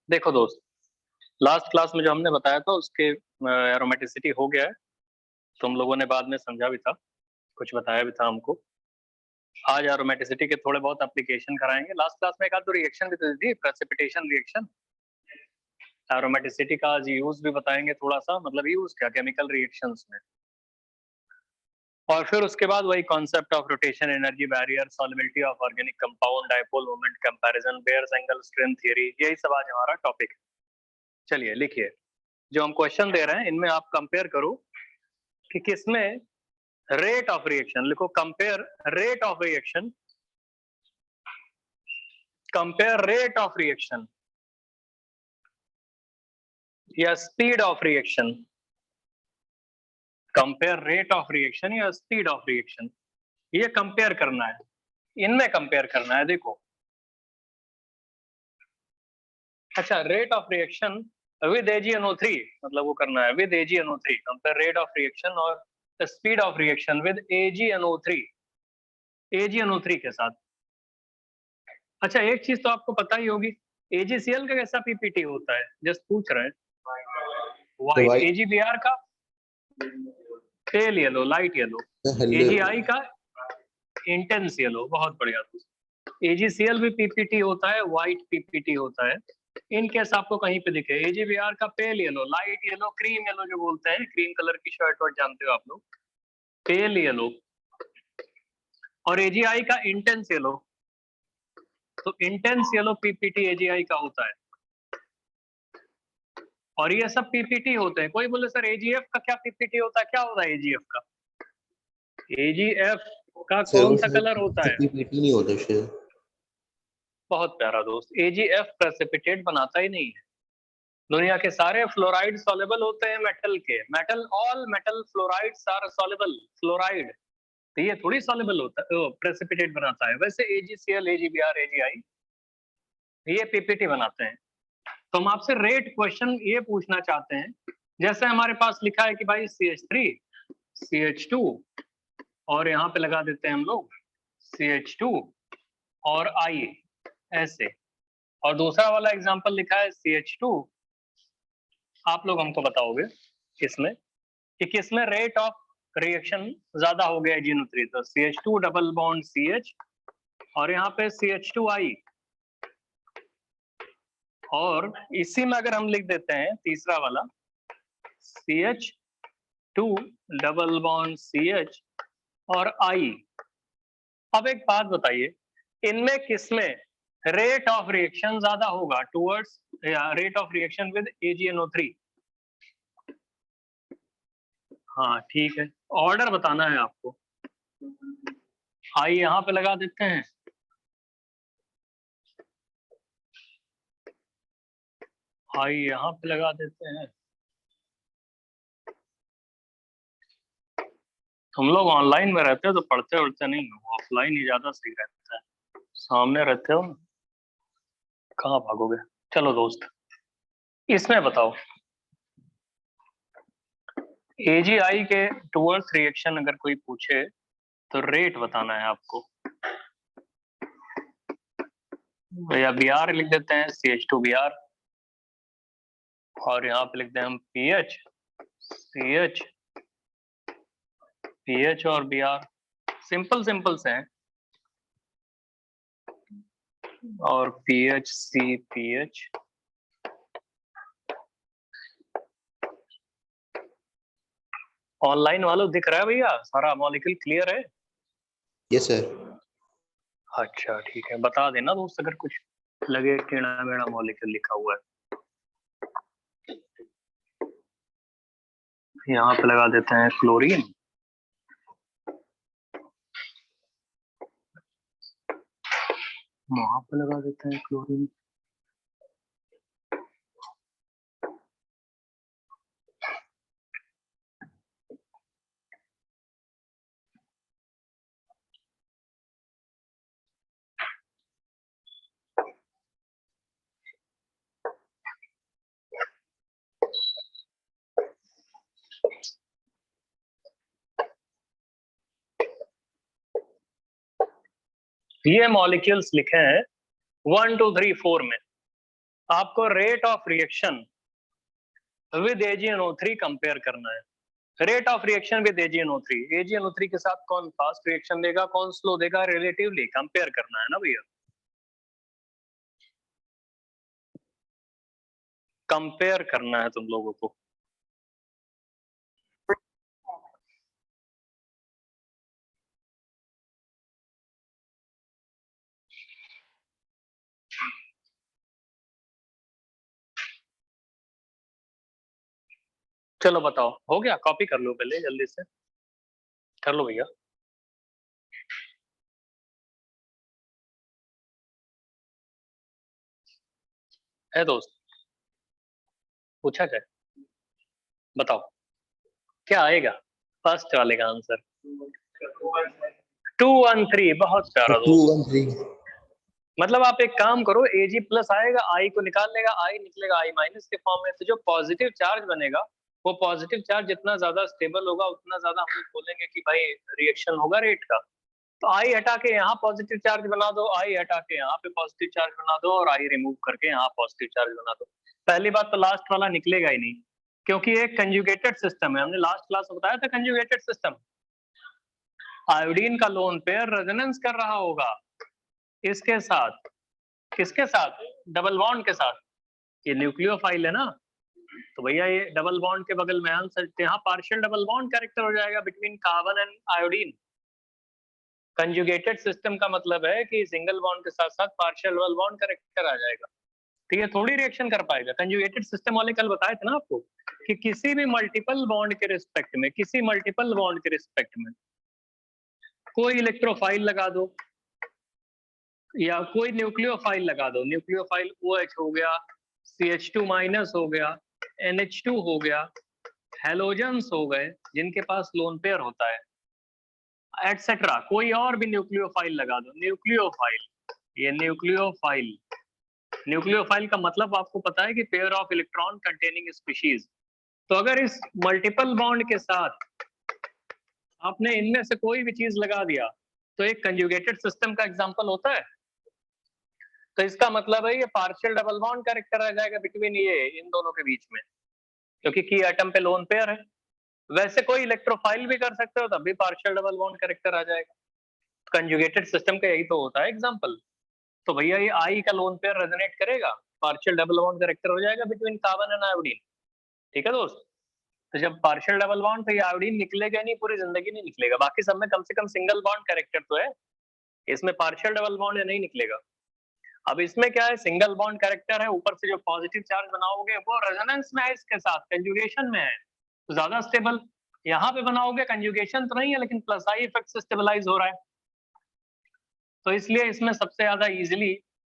देखो दोस्त, last class में जो हमने बताया था उसके एरोमेटिसिटी हो गया है। तुम लोगों ने बाद में समझा भी था, कुछ बताया भी था हमको। आज एरोमेटिसिटी के थोड़े बहुत एप्लीकेशन कराएंगे। लास्ट क्लास में एक आध दो रिएक्शन भी तो दी थी, प्रेसिपिटेशन रिएक्शन। एरोमेटिसिटी का आज यूज भी बताएंगे थोड़ा सा, मतलब यूज क्या, केमिकल रिएक्शंस में। और फिर उसके बाद वही concept of rotation, energy barrier, solubility of organic compound, dipole moment comparison, Baeyer's angle strength theory, यही सब आज हमारा टॉपिक है। चलिए लिखिए, जो हम क्वेश्चन दे रहे हैं इनमें आप कंपेयर करो कि किसमें रेट ऑफ रिएक्शन, लिखो compare rate of reaction, compare rate of reaction या speed of reaction, compare rate of reaction या स्पीड ऑफ रिएक्शन, ये कंपेयर करना है, इनमें कंपेयर करना है। देखो अच्छा, rate of reaction with AgNO3, मतलब वो करना है with AgNO3, compare rate of reaction और speed of reaction with AgNO3, AgNO3 के साथ। अच्छा, एक चीज तो आपको पता ही होगी, AgCl का कैसा पीपीटी होता है, जस्ट पूछ रहे हैं। व्हाइट। AgBr का pale yellow, light yellow. AgI का इंटेंस येलो। बहुत बढ़िया दोस्त। AgCl भी पीपीटी होता है, व्हाइट पीपीटी होता है। इन केस आपको कहीं पे दिखे AgBr का pale yellow, light yellow, cream yellow जो बोलते हैं, क्रीम कलर की शर्ट वर्ट जानते हो आप लोग, पेल येलो। और AgI का इंटेंस येलो, तो इंटेंस येलो पीपीटी AgI का होता है। और ये सब पीपीटी होते हैं। कोई बोले सर AgF का क्या पीपीटी होता है, क्या होता है AgF का? AgF का कौन सा कलर होता है? पीपीटी नहीं होता शायद। बहुत प्यारा दोस्त, AgF प्रेसिपिटेट बनाता ही नहीं है। दुनिया के सारे फ्लोराइड सॉल्युबल होते हैं मेटल के, metal, all metal fluorides are soluble, fluoride. तो ये थोड़ी सॉल्युबल होता है, प्रेसिपिटेट बनाता है। वैसे AgCl, AgBr, AgI ये पीपीटी बनाते हैं। तो हम आपसे रेट क्वेश्चन ये पूछना चाहते हैं, जैसे हमारे पास लिखा है कि भाई CH3, CH2 और यहाँ पे लगा देते हैं हम लोग CH2 और I ऐसे। और दूसरा वाला एग्जांपल लिखा है CH2, आप लोग हमको बताओगे किसमें कि किसमें रेट ऑफ रिएक्शन ज्यादा हो गया AgNO3, तो CH2 डबल बॉन्ड CH और यहाँ पे CH2I। और इसी में अगर हम लिख देते हैं तीसरा वाला CH2 डबल बॉन्ड CH और I। अब एक बात बताइए, इनमें किसमें रेट ऑफ रिएक्शन ज्यादा होगा towards, rate of reaction with AgNO3? हाँ ठीक है, ऑर्डर बताना है आपको। I यहाँ पे लगा देते हैं, I यहाँ पे लगा देते हैं। तुम लोग ऑनलाइन में रहते हो तो पढ़ते उड़ते नहीं हो, ऑफलाइन ही ज्यादा सही रहता है। सामने रहते हो ना, कहाँ भागोगे। चलो दोस्त, इसमें बताओ AgI के टुवर्ड्स रिएक्शन अगर कोई पूछे तो रेट बताना है आपको, या Br लिख देते हैं, CH2Br, और यहाँ पे लिखते हैं हम PH, CH, PH और Br। सिंपल सिंपल से हैं। और PH, CPH, ऑनलाइन वालों दिख रहा है भैया, सारा मॉलिक्यूल क्लियर है? Yes sir. अच्छा ठीक है, बता देना दोस्त अगर कुछ लगे टेढ़ा मेढ़ा मॉलिक्यूल लिखा हुआ है। यहाँ पे लगा देते हैं क्लोरीन, वहां पे लगा देते हैं क्लोरीन। ये मॉलिक्यूल्स लिखे हैं 1 2 3 4 में आपको rate of reaction with AgNO3 compare करना है। Rate of reaction with AgNO3, AgNO3 के साथ कौन फास्ट रिएक्शन देगा, कौन स्लो देगा, रिलेटिवली कंपेयर करना है ना भैया। कंपेयर करना है तुम लोगों को। चलो बताओ, हो गया? कॉपी कर लो पहले, जल्दी से कर लो भैया। है दोस्त, पूछा जाए, बताओ क्या आएगा फर्स्ट वाले का आंसर? 213, बहुत प्यारा 2 दोस्त। 1 3 मतलब आप एक काम करो, Ag प्लस आएगा, I को निकाल लेगा, I निकलेगा I माइनस के फॉर्म में। तो जो पॉजिटिव चार्ज बनेगा, वो पॉजिटिव चार्ज जितना ज्यादा स्टेबल होगा उतना ज्यादा हम लोग बोलेंगे कि भाई रिएक्शन होगा रेट का। तो I हटा के यहाँ पॉजिटिव चार्ज बना दो, I हटा के यहाँ पे पॉजिटिव चार्ज बना दो, और I रिमूव करके यहाँ पॉजिटिव चार्ज बना दो। पहली बात तो लास्ट वाला निकलेगा ही नहीं, क्योंकि एक कंजुगेटेड सिस्टम है। हमने लास्ट क्लास में बताया था कंजुगेटेड सिस्टम, आयोडीन का लोन पेयर रेजोनेंस कर रहा होगा इसके साथ, किसके साथ? डबल बॉन्ड के साथ। ये न्यूक्लियोफाइल है ना, तो भैया ये डबल बॉन्ड के बगल में आंसर, यहाँ पार्शियल डबल बॉन्ड कैरेक्टर हो जाएगा between carbon and iodine. Conjugated system का मतलब है कि सिंगल बॉन्ड के साथ साथ पार्शियल डबल बॉन्ड कैरेक्टर आ जाएगा, तो ये थोड़ी रिएक्शन कर पाएगा। कंजुगेटेड सिस्टम वाले कल बताए थे ना आपको कि किसी भी मल्टीपल बॉन्ड के रिस्पेक्ट में, किसी मल्टीपल बॉन्ड के रिस्पेक्ट में कोई इलेक्ट्रोफाइल लगा दो या कोई न्यूक्लियोफाइल लगा दो, न्यूक्लियोफाइल OH हो गया, CH2 माइनस हो गया, NH2 हो गया, हेलोजेंस हो गए जिनके पास लोन पेयर होता है, एटसेट्रा। कोई और भी न्यूक्लियोफाइल लगा दो, न्यूक्लियोफाइल, ये न्यूक्लियोफाइल, न्यूक्लियोफाइल का मतलब आपको पता है कि pair of electron containing species. तो अगर इस मल्टीपल बॉन्ड के साथ आपने इनमें से कोई भी चीज लगा दिया तो एक कंजुगेटेड सिस्टम का एग्जांपल होता है। तो इसका मतलब है ये पार्शियल डबल बॉन्ड कैरेक्टर आ जाएगा बिटवीन ये इन दोनों के बीच में, क्योंकि की एटम पे लोन पेयर है। वैसे कोई इलेक्ट्रोफाइल भी कर सकते हो तब भी पार्शियल डबल बॉन्ड कैरेक्टर आ जाएगा। कंजुगेटेड सिस्टम का यही तो होता है एग्जांपल। तो भैया ये I का लोन पेयर रेजोनेट करेगा, पार्शियल डबल बॉन्ड कैरेक्टर हो जाएगा बिटवीन कार्बन एंड आयोडीन। ठीक है दोस्त, तो जब पार्शियल डबल बॉन्ड तो ये आयोडीन निकलेगा नहीं, पूरी जिंदगी नहीं निकलेगा। बाकी सब में कम से कम सिंगल बॉन्ड कैरेक्टर तो है, इसमें पार्शियल डबल बॉन्ड नहीं निकलेगा। अब इसमें क्या है, सिंगल बॉन्ड कैरेक्टर है, ऊपर से जो पॉजिटिव चार्ज बनाओगे वो रेजोनेंस में है इसके साथ, कंजुगेशन में है, तो ज्यादा स्टेबल। यहाँ पे बनाओगे कंजुगेशन तो नहीं है, लेकिन प्लस I इफेक्ट से स्टेबलाइज हो रहा है। तो इसलिए इसमें सबसे ज्यादा इजीली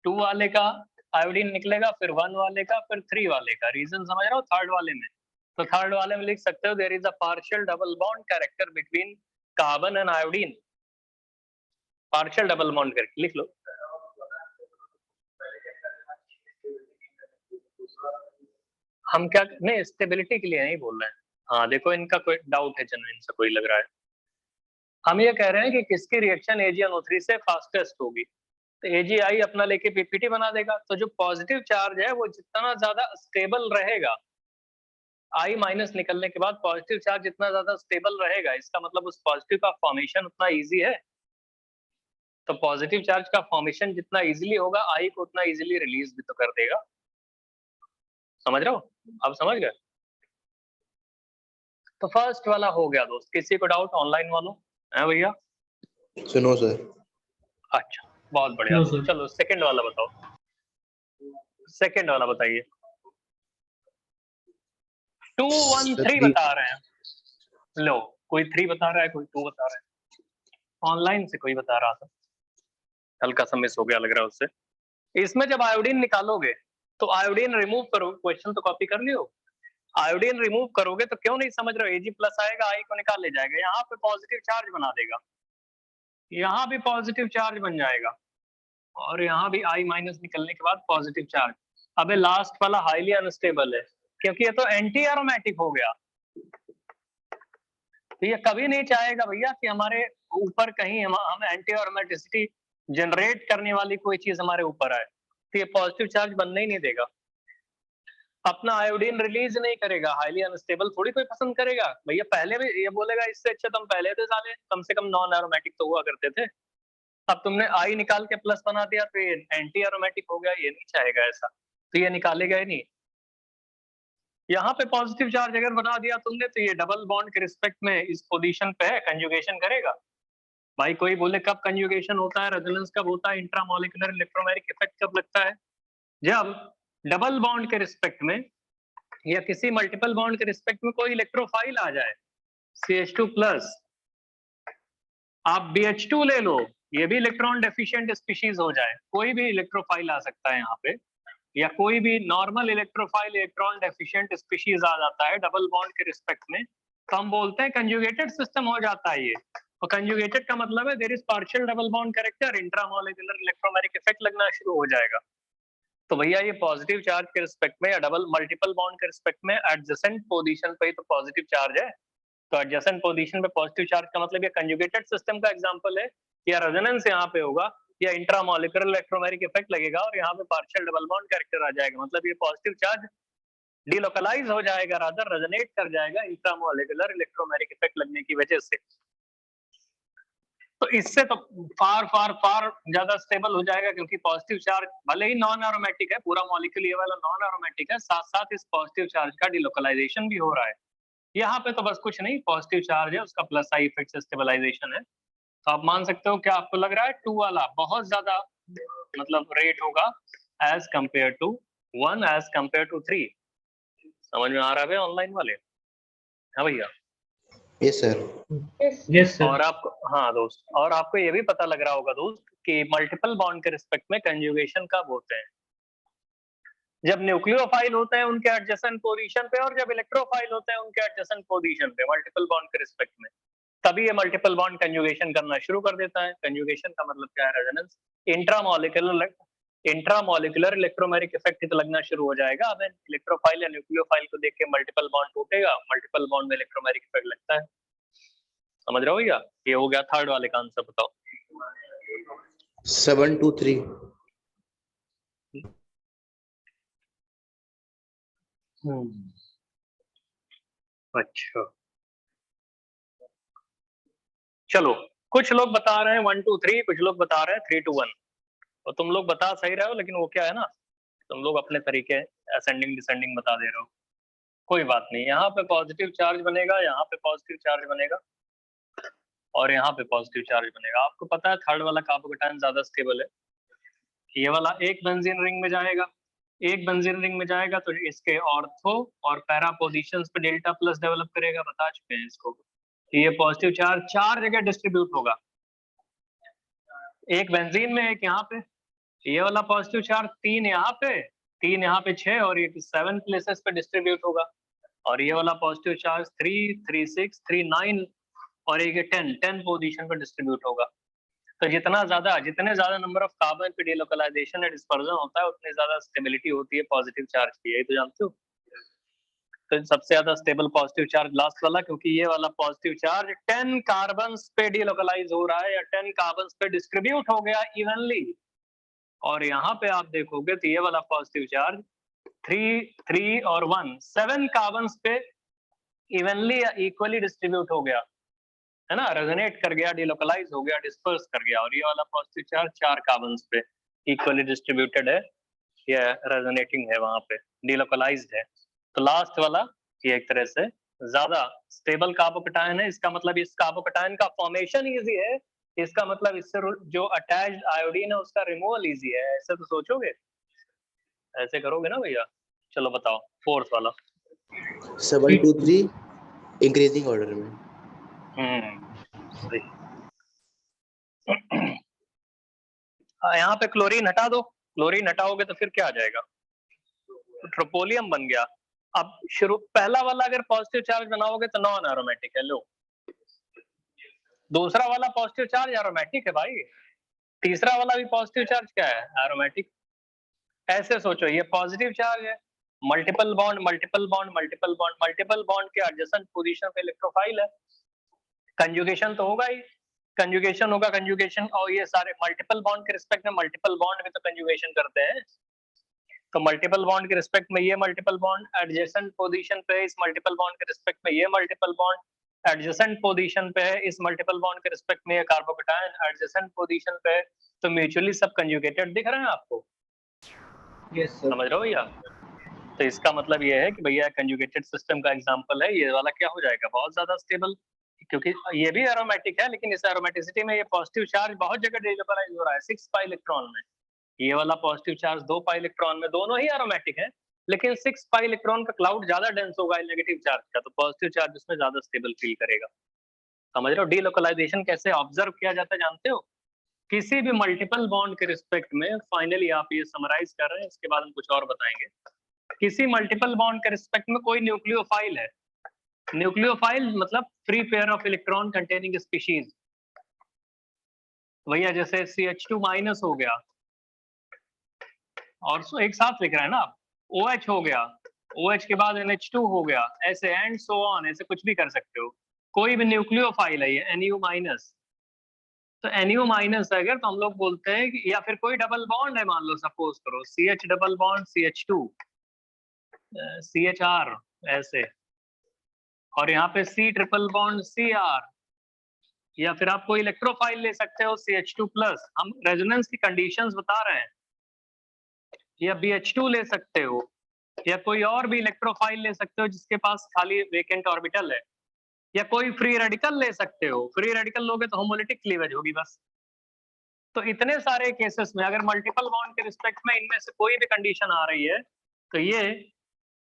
2 वाले का आयोडीन निकलेगा, फिर 1 वाले का, फिर 3 वाले का। रीजन समझ रहा हो? थर्ड वाले में, तो थर्ड वाले में लिख सकते हो there is a partial double bond character between carbon and iodine. Partial double bond character लिख लो। हम क्या नहीं, स्टेबिलिटी के लिए नहीं बोल रहे हैं। हाँ देखो, इनका कोई डाउट है जेन्युइन सा कोई लग रहा है। हम ये कह रहे हैं कि किसकी रिएक्शन AgNO3 से फास्टेस्ट होगी, तो AgI अपना लेके PPT बना देगा। तो जो पॉजिटिव चार्ज है वो जितना ज्यादा स्टेबल रहेगा, I माइनस निकलने के बाद पॉजिटिव चार्ज जितना ज्यादा स्टेबल रहेगा, इसका मतलब उस पॉजिटिव का फॉर्मेशन उतना इजी है। तो पॉजिटिव चार्ज का फॉर्मेशन जितना इजीली होगा, I को उतना इजीली रिलीज भी तो कर देगा। समझ रहे हो? अब समझ गए? तो फर्स्ट वाला हो गया दोस्त। किसी को डाउट ऑनलाइन वालों है भैया? सुनो सर। अच्छा, बहुत बढ़िया। चलो सेकंड वाला बताओ, सेकंड वाला बताइए। 213 बता रहे हैं, लो कोई 3 बता रहा है, कोई 2 बता रहा है। ऑनलाइन से कोई बता रहा था, हल्का सा मिस हो गया लग रहा है उससे। इसमें जब आयोडीन निकालोगे तो आयोडीन रिमूव करो, क्वेश्चन तो कॉपी कर लियो। आयोडीन रिमूव करोगे तो क्यों नहीं समझ रहे हो, Ag प्लस आएगा, I को निकाल ले जाएगा, यहाँ पे पॉजिटिव चार्ज बना देगा, यहाँ भी पॉजिटिव चार्ज बन जाएगा, और यहाँ भी I माइनस निकलने के बाद पॉजिटिव चार्ज। अबे लास्ट वाला हाईली अनस्टेबल है, क्योंकि ये तो एंटी एरोमेटिक हो गया। तो ये कभी नहीं चाहेगा भैया कि हमारे ऊपर कहीं हम एंटी एरोमेटिसिटी जनरेट करने वाली कोई चीज हमारे ऊपर आए। तो ये पॉजिटिव चार्ज बनने ही नहीं देगा, अपना आयोडीन रिलीज नहीं करेगा, हाईली अनस्टेबल थोड़ी कोई पसंद करेगा भैया। पहले भी ये बोलेगा इससे अच्छा तुम पहले थे साले, कम से कम नॉन एरोमेटिक तो हुआ करते थे, अब तुमने आई निकाल के प्लस बना दिया तो ये एंटी एरोमेटिक हो गया, ये नहीं चाहेगा ऐसा, तो ये निकालेगा ही नहीं। यहाँ पे पॉजिटिव चार्ज अगर बना दिया तुमने तो ये डबल बॉन्ड के रिस्पेक्ट में इस पोजीशन पे है, कंजुगेशन करेगा। भाई कोई बोले कब कंजुगेशन होता है, रेजोनेंस कब होता है, इंट्रामोलिकुलर इलेक्ट्रोमैग्नेटिक इफेक्ट कब लगता है, जब डबल बॉन्ड के रिस्पेक्ट में या किसी मल्टीपल बॉन्ड के रिस्पेक्ट में कोई इलेक्ट्रोफाइल आ जाए, CH2+, आप BH2 ले लो, ये भी इलेक्ट्रॉन डेफिशिएंट स्पीशीज हो जाए, कोई भी इलेक्ट्रोफाइल आ सकता है यहाँ पे, या कोई भी normal electrophile electron deficient species आ जाता है डबल बॉन्ड के रिस्पेक्ट में, तो हम बोलते हैं कंजुगेटेड सिस्टम हो जाता है ये। और कंजुगेटेड का मतलब है there is partial double bond character, intramolecular electromagnetic effect लगना शुरू हो जाएगा। तो भैया ये पॉजिटिव चार्ज के रिस्पेक्ट में या डबल मल्टीपल बॉन्ड के रिस्पेक्ट में एडजेसेंट पोजीशन पे ही तो पॉजिटिव चार्ज है, तो एडजेसेंट पोजीशन पे पॉजिटिव चार्ज का मतलब ये कंजुगेटेड सिस्टम का एग्जांपल है, या रेजोनेंस यहाँ पे होगा, या इंट्रामोलिकुलर इलेक्ट्रोमैग्नेटिक इफेक्ट लगेगा और यहाँ पे पार्शियल डबल बॉन्ड कैरेक्टर आ जाएगा, मतलब ये पॉजिटिव चार्ज डिलोकलाइज हो जाएगा, रादर रेजोनेट कर जाएगा इंट्रामोलिकुलर इलेक्ट्रोमैग्नेटिक इफेक्ट लगने की वजह से। तो इससे तो फार फार फार ज्यादा स्टेबल हो जाएगा, क्योंकि पॉजिटिव चार्ज भले ही नॉन एरोमेटिक है, पूरा मॉलिक्यूल ये वाला नॉन एरोमेटिक है, साथ साथ इस पॉजिटिव चार्ज का डिलोकलाइजेशन भी हो रहा है। यहाँ पे तो बस कुछ नहीं, पॉजिटिव चार्ज है उसका प्लस आई इफेक्ट से स्टेबलाइजेशन है, तो आप मान सकते हो। क्या आपको लग रहा है 2 वाला बहुत ज्यादा मतलब रेट होगा as compare to 1 as compare to 3? समझ में आ रहा है ऑनलाइन वाले? हाँ भैया, यस सर। Yes sir. और आपको, हाँ दोस्त, और आपको ये भी पता लग रहा होगा दोस्त कि मल्टीपल बॉन्ड के रिस्पेक्ट में कंजुगेशन कब होते हैं, जब न्यूक्लियोफाइल होते हैं उनके एडजेसेंट पोजीशन पे, और जब इलेक्ट्रोफाइल होते हैं उनके एडजेसेंट पोजीशन पे मल्टीपल बॉन्ड के रिस्पेक्ट में, तभी ये मल्टीपल बॉन्ड कंजुगेशन करना शुरू कर देता है। कंजुगेशन का मतलब क्या है? रेजोनेंस। इंट्रामोलिकुलर इलेक्ट्रोमैग्नेटिक इफेक्ट तो लगना शुरू हो जाएगा, अब इलेक्ट्रोफाइल या न्यूक्लियोफाइल को देख के मल्टीपल बॉन्ड टूटेगा, मल्टीपल बॉन्ड में इलेक्ट्रोमैग्नेटिक इफेक्ट लगता है। समझ रहे हो भैया? ये हो गया थर्ड वाले का आंसर, बताओ। 7 to 3। अच्छा चलो, कुछ लोग बता रहे हैं 1 to 3, कुछ लोग बता रहे हैं 3 to 1, और तुम लोग बता सही रहे हो, लेकिन वो क्या है ना, तुम लोग अपने तरीके असेंडिंग डिसेंडिंग बता दे रहे हो। कोई बात नहीं, यहाँ पे पॉजिटिव चार्ज बनेगा, यहाँ पे पॉजिटिव चार्ज बनेगा, और यहाँ पे पॉजिटिव चार्ज बनेगा। आपको पता है थर्ड वाला कार्बोकेटायन ज्यादा स्टेबल है, ये वाला एक बेंजीन रिंग में जाएगा, एक बेंजीन रिंग में जाएगा तो इसके ऑर्थो और पैरा पोजीशंस पे डेल्टा प्लस डेवलप करेगा, बता चुके हैं इसको। ये पॉजिटिव चार्ज 4 जगह डिस्ट्रीब्यूट होगा, एक बेंजीन में, एक यहाँ पे, ये वाला पॉजिटिव चार्ज 3 यहाँ पे, 3 यहाँ पे 6, और ये 7 प्लेसेस पे डिस्ट्रीब्यूट होगा, और ये वाला पॉजिटिव चार्ज 3, 3, 6, 3, 9, और ये 10 पोजीशन पे डिस्ट्रीब्यूट होगा। तो जितने ज्यादा नंबर ऑफ कार्बन पे डिलोकलाइजेशन या डिस्पर्जन होता है, उतनी ज्यादा स्टेबिलिटी होती है पॉजिटिव चार्ज की, यही तो जानते हो। तो सबसे ज्यादा स्टेबल पॉजिटिव चार्ज लास्ट वाला, क्योंकि ये वाला पॉजिटिव चार्ज 10 कार्बन्स पे डिलोकलाइज हो रहा है, या 10 कार्बन्स पे डिस्ट्रीब्यूट हो गया इवनली। और यहाँ पे आप देखोगे तो ये वाला पॉजिटिव चार्ज 3, 3 और 1, 7 कार्बन्स पे इवनली या इक्वली डिस्ट्रीब्यूट हो गया, है ना, रेजोनेट कर गया, डिलोकलाइज हो गया, डिस्पर्स कर गया। और ये वाला पॉजिटिव चार्ज 4 कार्बन्स पे इक्वली डिस्ट्रीब्यूटेड है, या रेजोनेटिंग है, वहां पे डिलोकलाइज्ड है। तो लास्ट वाला ये एक तरह से ज्यादा स्टेबल कार्बोकेटायन है, इसका मतलब इस कार्बोकेटायन का फॉर्मेशन इजी है, इसका मतलब इससे जो अटैच्ड आयोडीन है उसका रिमूवल इजी है, ऐसे तो सोचोगे, ऐसे करोगे ना भैया। चलो बताओ फोर्थ वाला। 7 to 3 इंक्रीजिंग ऑर्डर में। सही। यहाँ पे क्लोरीन हटा दो, क्लोरीन हटाओगे तो फिर क्या आ जाएगा? तो ट्रोपोलियम बन गया। अब शुरू पहला वाला अगर पॉजिटिव चार्ज बनाओगे तो नॉन एरोमेटिक है, लो। दूसरा वाला पॉजिटिव चार्ज एरोमेटिक है भाई, तीसरा वाला भी पॉजिटिव चार्ज क्या है? एरोमेटिक। ऐसे सोचो, ये पॉजिटिव चार्ज है, multiple bond multiple bond multiple bond, multiple bond के एडजेसेंट पोजीशन पे इलेक्ट्रोफाइल है, कंजुगेशन तो होगा ही, कंजुगेशन होगा, कंजुगेशन और ये सारे मल्टीपल बॉन्ड के रिस्पेक्ट में मल्टीपल बॉन्ड में तो कंजुगेशन करते हैं। तो मल्टीपल बॉन्ड के रिस्पेक्ट में ये मल्टीपल बॉन्ड, एडजेसेंट पोजीशन पे इस मल्टीपल बॉन्ड के रिस्पेक्ट में ये मल्टीपल बॉन्ड, एडजेसेंट पोजीशन पे है इस मल्टीपल बॉन्ड के रिस्पेक्ट में ये कार्बोकेटायन, एडजेसेंट पोजीशन पे है, तो म्यूचुअली सब कंजुगेटेड दिख रहे हैं आपको? Yes sir. समझ रहे हो भैया? तो इसका मतलब ये है कि भैया कंजुगेटेड सिस्टम का एग्जांपल है, ये वाला क्या हो जाएगा, बहुत ज्यादा स्टेबल, क्योंकि ये भी एरोमेटिक है लेकिन इस एरोमेटिसिटी में ये पॉजिटिव चार्ज बहुत जगह डिलोकलाइज हो रहा है 6 पाई इलेक्ट्रॉन में, ये वाला पॉजिटिव चार्ज 2 पाई इलेक्ट्रॉन में, दोनों ही एरोमेटिक है लेकिन 6 पाई इलेक्ट्रॉन का क्लाउड ज्यादा डेंस होगा नेगेटिव चार्ज का, तो पॉजिटिव चार्ज उसमें ज्यादा स्टेबल फील करेगा। समझ रहे हो? डीलोकलाइजेशन कैसे ऑब्जर्व किया जाता है जानते हो? किसी भी मल्टीपल बॉन्ड के रिस्पेक्ट में, फाइनली आप ये समराइज कर रहे हैं, इसके बाद हम कुछ और बताएंगे। किसी मल्टीपल बॉन्ड के रिस्पेक्ट में कोई न्यूक्लियोफाइल है, न्यूक्लियोफाइल मतलब free pair of electron containing species, भैया जैसे CH2 माइनस हो गया और एक साथ लिख रहे हैं ना आप, OH हो गया, OH के बाद NH2 हो गया, ऐसे एंड सो ऑन, ऐसे कुछ भी कर सकते हो। कोई भी न्यूक्लियोफाइल है ये NU माइनस, तो NU माइनस अगर तो हम लोग बोलते हैं कि, या फिर कोई डबल बॉन्ड है, मान लो सपोज करो CH double bond CH2 CHR ऐसे, और यहाँ पे C ट्रिपल बॉन्ड CR, या फिर आप कोई इलेक्ट्रोफाइल ले सकते हो CH2 प्लस, हम रेजोनेंस की कंडीशंस बता रहे हैं, या BH2 ले सकते हो, या कोई और भी इलेक्ट्रोफाइल ले सकते हो जिसके पास खाली वेकेंट ऑर्बिटल है, या कोई फ्री रेडिकल ले सकते हो, फ्री रेडिकल लोगे तो होमोलिटिक क्लीवेज होगी बस। तो इतने सारे केसेस में अगर मल्टीपल बॉन्ड के रिस्पेक्ट में इनमें से कोई भी कंडीशन आ रही है तो ये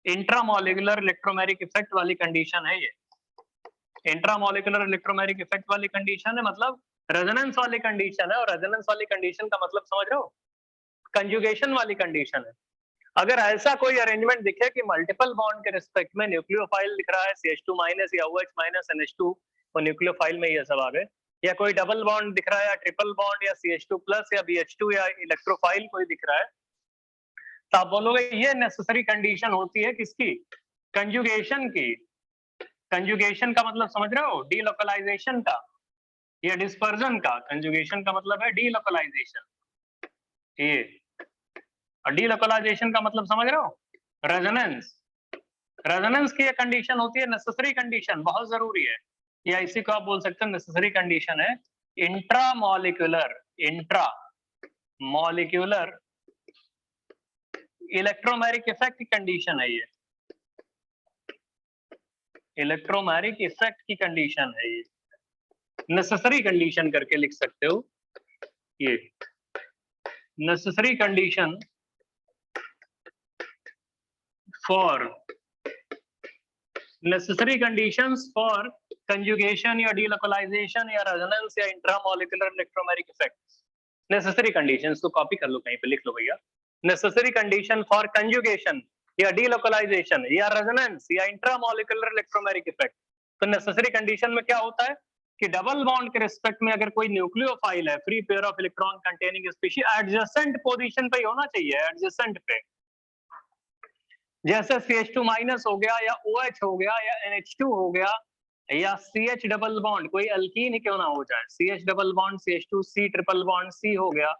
इंट्रामोलिकुलर इलेक्ट्रोमैग्नेटिक इफेक्ट वाली कंडीशन है। ये इंट्रामोलिकुलर इलेक्ट्रोमैग्नेटिक इफेक्ट वाली कंडीशन है, मतलब रेजोनेंस वाली कंडीशन है, और रेजोनेंस वाली कंडीशन का मतलब समझ रहे हो, कंजुगेशन वाली कंडीशन है। अगर ऐसा कोई अरेंजमेंट दिखे कि मल्टीपल बॉन्ड के रिस्पेक्ट में न्यूक्लियोफाइल दिख रहा है CH2 माइनस या OH माइनस NH2, और न्यूक्लियोफाइल में ये सब आ गए, या कोई डबल बॉन्ड दिख रहा है, या ट्रिपल बॉन्ड, या CH2 प्लस या BH2, या इलेक्ट्रोफाइल कोई दिख रहा है, तो आप बोलोगे ये नेसेसरी कंडीशन होती है किसकी, कंजुगेशन की। कंजुगेशन का मतलब समझ रहे हो, डीलोकलाइजेशन का या डिस्पर्जन का। कंजुगेशन का मतलब है डीलोकलाइजेशन, ये, और डीलोकलाइजेशन का मतलब समझ रहे हो, रेजोनेंस। रेजोनेंस की ये कंडीशन होती है नेसेसरी कंडीशन, बहुत जरूरी है, या इसी को आप बोल सकते हैं नेसेसरी कंडीशन है इंट्रामोलिकुलर इलेक्ट्रोमैग्नेटिक इफेक्ट की कंडीशन है, ये इलेक्ट्रोमैग्नेटिक इफेक्ट की कंडीशन है, ये नेसेसरी कंडीशन करके लिख सकते हो, ये necessary condition for necessary conditions for conjugation या delocalization या resonance या intramolecular electromagnetic effect। necessary conditions तो कॉपी कर लो, कहीं पे लिख लो भैया, necessary condition for conjugation या delocalization या resonance या intramolecular electromagnetic effect। तो necessary condition में क्या होता है कि डबल बॉन्ड के रिस्पेक्ट में अगर कोई न्यूक्लियोफाइल है, free pair of electron containing species, adjacent position पे ही होना चाहिए, एडजेसेंट पे, जैसे CH2 माइनस हो गया, या OH हो गया, या NH2 हो गया, या CH डबल बॉन्ड, कोई अल्कीन ही क्यों ना हो जाए, CH double bond CH2, C triple bond C हो गया,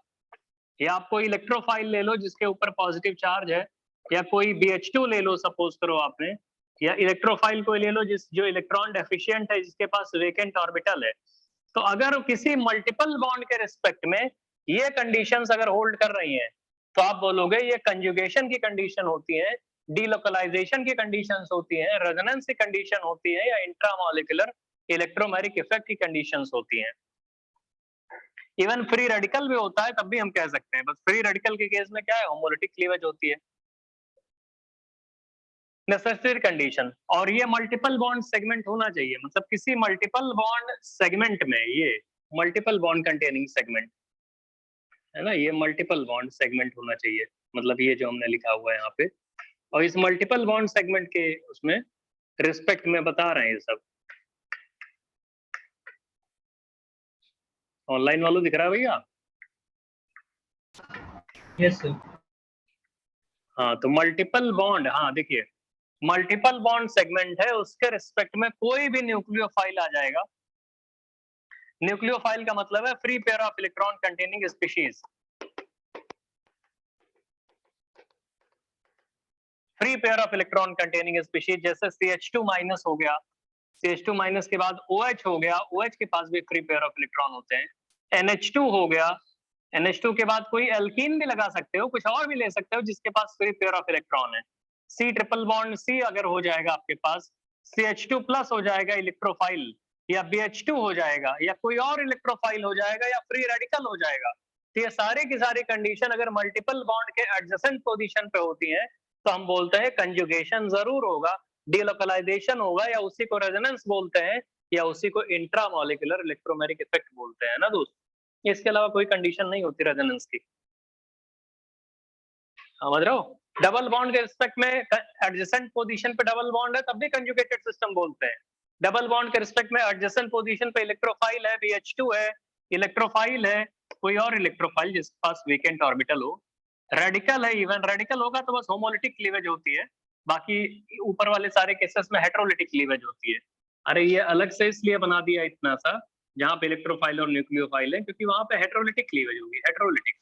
या आप कोई इलेक्ट्रोफाइल ले लो जिसके ऊपर पॉजिटिव चार्ज है, या कोई BH2 ले लो सपोज करो आपने, या इलेक्ट्रोफाइल कोई ले लो जो इलेक्ट्रॉन डेफिशिएंट है, जिसके पास वेकेंट ऑर्बिटल है। तो अगर किसी मल्टीपल बॉन्ड के रिस्पेक्ट में ये कंडीशंस अगर होल्ड कर रही हैं तो आप बोलोगे ये कंजुगेशन की कंडीशन होती है, डीलोकलाइजेशन की कंडीशंस होती हैं, रेजोनेंस की कंडीशन होती है, या इंट्रामोलिकुलर इलेक्ट्रोमैग्नेटिक इफेक्ट की कंडीशंस होती हैं। इवन फ्री रेडिकल भी होता है तब भी हम कह सकते हैं, बस फ्री रेडिकल के केस में क्या है, होमोलिटिक क्लीवेज होती है, नेसेसरी कंडीशन। और ये मल्टीपल बॉन्ड सेगमेंट होना चाहिए, मतलब किसी मल्टीपल बॉन्ड सेगमेंट में, ये मल्टीपल बॉन्ड कंटेनिंग सेगमेंट है ना, ये मल्टीपल बॉन्ड सेगमेंट होना चाहिए, मतलब ये जो हमने लिखा हुआ है यहाँ पे, और इस मल्टीपल बॉन्ड सेगमेंट के उसमें रिस्पेक्ट में बता रहे हैं ये सब। ऑनलाइन वालों दिख रहा है भैया? Yes sir. हाँ, तो मल्टीपल बॉन्ड, हाँ देखिए मल्टीपल बॉन्ड सेगमेंट है, उसके रिस्पेक्ट में कोई भी न्यूक्लियोफाइल आ जाएगा न्यूक्लियोफाइल का मतलब है free pair of electron containing species. Free pair of electron containing species जैसे CH2 माइनस हो गया, CH2 माइनस के बाद OH हो गया, OH के पास भी फ्री पेयर ऑफ इलेक्ट्रॉन होते हैं। NH2 हो गया, NH2 के बाद कोई एल्कीन भी लगा सकते हो, कुछ और भी ले सकते हो जिसके पास फ्री पेयर ऑफ इलेक्ट्रॉन है। C ट्रिपल बॉन्ड C अगर हो जाएगा आपके पास, CH2 प्लस हो जाएगा इलेक्ट्रोफाइल, या BH2 हो जाएगा, या कोई और इलेक्ट्रोफाइल हो जाएगा, या फ्री रेडिकल हो जाएगा। तो ये सारे की सारी कंडीशन अगर मल्टीपल बॉन्ड के एडजेसेंट पोजीशन पे होती हैं तो हम बोलते हैं कंजुगेशन जरूर होगा, डीलोकलाइजेशन होगा, या उसी को रेजोनेंस बोलते हैं, या उसी को इंट्रामॉलिक्यूलर इलेक्ट्रोमेरिक इफेक्ट बोलते हैं ना दोस्त। इसके अलावा कोई कंडीशन नहीं होती रेजोनेंस की, समझ रहे हो। डबल बॉन्ड के रिस्पेक्ट में एडजेसेंट पोजीशन पे डबल बॉन्ड है तब भी कंजुगेटेड सिस्टम बोलते हैं। डबल बॉन्ड के रिस्पेक्ट में एडजेसेंट पोजीशन पे इलेक्ट्रोफाइल है, BH2 है, इलेक्ट्रोफाइल है, कोई और इलेक्ट्रोफाइल जिसके पास वेकेंट ऑर्बिटल हो, रेडिकल है, इवन रेडिकल होगा तो बस होमोलिटिक क्लीवेज होती है, बाकी ऊपर वाले सारे केसेस में हेटेरोलिटिक क्लीवेज होती है। अरे ये अलग से इसलिए बना दिया इतना सा जहां पे इलेक्ट्रोफाइल और न्यूक्लियोफाइल है, क्योंकि वहां पे हेटेरोलिटिक क्लीवेज होगी, हेटेरोलिटिक।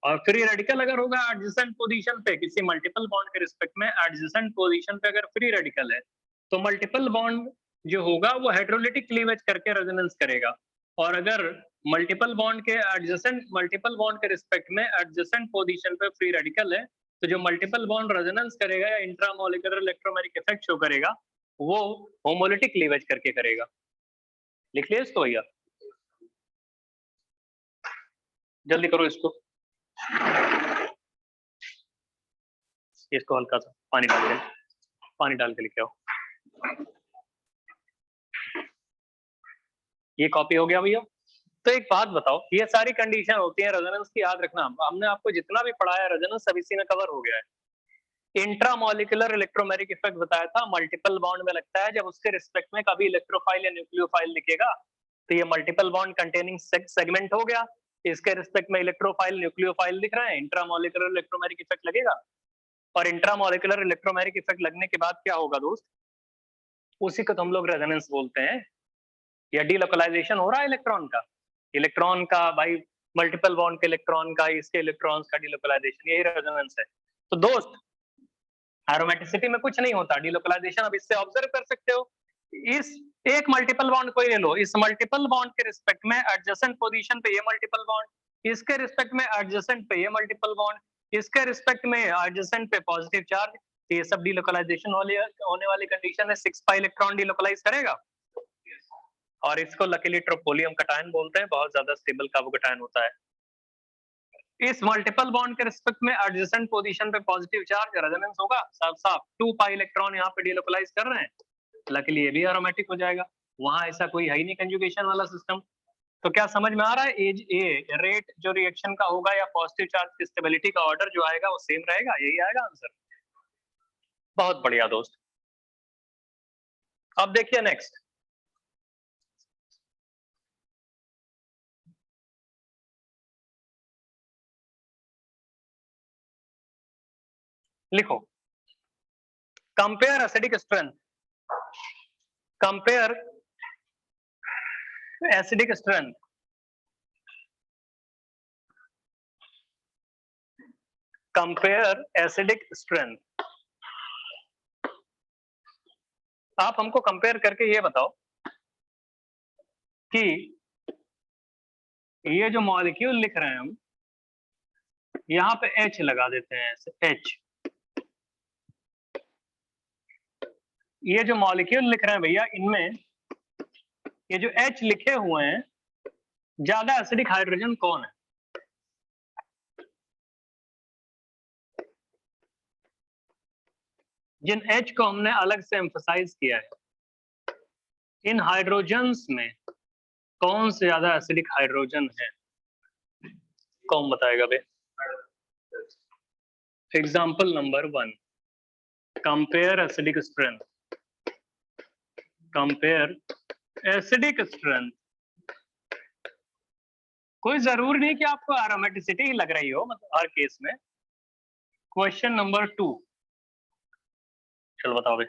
और फ्री रेडिकल अगर होगा एडजेसेंट पोजीशन पे किसी मल्टीपल बॉन्ड के रिस्पेक्ट में, एडजेसेंट पोजीशन पे अगर फ्री रेडिकल है तो मल्टीपल बॉन्ड जो होगा वो हेटेरोलिटिक क्लीवेज करके रेजोनेंस करेगा। और अगर मल्टीपल बॉन्ड के एडजेसेंट मल्टीपल बॉन्ड के रिस्पेक्ट में एडजेसेंट पोजीशन पे फ्री रेडिकल है तो जो मल्टीपल बॉन्ड रेजोनेंस करेगा या इंट्रामॉलिक्यूलर इलेक्ट्रोमेरिक इफेक्ट शो करेगा वो होमोलिटिक क्लीवेज करके करेगा। लिख लिया इसको भैया, जल्दी करो इसको, इसको हल्का सा पानी डाल के लिखे आओ। ये कॉपी हो गया भैया। तो एक बात बताओ, ये सारी कंडीशन होती है रेजोनेंस की, याद रखना हमने आपको जितना भी पढ़ाया रेजोनेंस सब इसी में कवर हो गया है। इंट्रामॉलिक्यूलर इलेक्ट्रोमेरिक इफेक्ट बताया था, मल्टीपल बॉन्ड में लगता है जब उसके रिस्पेक्ट में कभी इलेक्ट्रोफाइल या न्यूक्लियोफाइल लिखेगा तो ये मल्टीपल बॉन्ड कंटेनिंग सेगमेंट हो गया, इसके रिस्पेक्ट में इलेक्ट्रोफाइल न्यूक्लियोफाइल दिख रहे हैं, इंट्रामॉलिक्यूलर इलेक्ट्रोमेरिक इफेक्ट लगेगा। और इंट्रामॉलिक्यूलर इलेक्ट्रोमेरिक इफेक्ट लगने के बाद क्या होगा दोस्त, उसी को तो हम लोग रेजोनेंस बोलते हैं। या डीलोकलाइजेशन हो रहा है इलेक्ट्रॉन का भाई, मल्टीपल बॉन्ड के इलेक्ट्रॉन का, इसके इलेक्ट्रॉन्स का डीलोकलाइजेशन, यही रेजोनेंस है। तो दोस्त एरोमेटिसिटी में कुछ नहीं होता, डीलोकलाइजेशन अब इससे ऑब्जर्व कर सकते हो। इस एक मल्टीपल बॉन्ड को ले लो, इस मल्टीपल बॉन्ड के रिस्पेक्ट में एडजेसेंट पोजीशन पे ये मल्टीपल बॉन्ड, इसके रिस्पेक्ट में एडजेसेंट पे ये मल्टीपल बॉन्ड, इसके रिस्पेक्ट में एडजेसेंट पे पॉजिटिव चार्ज, ये सब डीलोकलाइजेशन होने वाली कंडीशन है। 6 पाई इलेक्ट्रॉन डीलोकलाइज करेगा और इसको लकीली ट्रोपोलियम कटायन बोलते हैं, बहुत ज्यादा स्टेबल कार्बोकटायन होता है। इस मल्टीपल बॉन्ड के रिस्पेक्ट में एडजेसेंट पोजीशन पे पॉजिटिव चार्ज, रेजोनेंस होगा साफ साफ, 2 पाई इलेक्ट्रॉन यहाँ पे डीलोकलाइज कर रहे हैं, लकीली ये भी एरोमेटिक हो जाएगा। वहां ऐसा कोई है ही नहीं कंजुगेशन वाला सिस्टम। तो क्या समझ में आ रहा है, एज ए रेट जो रिएक्शन का होगा या पॉजिटिव चार्ज की स्टेबिलिटी का ऑर्डर जो आएगा वो सेम रहेगा, यही आएगा आंसर। बहुत बढ़िया दोस्त। अब देखिए नेक्स्ट, लिखो compare acidic strength, compare acidic strength, compare acidic strength. आप हमको कंपेयर करके ये बताओ कि ये जो मॉलिक्यूल लिख रहे हैं हम, यहाँ पे H लगा देते हैं ऐसे, H। ये जो मॉलिक्यूल लिख रहे हैं भैया, इनमें ये जो H लिखे हुए हैं, ज्यादा एसिडिक हाइड्रोजन कौन है? जिन H को हमने अलग से एम्फसाइज किया है, इन हाइड्रोजन्स में कौन से ज्यादा एसिडिक हाइड्रोजन है? कौन बताएगा बे? Example number 1, compare acidic strength, compare acidic strength. कोई जरूरी नहीं कि आपको एरोमेटिसिटी ही लग रही हो, मतलब हर केस में। क्वेश्चन नंबर 2, चलो बताओ भाई।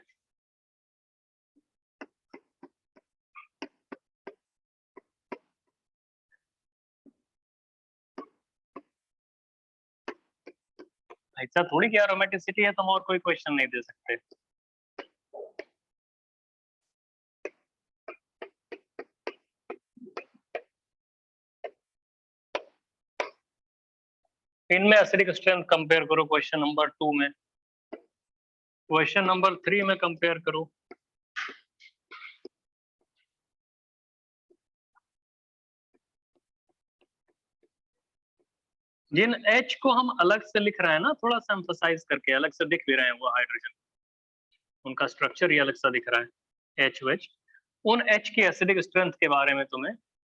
ऐसा थोड़ी कि एरोमेटिसिटी है तुम और कोई क्वेश्चन नहीं दे सकते। इनमें एसिडिक स्ट्रेंथ कंपेयर करो क्वेश्चन नंबर 2 में, क्वेश्चन नंबर 3 में कंपेयर करो। जिन H को हम अलग से लिख रहे हैं ना, थोड़ा सा एम्फसाइज करके, अलग से दिख भी रहे हैं वो हाइड्रोजन, उनका स्ट्रक्चर ही अलग सा दिख रहा है HOH, उन H की एसिडिक स्ट्रेंथ के बारे में तुम्हें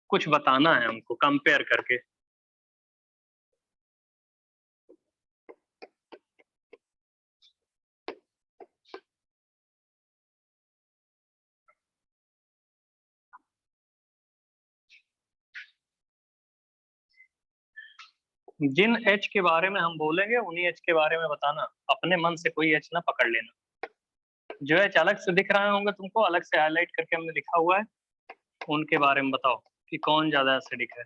कुछ बताना है हमको कंपेयर करके। जिन H के बारे में हम बोलेंगे उन्हीं H के बारे में बताना, अपने मन से कोई H ना पकड़ लेना। जो H अलग से दिख रहे होंगे तुमको, अलग से हाईलाइट करके हमने लिखा हुआ है, उनके बारे में बताओ कि कौन ज्यादा एसिडिक है।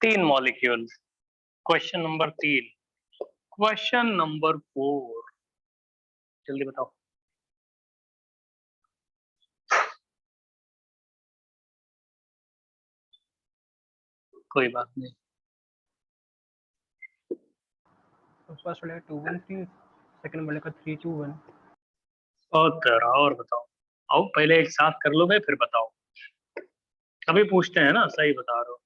तीन molecule. Question number 3, question number 4, जल्दी बताओ। कोई बात नहीं। फर्स्ट वाले 213, सेकंड वाले का 321। और बताओ, आओ पहले एक साथ कर लो, फिर बताओ। अभी पूछते हैं ना, सही बता रहे हो।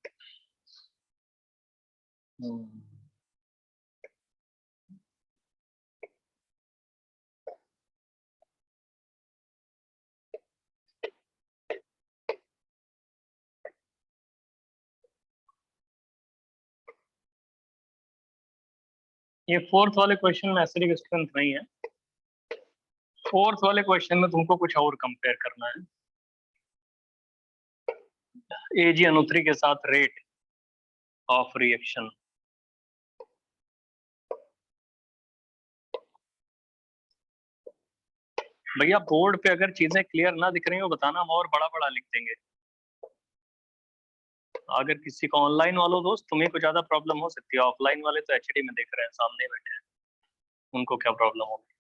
ये फोर्थ वाले क्वेश्चन में एसिडिक स्ट्रेंथ नहीं है, फोर्थ वाले क्वेश्चन में तुमको कुछ और कंपेयर करना है। AgNO3 के साथ रेट ऑफ रिएक्शन। भैया बोर्ड पे अगर चीजें क्लियर ना दिख रही हो बताना, हम और बड़ा बड़ा लिख देंगे। अगर किसी को ऑनलाइन वालों दोस्त तुम्हें को ज्यादा प्रॉब्लम हो सकती है, ऑफलाइन वाले तो HD में देख रहे हैं, सामने बैठे हैं, उनको क्या प्रॉब्लम होगी।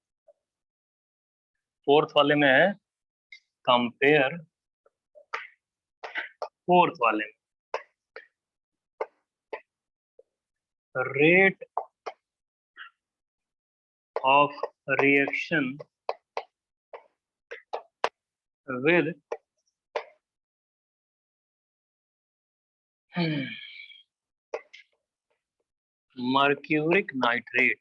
फोर्थ वाले में है कंपेयर, फोर्थ वाले में rate of reaction with mercuric nitrate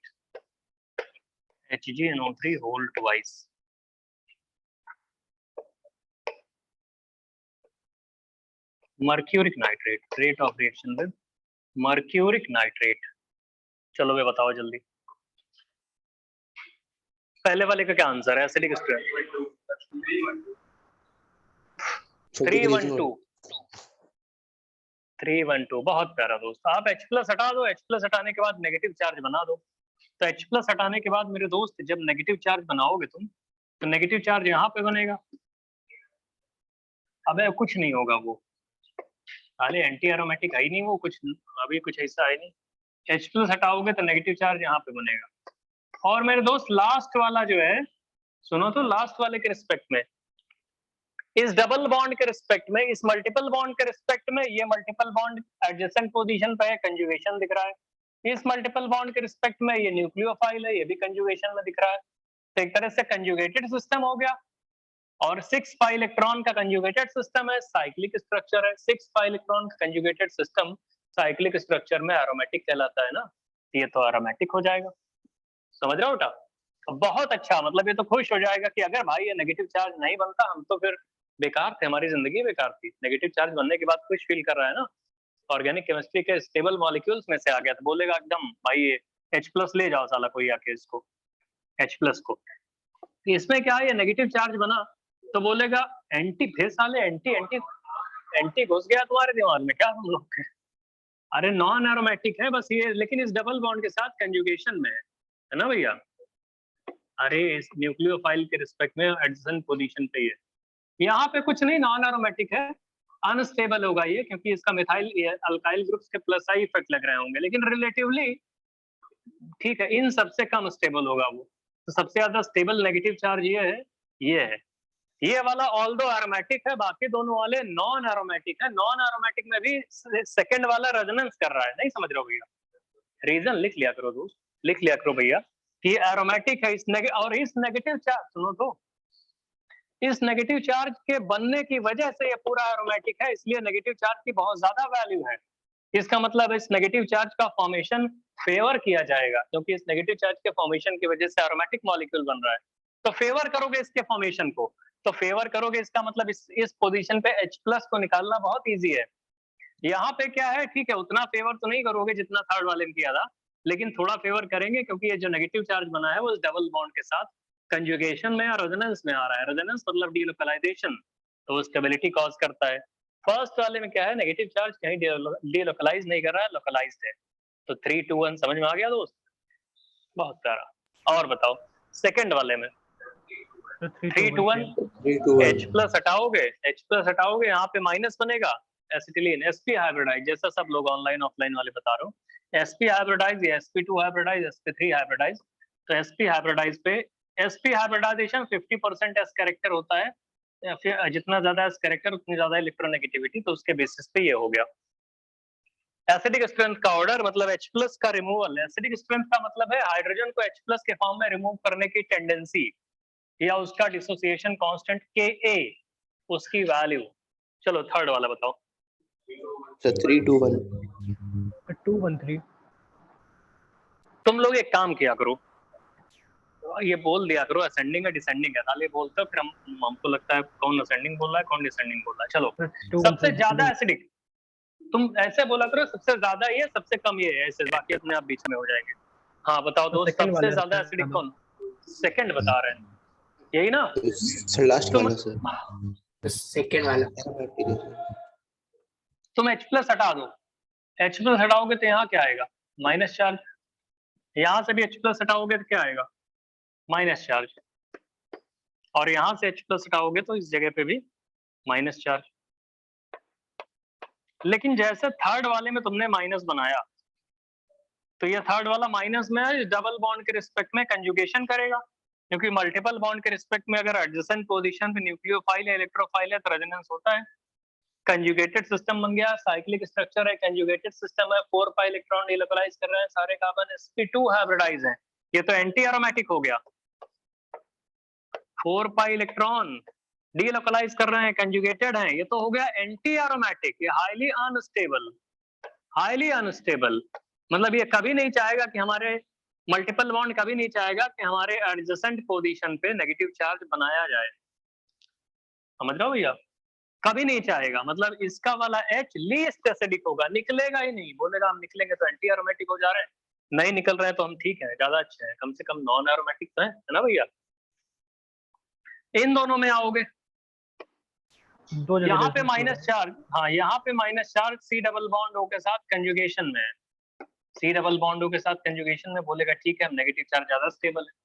HgNO3 whole twice। mercuric nitrate, rate of reaction with mercuric nitrate। चलो वे बताओ जल्दी, पहले वाले का क्या आंसर है? Acidic strength 312। बहुत प्यारा दोस्त। आप H+ हटा दो, H+ हटाने के बाद नेगेटिव चार्ज बना दो। तो H+ हटाने के बाद मेरे दोस्त जब नेगेटिव चार्ज बनाओगे तुम, तो नेगेटिव चार्ज यहाँ पे बनेगा। अबे कुछ नहीं होगा, वो खाली एंटी एरोमेटिक है ही नहीं, वो कुछ अभी कुछ ऐसा है नहीं। H+ हटाओगे तो नेगेटिव चार्ज यहाँ पे बनेगा। और मेरे दोस्त लास्ट वाला जो है, सुनो तो, लास्ट वाले के रिस्पेक्ट में, इस डबल बॉन्ड के रिस्पेक्ट में, इस मल्टीपल बॉन्ड के रिस्पेक्ट में, ये मल्टीपल बॉन्ड एडजेसेंट पोजीशन पे है, कंजुगेशन दिख रहा है। इस मल्टीपल बॉन्ड के रिस्पेक्ट में ये न्यूक्लियोफाइल है, ये भी कंजुगेशन में दिख रहा है। तो एक तरह से कंजुगेटेड सिस्टम हो गया। और 6 pi इलेक्ट्रॉन का कंजुगेटेड सिस्टम है, साइक्लिक स्ट्रक्चर है। 6 pi इलेक्ट्रॉन का कंजुगेटेड सिस्टम साइक्लिक स्ट्रक्चर में एरोमेटिक कहलाता है ना, ये तो एरोमेटिक हो जाएगा। समझ रहे हो बेटा? बहुत अच्छा, मतलब ये तो खुश हो जाएगा कि अगर भाई ये नेगेटिव चार्ज नहीं बनता, हम तो फिर बेकार थे, हमारी जिंदगी बेकार थी। नेगेटिव चार्ज बनने के बाद खुश फील कर रहा है ना, ऑर्गेनिक केमिस्ट्री के स्टेबल मॉलिक्यूल्स में से आ गया, तो बोलेगा एकदम भाई ये H+ ले जाओ साला कोई आके इसको, H+ को। इसमें क्या है, ये नेगेटिव चार्ज बना, तो बोलेगा एंटी, फिर साले एंटी एंटी एंटी घुस गया तुम्हारे दिमाग में क्या तुम लोग के? अरे नॉन एरोमेटिक है बस ये, लेकिन इस डबल बॉन्ड के साथ कंजुगेशन में है ना भैया। अरे इस न्यूक्लियोफाइल के रिस्पेक्ट में एडजेसेंट पोजीशन पे ही है। यहाँ पे कुछ नहीं, नॉन एरोमेटिक है, अनस्टेबल होगा ये, क्योंकि इसका मिथाइल अल्काइल ग्रुप्स के प्लस आई इफेक्ट लग रहे होंगे, लेकिन रिलेटिवली ठीक है, इन सबसे कम स्टेबल होगा वो। तो सबसे ज्यादा स्टेबल नेगेटिव चार्ज ये है, ये है, ये वाला ऑल्दो एरोमेटिक है, बाकी दोनों वाले नॉन एरोमेटिक है। नॉन एरोमेटिक में भी सेकंड वाला रेजोनेंस कर रहा है, नहीं समझ रहे हो भैया? रीजन लिख लिया करो दोस्त, लिख लिया करो भैया कि एरोमेटिक है और इस नेगेटिव चार्ज, सुनो तो, इस नेगेटिव चार्ज के बनने की वजह से ये पूरा एरोमेटिक है, इसलिए नेगेटिव चार्ज की बहुत ज्यादा वैल्यू है। इसका मतलब इस नेगेटिव चार्ज का फॉर्मेशन फेवर किया जाएगा, क्योंकि इस नेगेटिव चार्ज के फॉर्मेशन की वजह से एरोमेटिक मॉलिक्यूल बन रहा है। तो फेवर करोगे इसके फॉर्मेशन को, तो फेवर करोगे, इसका मतलब इस पोजीशन पे H प्लस को निकालना बहुत इजी है। यहाँ पे क्या है, ठीक है, उतना फेवर तो नहीं करोगे जितना थर्ड वाले में किया था, लेकिन थोड़ा फेवर करेंगे, क्योंकि ये जो नेगेटिव चार्ज बना है वो इस डबल बॉन्ड के साथ कंजुगेशन में या रेजोनेंस में आ रहा है। रेजोनेंस मतलब डीलोकलाइजेशन, तो वो स्टेबिलिटी कॉज करता है। फर्स्ट वाले में क्या है, नेगेटिव चार्ज कहीं डीलोकलाइज नहीं कर रहा है, लोकलाइज्ड है। तो 3 2 1 समझ में आ गया दोस्त? बहुत प्यारा। और बताओ सेकंड वाले में 3 2 1 3 2 H 1 प्लस हटाओगे, यहाँ पे माइनस बनेगा, एसिटिलीन sp हाइब्रिडाइज, जैसा सब लोग ऑनलाइन ऑफलाइन वाले बता रहे हो, sp हाइब्रिडाइज या sp2 हाइब्रिडाइज, sp3 हाइब्रिडाइज। तो sp हाइब्रिडाइज पे sp हाइब्रिडाइजेशन 50% एस कैरेक्टर होता है, या फिर जितना ज्यादा एस कैरेक्टर उतनी ज्यादा इलेक्ट्रोनेगेटिविटी, तो उसके बेसिस पे ये हो गया। एसिडिक स्ट्रेंथ का ऑर्डर मतलब H प्लस का रिमूवल। एसिडिक स्ट्रेंथ का मतलब है हाइड्रोजन को H प्लस के फॉर्म में रिमूव करने की टेंडेंसी, या उसका डिसोसिएशन कांस्टेंट Ka, उसकी वैल्यू। चलो थर्ड वाला बताओ। सर 3 2 1 2 1 3 तुम लोग एक काम किया करो, ये बोल दिया करो असेंडिंग है डिसेंडिंग है, खाली बोलते हो, फिर हमको लगता है कौन असेंडिंग बोल रहा है कौन डिसेंडिंग बोल रहा है। चलो सबसे ज्यादा एसिडिक, तुम ऐसे बोला करो, सबसे ज्यादा ये सबसे कम ये है, ऐसे बाकी अपने आप बीच में हो जाएंगे। हाँ बताओ तो दोस्त, second सबसे वाला ज्यादा एसिडिक कौन? सेकंड बता रहे हैं, यही ना? सर लास्ट तुम वाला सर सेकेंड वाला ठीक है सर तुम H प्लस हटा दो, H प्लस हटाओगे तो यहाँ क्या आएगा, माइनस चार्ज। यहाँ से भी H प्लस हटाओगे तो क्या आएगा, माइनस चार्ज। और यहाँ से H प्लस हटाओगे तो इस जगह पे भी माइनस चार्ज। लेकिन जैसे थर्ड वाले में तुमने माइनस बनाया, तो ये थर्ड वाला माइनस में है, डबल बॉन्ड के रिस्पेक्ट में कंजुगेशन करेगा, क्योंकि मल्टीपल बॉन्ड के रिस्पेक्ट में अगर एडजेसेंट पोजीशन पे न्यूक्लियोफाइल या इलेक्ट्रोफाइल है तो रेजोनेंस होता है। कंजुगेटेड सिस्टम बन गया, साइक्लिक स्ट्रक्चर है, कंजुगेटेड सिस्टम है, 4 पाई इलेक्ट्रॉन डीलोकलाइज कर रहे हैं, सारे कार्बन sp2 हाइब्रिडाइज हैं, ये तो एंटी एरोमेटिक हो गया। 4 पाई इलेक्ट्रॉन डीलोकलाइज कर रहे हैं, कंजुगेटेड हैं, ये तो हो गया एंटी एरोमेटिक, ये हाईली अनस्टेबल, हाईली अनस्टेबल। मतलब ये कभी नहीं चाहेगा कि हमारे मल्टीपल बॉन्ड, कभी नहीं चाहेगा कि हमारे एडजेसेंट पोजीशन पे नेगेटिव चार्ज बनाया जाए, समझ रहे हो भैया? कभी नहीं चाहेगा, मतलब इसका वाला H लीस्ट एसिडिक होगा, निकलेगा ही नहीं, बोलेगा हम निकलेंगे तो एंटी एरोमेटिक हो जा रहे हैं, नहीं निकल रहे हैं तो हम ठीक है, ज्यादा अच्छे हैं, कम से कम नॉन एरोमेटिक तो है ना भैया? इन दोनों में आओगे, दो जगह यहाँ पे difference माइनस चार्ज, हाँ यहाँ पे minus charge C double bond O के साथ कंजुगेशन में है, C डबल बॉन्ड O के साथ कंजुगेशन में, बोलेगा ठीक है हम नेगेटिव चार्ज ज्यादा स्टेबल है।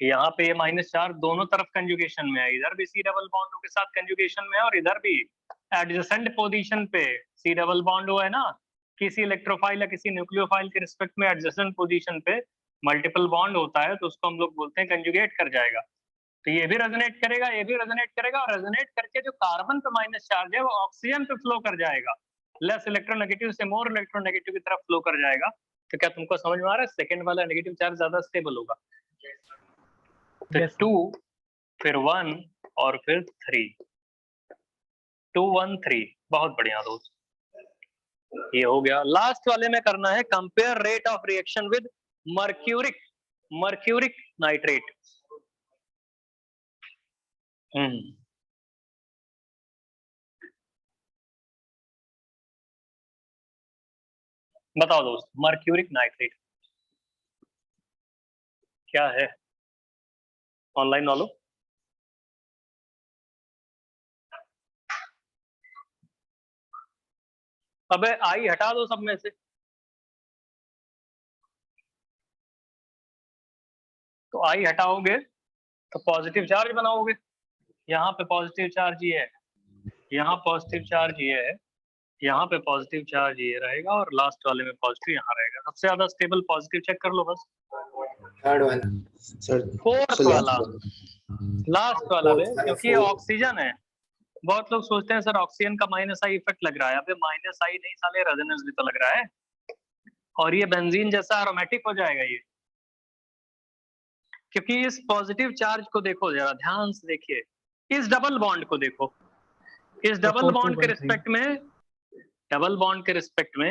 यहाँ पे ये माइनस चार्ज दोनों तरफ कंजुगेशन में है, इधर भी C डबल बॉन्ड O के साथ कंजुगेशन में है, और इधर भी एडजेसेंट पोजीशन पे C डबल बॉन्ड O है ना, किसी इलेक्ट्रोफाइल या किसी न्यूक्लियोफाइल के रिस्पेक्ट में एडजेसेंट पोजीशन पे मल्टीपल बॉन्ड होता है, तो उसको हम लोग बोलते हैं कंजुगेट कर जाएगा। तो ये भी रेजोनेट करेगा, ये भी रेजोनेट करेगा, और रेजोनेट करके जो कार्बन पे माइनस चार्ज है वो ऑक्सीजन पे फ्लो कर जाएगा, लेस इलेक्ट्रोनेगेटिव से मोर इलेक्ट्रोनेगेटिव की तरफ फ्लो कर जाएगा। तो क्या तुमको समझ में आ रहा है, सेकंड वाला नेगेटिव चार्ज ज्यादा स्टेबल होगा। तो 2 फिर 1 और फिर 3, 2 1 3, बहुत बढ़िया दोस्त, ये हो गया। लास्ट वाले में करना है compare rate of reaction with mercuric nitrate. बताओ दोस्त, मर्क्यूरिक नाइट्रेट क्या है, ऑनलाइन वालों? अबे आई हटा दो सब में से, तो आई हटाओगे तो पॉजिटिव चार्ज बनाओगे। यहाँ पे पॉजिटिव चार्ज ये है, यहाँ पॉजिटिव चार्ज ये है, यहाँ पे पॉजिटिव चार्ज ये रहेगा और लास्ट वाले में पॉजिटिव यहाँ रहेगा। सबसे ज्यादा स्टेबल पॉजिटिव चेक कर लो बस। थर्ड वन सर, फोर्थ वाला, लास्ट वाला बे, Fourth, क्योंकि ये fourth. ऑक्सीजन है। बहुत लोग सोचते हैं सर ऑक्सीजन का माइनस आई इफेक्ट लग रहा है, अबे माइनस आई नहीं साले, रेजोनेंस भी तो लग रहा है। और ये बेंजीन जैसा एरोमेटिक हो जाएगा ये, क्योंकि इस पॉजिटिव चार्ज को देखो जरा ध्यान से देखिए, इस डबल बॉन्ड को देखो, इस डबल बॉन्ड के रिस्पेक्ट में, डबल बॉन्ड के रिस्पेक्ट में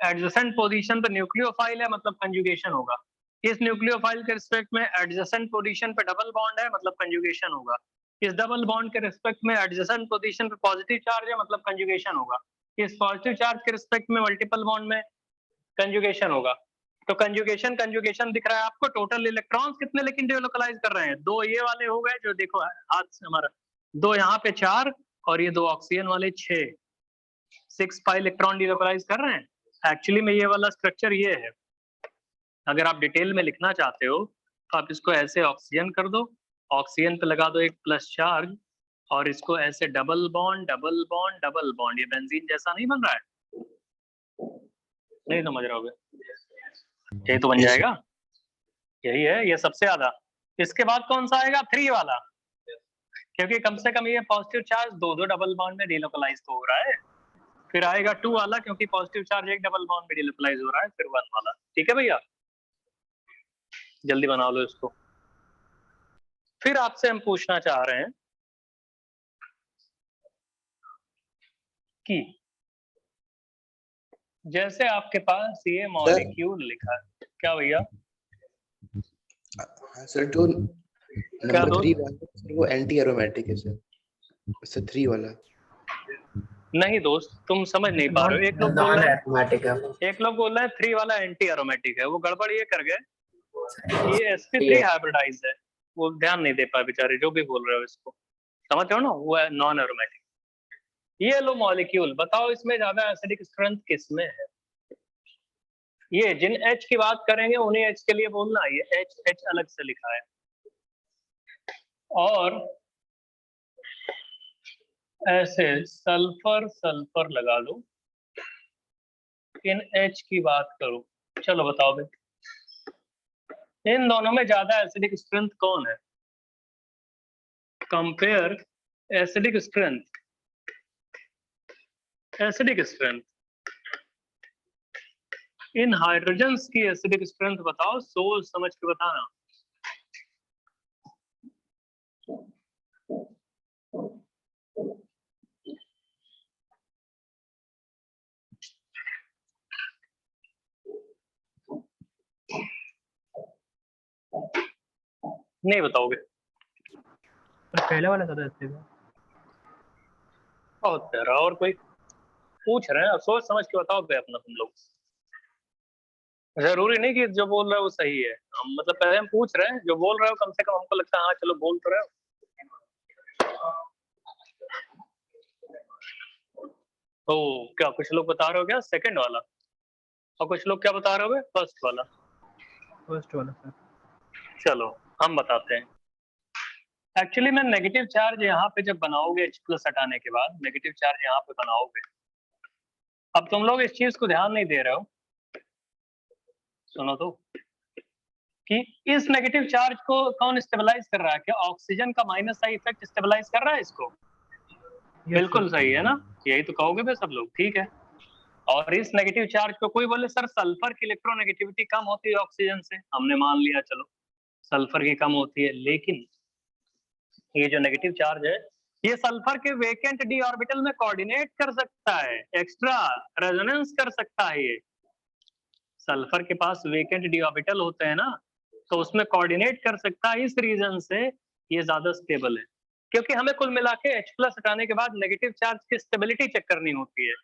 एडजेसेंट पोजीशन पे न्यूक्लियोफाइल है, मतलब कंजुगेशन होगा। इस न्यूक्लियोफाइल के रिस्पेक्ट में एडजेसेंट पोजीशन पे डबल बॉन्ड है, मतलब कंजुगेशन होगा। इस डबल बॉन्ड के रिस्पेक्ट में एडजेसेंट पोजीशन पे पॉजिटिव चार्ज है, मतलब कंजुगेशन होगा। इस पॉजिटिव चार्ज के रिस्पेक्ट में मल्टीपल बॉन्ड में कंजुगेशन होगा। तो कंजुगेशन कंजुगेशन दिख रहा है आपको। टोटल इलेक्ट्रॉन्स कितने लेकिन डिलोकलाइज कर रहे हैं, दो ये वाले हो गए जो देखो हाथ से हमारा, दो यहाँ पे 4 और ये दो ऑक्सीजन वाले 6, 6 पाई इलेक्ट्रॉन डिलोकलाइज कर रहे हैं। एक्चुअली में ये वाला स्ट्रक्चर ये है। अगर आप डिटेल में लिखना चाहते हो तो आप इसको ऐसे ऑक्सीजन कर दो, ऑक्सीजन पे लगा दो एक प्लस चार्ज, और इसको ऐसे double bond double bond double bond, ये बेंजीन जैसा नहीं बन रहा है? नहीं समझ रहे होगे? यही तो बन जाएगा, यही है ये सबसे ज्यादा। इसके बाद कौन सा आएगा? 3 वाला, क्योंकि कम से कम ये पॉजिटिव चार्ज दो दो डबल बॉन्ड में डिलोकलाइज तो हो रहा है। फिर आएगा 2 वाला, क्योंकि पॉजिटिव चार्ज एक डबल बॉन्ड में डिलोकलाइज हो रहा है। फिर 1 वाला। ठीक है भैया, जल्दी बना लो इसको। फिर आपसे हम पूछना चाह रहे हैं कि जैसे आपके पास ये मॉलिक्यूल लिखा है, क्या भैया? हाँ सर, जो क्या नंबर दोस्त? 3 वाला सर वो एंटी एरोमेटिक है सर, सर 3 वाला। नहीं दोस्त, तुम समझ नहीं पा रहे हो। एक लोग बोल रहे हैं, एक लोग बोल रहे हैं 3 वाला एंटी एरोमेटिक है। वो गड़बड़ ये कर गए, ये sp3 हाइब्रिडाइज है। वो ध्यान नहीं दे पाए बेचारे, जो भी बोल रहे हो इसको समझ रहे हो ना, वो है नॉन एरोमेटिक। ये लो मॉलिक्यूल, बताओ इसमें ज्यादा एसिडिक स्ट्रेंथ किसमें है? ये जिन H की बात करेंगे उन्हीं H के लिए बोलना, ये H अलग से लिखा है। और ऐसे सल्फर सल्फर लगा लो, इन H की बात करो। चलो बताओ भाई, इन दोनों में ज्यादा एसिडिक स्ट्रेंथ कौन है? Compare acidic strength, acidic strength in hydrogens की एसिडिक स्ट्रेंथ बताओ, सोच समझ के बताना। नहीं बताओगे? पर पहले वाला ज्यादा एसिड है। बहुत प्यारा। और कोई पूछ रहे हैं, सोच समझ के बताओ भाई अपना तुम लोग। जरूरी नहीं कि जो बोल रहे हो वो सही है, हम मतलब पहले हम पूछ रहे हैं, जो बोल रहे हो कम से कम हमको लगता है हाँ चलो बोल तो रहे हो। तो क्या कुछ लोग बता रहे हो क्या सेकंड वाला, और कुछ लोग क्या बता रहे हो फर्स्ट वाला? फर्स्ट वाला सर। चलो हम बताते हैं। एक्चुअली में नेगेटिव चार्ज यहाँ पे जब बनाओगे H+ हटाने के बाद नेगेटिव चार्ज यहाँ पे बनाओगे, अब तुम लोग इस चीज को ध्यान नहीं दे रहे हो, सुनो तो, कि इस नेगेटिव चार्ज को कौन स्टेबलाइज कर रहा है? क्या ऑक्सीजन का माइनस आई इफेक्ट स्टेबलाइज कर रहा है इसको? बिल्कुल सही है ना, यही तो कहोगे बे सब लोग, ठीक है। और इस नेगेटिव चार्ज को कोई बोले सर सल्फर की इलेक्ट्रोनेगेटिविटी कम होती है ऑक्सीजन से, हमने मान लिया चलो सल्फर की कम होती है, लेकिन ये जो नेगेटिव चार्ज है ये सल्फर के वेकेंट डी ऑर्बिटल में कोऑर्डिनेट कर सकता है, एक्स्ट्रा रेजोनेंस कर सकता है। ये सल्फर के पास वेकेंट डी ऑर्बिटल होते हैं ना, तो उसमें कोऑर्डिनेट कर सकता है। इस रीजन से ये ज्यादा स्टेबल है, क्योंकि हमें कुल मिला के H+ हटाने के बाद नेगेटिव चार्ज की स्टेबिलिटी चेक करनी होती है।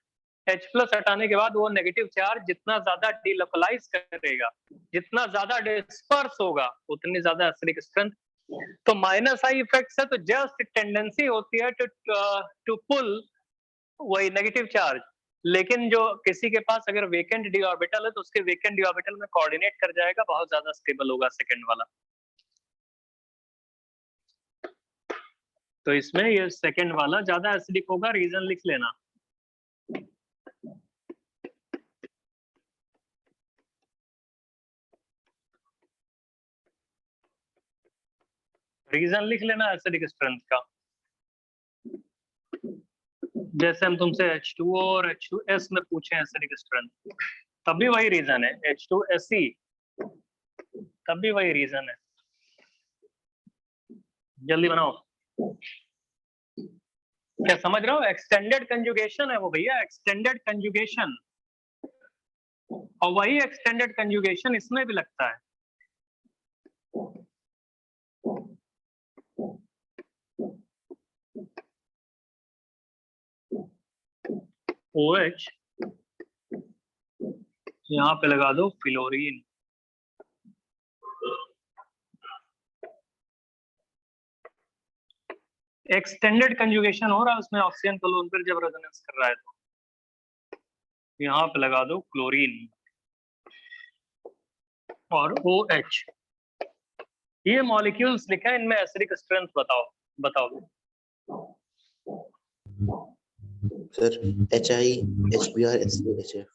H+ हटाने के बाद वो नेगेटिव चार्ज जितना ज्यादा डिलोकलाइज करेगा, जितना ज्यादा डिस्पर्स होगा, उतनी ज्यादा एसिडिक स्ट्रेंथ। तो माइनस आई इफेक्ट से तो जस्ट टेंडेंसी होती है टू पुल वही नेगेटिव चार्ज, लेकिन जो किसी के पास अगर वेकेंट डी ऑर्बिटल है तो उसके वेकेंट डी ऑर्बिटल में कोऑर्डिनेट कर जाएगा, बहुत ज्यादा स्टेबल होगा सेकंड वाला। तो इसमें ये सेकंड वाला ज्यादा एसिडिक होगा, रीजन लिख लेना। रीजन लिख लेना एसिडिक स्ट्रेंथ का। जैसे हम तुमसे H2O और H2S में पूछे एसिडिक स्ट्रेंथ, तब भी वही रीजन है। H2SE तब भी वही रीजन है। जल्दी बनाओ। क्या समझ रहे हो? एक्सटेंडेड कंजुगेशन है वो भैया, एक्सटेंडेड कंजुगेशन। और वही एक्सटेंडेड कंजुगेशन इसमें भी लगता है। OH यहाँ पे लगा दो फ्लोरीन। एक्सटेंडेड कंजुगेशन हो रहा है उसमें, ऑक्सीजन को लोन पर जब रेजोनेंस कर रहा है तो यहाँ पे लगा दो क्लोरीन और OH। ये मॉलिक्यूल्स लिखा है, इनमें एसिडिक स्ट्रेंथ बताओ। बताओ sir HI HBr HCl HF।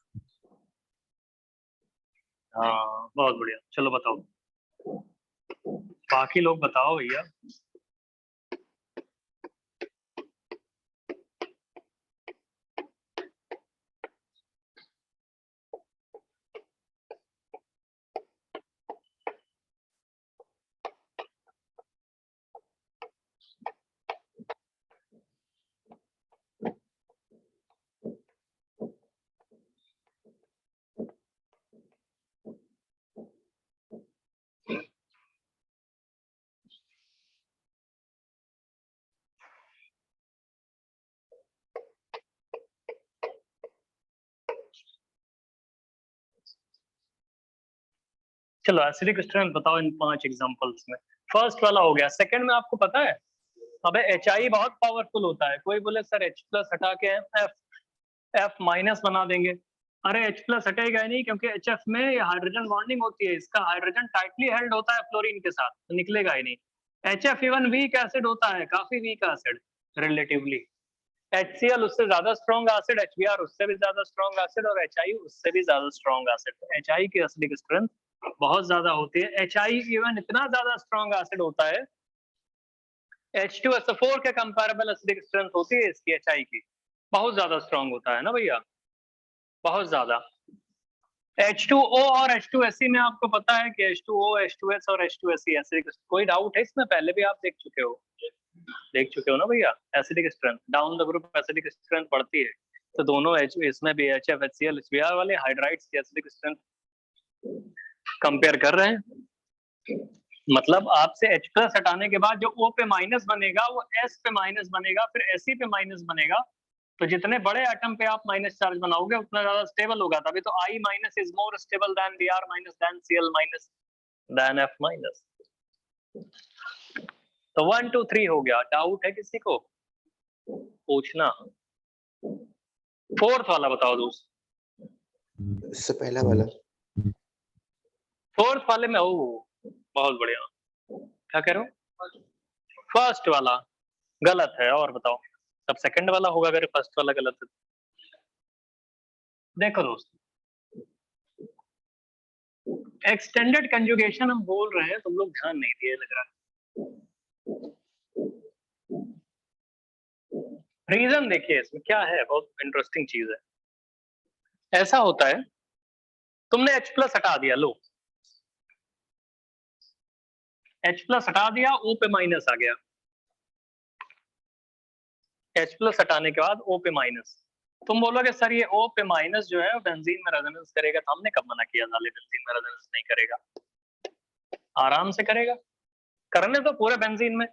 हाँ बहुत बढ़िया, चलो बताओ। बाकी लोग बताओ भैया। चलो एसिडिक स्ट्रेंथ बताओ इन 5 एग्जांपल्स में। फर्स्ट वाला हो गया। सेकंड में आपको पता है, अबे HI बहुत पावरफुल होता है। कोई बोले सर H+ हटा के F- बना देंगे। अरे H+ हटेगा ही नहीं, क्योंकि HF में ये हाइड्रोजन बॉन्डिंग होती है, इसका हाइड्रोजन टाइटली हेल्ड होता है फ्लोरीन के साथ, तो निकलेगा ही नहीं। HF इवन वीक एसिड होता है, काफी वीक एसिड रिलेटिवली। HCl उससे ज्यादा स्ट्रॉन्ग एसिड, HBr उससे भी ज्यादा स्ट्रॉन्ग एसिड, और HI उससे भी ज्यादा स्ट्रॉन्ग एसिड। तो HI की एसिडिक स्ट्रेंथ बहुत ज्यादा होती है। HI इवन इतना ज्यादा स्ट्रॉन्ग एसिड होता है, H2SO4 के कंपैरेबल एसिडिक स्ट्रेंथ होती है इसकी, HI की बहुत ज्यादा स्ट्रॉन्ग होता है ना भैया, बहुत ज्यादा। H2O और H2SE में आपको पता है कि H2O, H2S और H2SE एसिडिक। कोई डाउट है इसमें? पहले भी आप देख चुके हो ना भैया। Acidic strength down the group acidic strength बढ़ती है, तो दोनों इसमें भी HF HCl HBr वाले हाइड्राइड्स की एसिडिक स्ट्रेंथ कंपेयर कर रहे हैं। मतलब आपसे H+ हटाने के बाद जो O पे माइनस बनेगा वो S पे माइनस बनेगा, फिर Se पे माइनस बनेगा। तो जितने बड़े एटम पे आप माइनस चार्ज बनाओगे उतना ज्यादा स्टेबल होगा। तभी तो I- is more stable than Br- than Cl- than F-। तो 1 2 3 हो गया। डाउट है किसी को? पूछना। फोर्थ वाला बताओ दोस्त। इससे पहला वाला। फोर्थ वाले में बहुत बढ़िया। क्या कह रहे हो? फर्स्ट वाला गलत है, और बताओ। तब सेकंड वाला होगा अगर फर्स्ट वाला गलत है। देखो दोस्त, एक्सटेंडेड कंजुगेशन हम बोल रहे हैं, तुम लोग ध्यान नहीं दिए लग रहा है। रीजन देखिए इसमें क्या है, बहुत इंटरेस्टिंग चीज है। ऐसा होता है, तुमने H+ हटा दिया, लो H+ हटा दिया, O पे माइनस आ गया। H+ हटाने के बाद O पे माइनस। तुम बोलोगे सर ये O पे माइनस जो है बेंजीन में रेजोनेंस करेगा। तो हमने कब मना किया साले बेंजीन में रेजोनेंस नहीं करेगा? आराम से करेगा, करने तो पूरे बेंजीन में।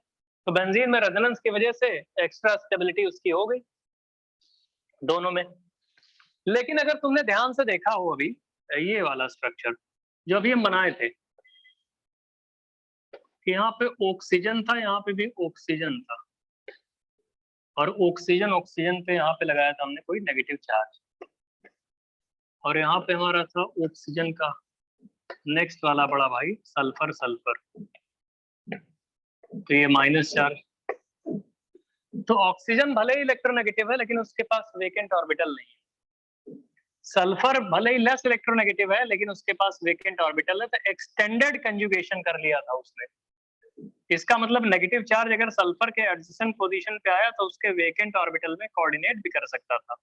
तो बेंजीन में रेजोनेंस की वजह से एक्स्ट्रा स्टेबिलिटी उसकी हो गई दोनों में। लेकिन अगर तुमने ध्यान से देखा हो, अभी ये वाला स्ट्रक्चर जो अभी हम बनाए थे, कि यहाँ पे ऑक्सीजन था, यहाँ पे भी ऑक्सीजन था, और ऑक्सीजन ऑक्सीजन पे यहाँ पे लगाया था हमने कोई नेगेटिव चार्ज। और यहाँ पे हमारा था ऑक्सीजन का नेक्स्ट वाला बड़ा भाई सल्फर सल्फर, तो ये माइनस चार्ज। तो ऑक्सीजन भले ही इलेक्ट्रोनेगेटिव है लेकिन उसके पास वेकेंट ऑर्बिटल नहीं है। सल्फर भले ही लेस इलेक्ट्रोनेगेटिव है लेकिन उसके पास वेकेंट ऑर्बिटल है, तो एक्सटेंडेड कंजुगेशन कर लिया था उसने। इसका मतलब नेगेटिव चार्ज अगर सल्फर के एडजेसेंट पोजीशन पे आया तो उसके वेकेंट ऑर्बिटल में कोऑर्डिनेट भी कर सकता था।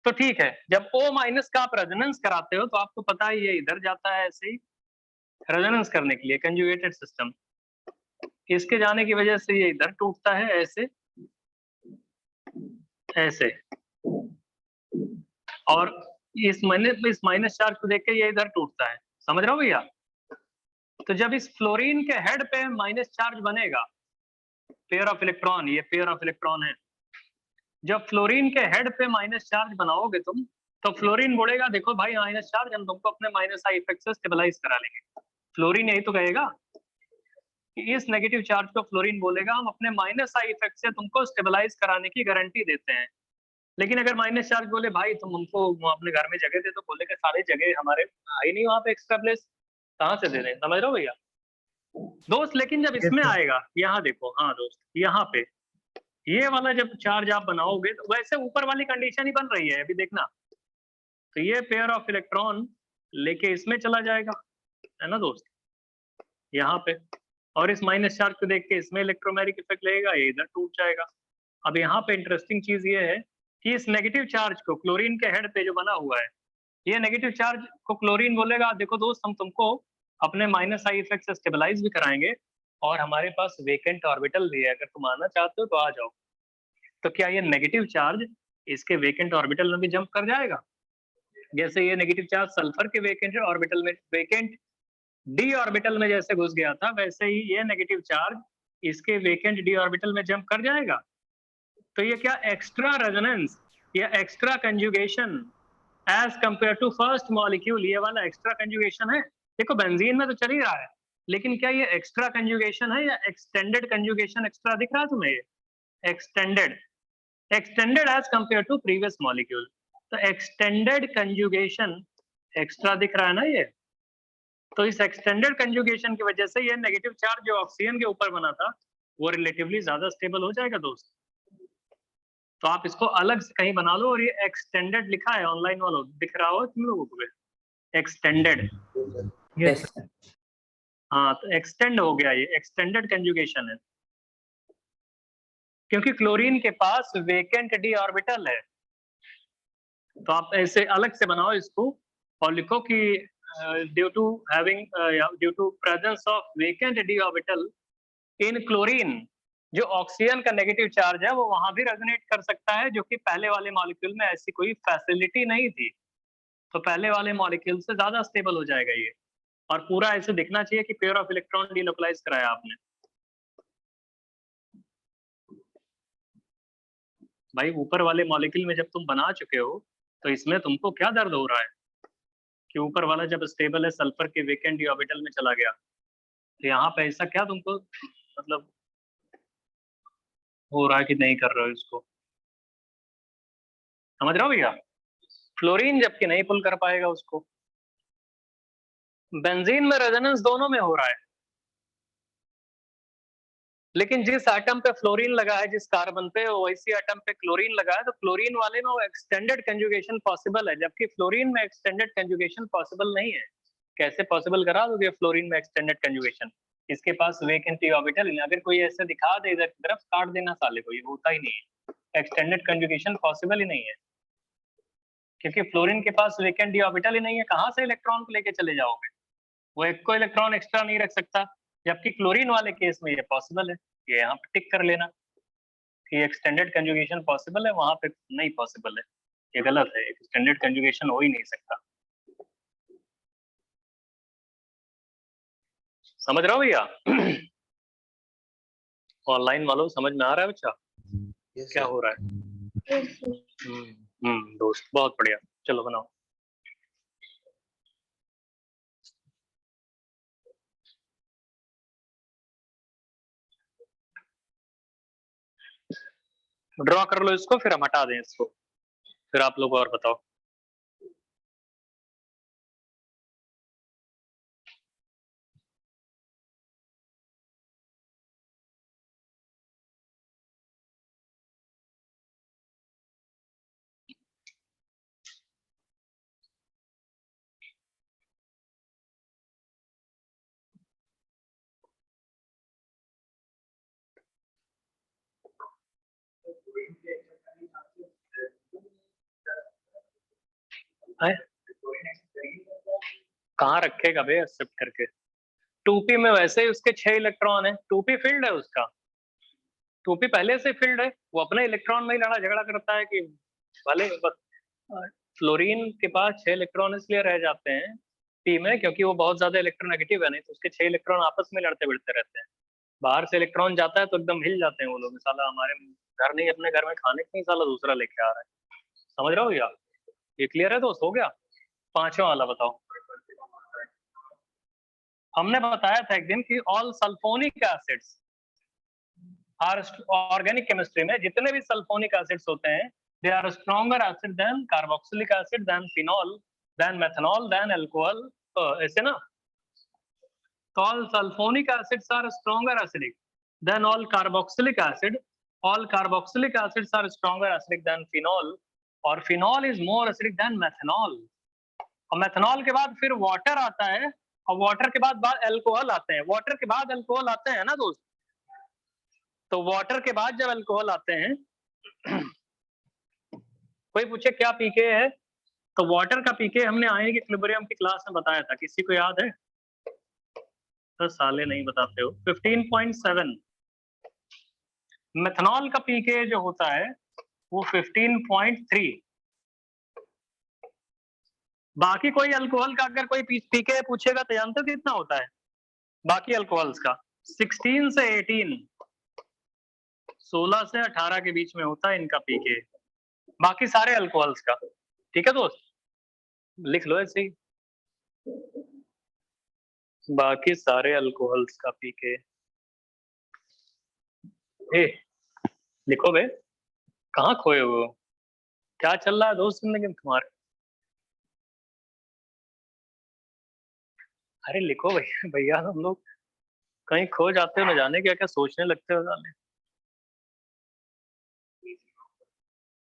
तो ठीक है, जब O माइनस का आप रेजोनेंस कराते हो तो आपको पता है ये इधर जाता है ऐसे ही रेजोनेंस करने के लिए, कंजुगेटेड सिस्टम। इसके जाने की वजह से ये इधर टूटता है ऐसे ऐसे, और इस माइनस चार्ज को देख के ये इधर टूटता है। समझ रहे हो भैया? तो जब इस फ्लोरीन के हेड पे माइनस चार्ज बनेगा, पेयर ऑफ इलेक्ट्रॉन, ये पेयर ऑफ इलेक्ट्रॉन है, जब फ्लोरीन के हेड पे माइनस चार्ज बनाओगे तुम, तो फ्लोरीन बोलेगा देखो भाई माइनस चार्ज, हम तुमको अपने माइनस आई इफेक्ट से स्टेबलाइज करा लेंगे। फ्लोरीन यही तो कहेगा कि इस नेगेटिव चार्ज को फ्लोरीन बोलेगा हम अपने माइनस आई इफेक्ट से तुमको स्टेबलाइज कराने की गारंटी देते हैं। लेकिन अगर माइनस चार्ज बोले भाई तुम हमको अपने घर में जगह दे, तो बोले कि सारी जगह हमारे आई नहीं वहां पे एक्स्ट्रा प्लेस, कहाँ से दे दें? समझ रहे हो भैया दोस्त? लेकिन जब इसमें आएगा, यहाँ देखो, हाँ दोस्त, यहाँ पे ये वाला जब चार्ज आप बनाओगे तो वैसे ऊपर वाली कंडीशन ही बन रही है अभी देखना। तो ये पेयर ऑफ इलेक्ट्रॉन लेके इसमें चला जाएगा, है ना दोस्त, यहाँ पे, और इस माइनस चार्ज को देख के इसमें इलेक्ट्रोमैग्नेटिक इफेक्ट लगेगा, ये इधर टूट जाएगा। अब यहाँ पे इंटरेस्टिंग चीज ये है कि इस नेगेटिव चार्ज को क्लोरीन के हेड पे जो बना हुआ है, ये नेगेटिव चार्ज को क्लोरीन बोलेगा देखो दोस्त हम तुमको अपने माइनस आई इफेक्ट से स्टेबलाइज भी कराएंगे और हमारे पास वेकेंट ऑर्बिटल भी है, अगर तुम आना चाहते हो तो आ जाओ। तो क्या ये नेगेटिव चार्ज इसके वेकेंट ऑर्बिटल में भी जंप कर जाएगा? जैसे ये नेगेटिव चार्ज सल्फर के वेकेंट ऑर्बिटल में, वेकेंट डी ऑर्बिटल में जैसे घुस गया था, वैसे ही ये नेगेटिव चार्ज इसके वेकेंट डी ऑर्बिटल में जंप कर जाएगा। तो ये क्या एक्स्ट्रा रेजोनेंस या extra conjugation as compare to first molecule, ये वाला एक्स्ट्रा कंजुगेशन है। देखो बेंजीन में तो चल ही रहा है, लेकिन क्या ये एक्स्ट्रा कंजुगेशन है या एक्सटेंडेड कंजुगेशन एक्स्ट्रा दिख रहा है तुम्हें? ये extended, extended as compare to previous molecule. तो एक्सटेंडेड कंजुगेशन एक्स्ट्रा दिख रहा है ना ये। तो इस एक्सटेंडेड कंजुगेशन की वजह से ये नेगेटिव चार्ज जो ऑक्सीजन के ऊपर बना था वो रिलेटिवली ज्यादा स्टेबल हो जाएगा दोस्त। तो आप इसको अलग से कहीं बना लो, और ये एक्सटेंडेड लिखा है ऑनलाइन वालों, दिख रहा हो तुम लोगों को? एक्सटेंडेड, यस हाँ, तो एक्सटेंड हो गया, ये एक्सटेंडेड कंजुगेशन है, क्योंकि क्लोरीन के पास वेकेंट डी ऑर्बिटल है। तो आप ऐसे अलग से बनाओ इसको और लिखो कि due to presence of vacant D orbital in chlorine, जो ऑक्सीजन का नेगेटिव चार्ज है वो वहां भी रेजोनेट कर सकता है, जो कि पहले वाले मॉलिक्यूल में ऐसी कोई फैसिलिटी नहीं थी। तो पहले वाले मॉलिक्यूल से ज्यादा स्टेबल हो जाएगा ये, और पूरा ऐसे दिखना चाहिए कि पेयर ऑफ इलेक्ट्रॉन डीलोकलाइज कराया आपने। भाई ऊपर वाले मॉलिक्यूल में जब तुम बना चुके हो तो इसमें तुमको क्या दर्द हो रहा है कि ऊपर वाला जब स्टेबल है सल्फर के वेकेंट डी ऑर्बिटल में चला गया, तो यहाँ पे ऐसा क्या तुमको मतलब हो रहा है कि नहीं कर रहे हो इसको? समझ रहे हो भैया? फ्लोरीन जबकि नहीं पुल कर पाएगा उसको। बेंजीन में रेजोनेंस दोनों में हो रहा है, लेकिन जिस एटम पे फ्लोरीन लगा है, जिस कार्बन पे, वैसी एटम पे क्लोरीन लगा है, तो क्लोरीन वाले में वो एक्सटेंडेड कंजुगेशन पॉसिबल है, जबकि फ्लोरीन में एक्सटेंडेड कंजुगेशन पॉसिबल नहीं है। कैसे पॉसिबल करा दोगे फ्लोरीन में एक्सटेंडेड कंजुगेशन? इसके पास वेकेंट ऑर्बिटल नहीं। अगर कोई ऐसे दिखा दे इधर की तरफ, काट देना साले को, ये होता ही नहीं है, एक्सटेंडेड कंजुगेशन पॉसिबल ही नहीं है, क्योंकि फ्लोरीन के पास वेकेंट ऑर्बिटल ही नहीं है। कहाँ से इलेक्ट्रॉन को लेके चले जाओगे? वो एक को इलेक्ट्रॉन एक्स्ट्रा नहीं रख सकता, जबकि क्लोरीन वाले केस में ये पॉसिबल है। ये यहाँ पे टिक कर लेना कि एक्सटेंडेड कंजुगेशन पॉसिबल है, वहां पे नहीं पॉसिबल है, ये गलत है, एक्सटेंडेड कंजुगेशन हो ही नहीं सकता। समझ रहे हो भैया? ऑनलाइन वालों समझ में आ रहा है बच्चा Yes, क्या sir. हो रहा है? दोस्त बहुत बढ़िया, चलो बनाओ। ड्रॉ कर लो इसको, फिर हम हटा दें इसको। फिर आप लोग और बताओ। है? कहाँ रखेगा बे एक्सेप्ट करके? 2p में वैसे ही उसके 6 इलेक्ट्रॉन है, 2p फील्ड है उसका, 2p पहले से फील्ड है, वो अपने इलेक्ट्रॉन में ही लड़ा झगड़ा करता है कि भले बस। फ्लोरीन के पास 6 इलेक्ट्रॉन इसलिए रह जाते हैं p में क्योंकि वो बहुत ज्यादा इलेक्ट्रोनेगेटिव है, नहीं तो उसके 6 इलेक्ट्रॉन आपस में लड़ते भिड़ते रहते हैं। बाहर से इलेक्ट्रॉन जाता है तो एकदम हिल जाते हैं वो लोग, साला हमारे घर नहीं, अपने घर में खाने के नहीं साला दूसरा लेके आ रहा है। समझ रहे हो भैया? ये क्लियर है दोस्त? हो गया? पांचवा वाला बताओ। हमने बताया था एक दिन कि all sulphonic acids are, organic chemistry में जितने भी सल्फोनिक एसिड्स होते हैं they are stronger acid than carboxylic acid than phenol than methanol than alcohol, ऐसे ना। तो all sulfonic acids are stronger acidic than all carboxylic acid, all carboxylic acids are stronger acidic than phenol, और phenol is more acidic than methanol। और methanol के बाद फिर water आता है, और वाटर के बाद अल्कोहल आते हैं, वाटर के बाद अल्कोहल आते हैं ना दोस्त। तो वाटर के बाद जब अल्कोहल आते हैं कोई पूछे क्या पीके है, तो वाटर का पीके हमने आयनिक इक्विलिब्रियम की क्लास में बताया था, किसी को याद है? तो साले नहीं बताते हो। 15.7। मेथनॉल का पीके जो होता है वो 15.3। बाकी कोई अल्कोहल का अगर कोई पीके पूछेगा तो जानते हो कितना होता है बाकी अल्कोहल्स का? 16 से 18, 16 से 18 के बीच में होता है इनका पीके, बाकी सारे अल्कोहल्स का। ठीक है दोस्त, लिख लो ऐसे ही, बाकी सारे अल्कोहल्स का पीके। लिखो बे, कहाँ खोए हुए हो? क्या चल रहा है दोस्त जिंदगी में तुम्हारे? अरे लिखो भैया, भैया हम लोग कहीं खो जाते हो न जाने, क्या क्या सोचने लगते हो जाने।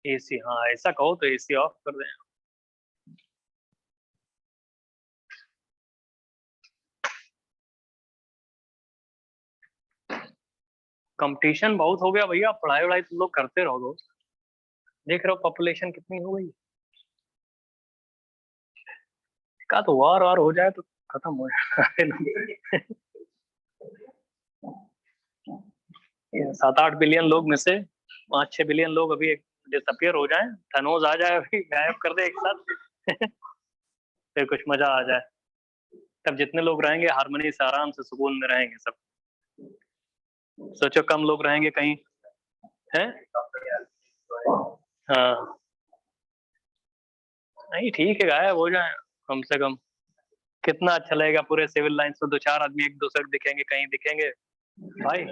एसी, हाँ ऐसा कहो तो एसी ऑफ कर दें। कंपटीशन बहुत हो गया भैया, पढ़ाई वढ़ाई तुम लोग करते रहो दोस्त। देख रहे हो पॉपुलेशन कितनी हो गई का, तो वार वार हो जाए तो खत्म हो जाए। 7-8 बिलियन लोग में से 5-6 बिलियन लोग अभी डिसअपियर हो जाए, थनोज आ जाए अभी गायब कर दे एक साथ। फिर कुछ मजा आ जाए, तब जितने लोग रहेंगे हारमोनी से आराम से सुकून में रहेंगे सब। सोचो कम लोग रहेंगे कहीं, है? हाँ नहीं ठीक है, गायब हो जाए कम से कम, कितना अच्छा लगेगा। पूरे सिविल लाइंस में 2-4 आदमी एक दूसरे को दिखेंगे, कहीं दिखेंगे भाई।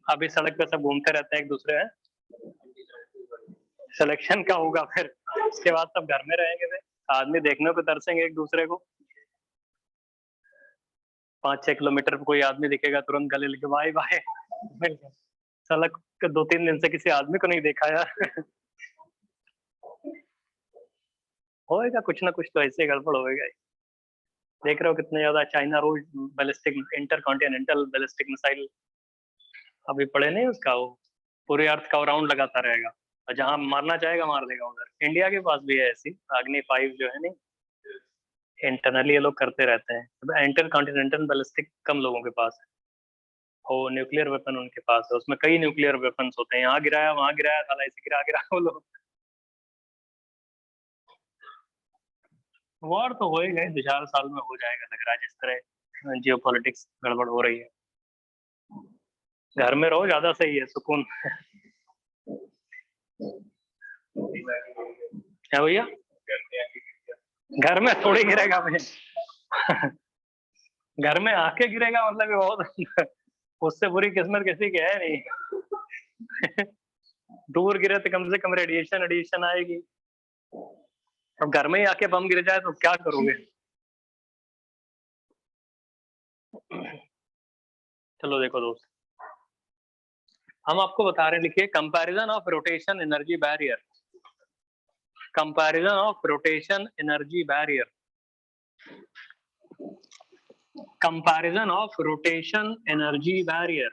अभी सड़क पे सब घूमते रहते हैं एक दूसरे, हैं सिलेक्शन का होगा फिर उसके बाद सब घर में रहेंगे, फिर आदमी देखने को तरसेंगे एक दूसरे को। 5-6 किलोमीटर पे कोई आदमी दिखेगा तुरंत गले लगे, भाई भाई। सड़क 2-3 दिन से किसी आदमी को नहीं देखा यार। होएगा कुछ ना कुछ तो ऐसे गड़बड़ होएगा ही। देख रहे हो कितने ज्यादा चाइना रोज ballistic intercontinental ballistic missile अभी पड़े नहीं, उसका वो पूरे अर्थ का राउंड लगाता रहेगा, और जहां मारना चाहेगा मार देगा। उधर इंडिया के पास भी है ऐसी अग्नि 5 जो है नहीं, इंटरनली ये लोग करते रहते हैं। इंटर कॉन्टिनेंटल बैलिस्टिक कम लोगों के पास है, वो न्यूक्लियर वेपन उनके पास है, उसमें कई न्यूक्लियर वेपन्स होते हैं, यहाँ गिराया वहां गिराया, साला ऐसे गिरा गिरा वो लोग। वॉर तो हो ही गए, 2-4 साल में हो जाएगा लग रहा है, जिस तरह जियो पॉलिटिक्स गड़बड़ हो रही है। घर में रहो ज्यादा सही है, सुकून है भैया। घर में थोड़ी गिरेगा भाई। घर में आके गिरेगा मतलब ये बहुत उससे बुरी किस्मत किसी की है नहीं। दूर गिरे तो कम से कम रेडिएशन आएगी। अब घर में ही आके बम गिर जाए तो क्या करोगे? चलो देखो दोस्त, हम आपको बता रहे हैं, लिखिए comparison of rotation energy barrier. Comparison of rotation energy barrier. Comparison of rotation energy barrier.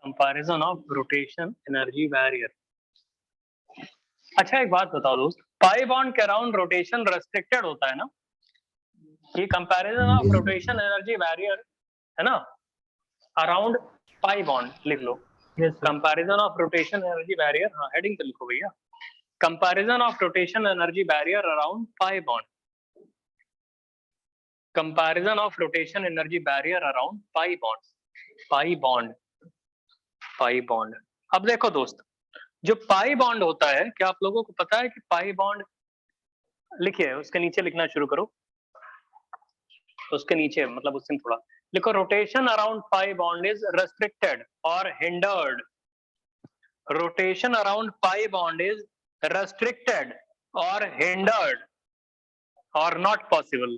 Comparison of rotation energy barrier. अच्छा एक बात बताओ दोस्त, पाई बॉन्ड के अराउंड रोटेशन रेस्ट्रिक्टेड होता है ना? ये comparison of rotation energy barrier है ना, अराउंड पाई बॉन्ड लिख लो। Yes sir. Comparison of rotation energy barrier, हाँ हेडिंग तो लिखो भैया, comparison of rotation energy barrier around pi bond. Comparison of rotation energy barrier around pi bond. Pi bond, pi bond. अब देखो दोस्त, जो पाई बॉन्ड होता है, क्या आप लोगों को पता है कि पाई बॉन्ड, लिखिए उसके नीचे लिखना शुरू करो, उसके नीचे मतलब उससे थोड़ा लिखो, rotation around pi bond is restricted और hindered. Rotation around pi bond is restricted or hindered or not possible.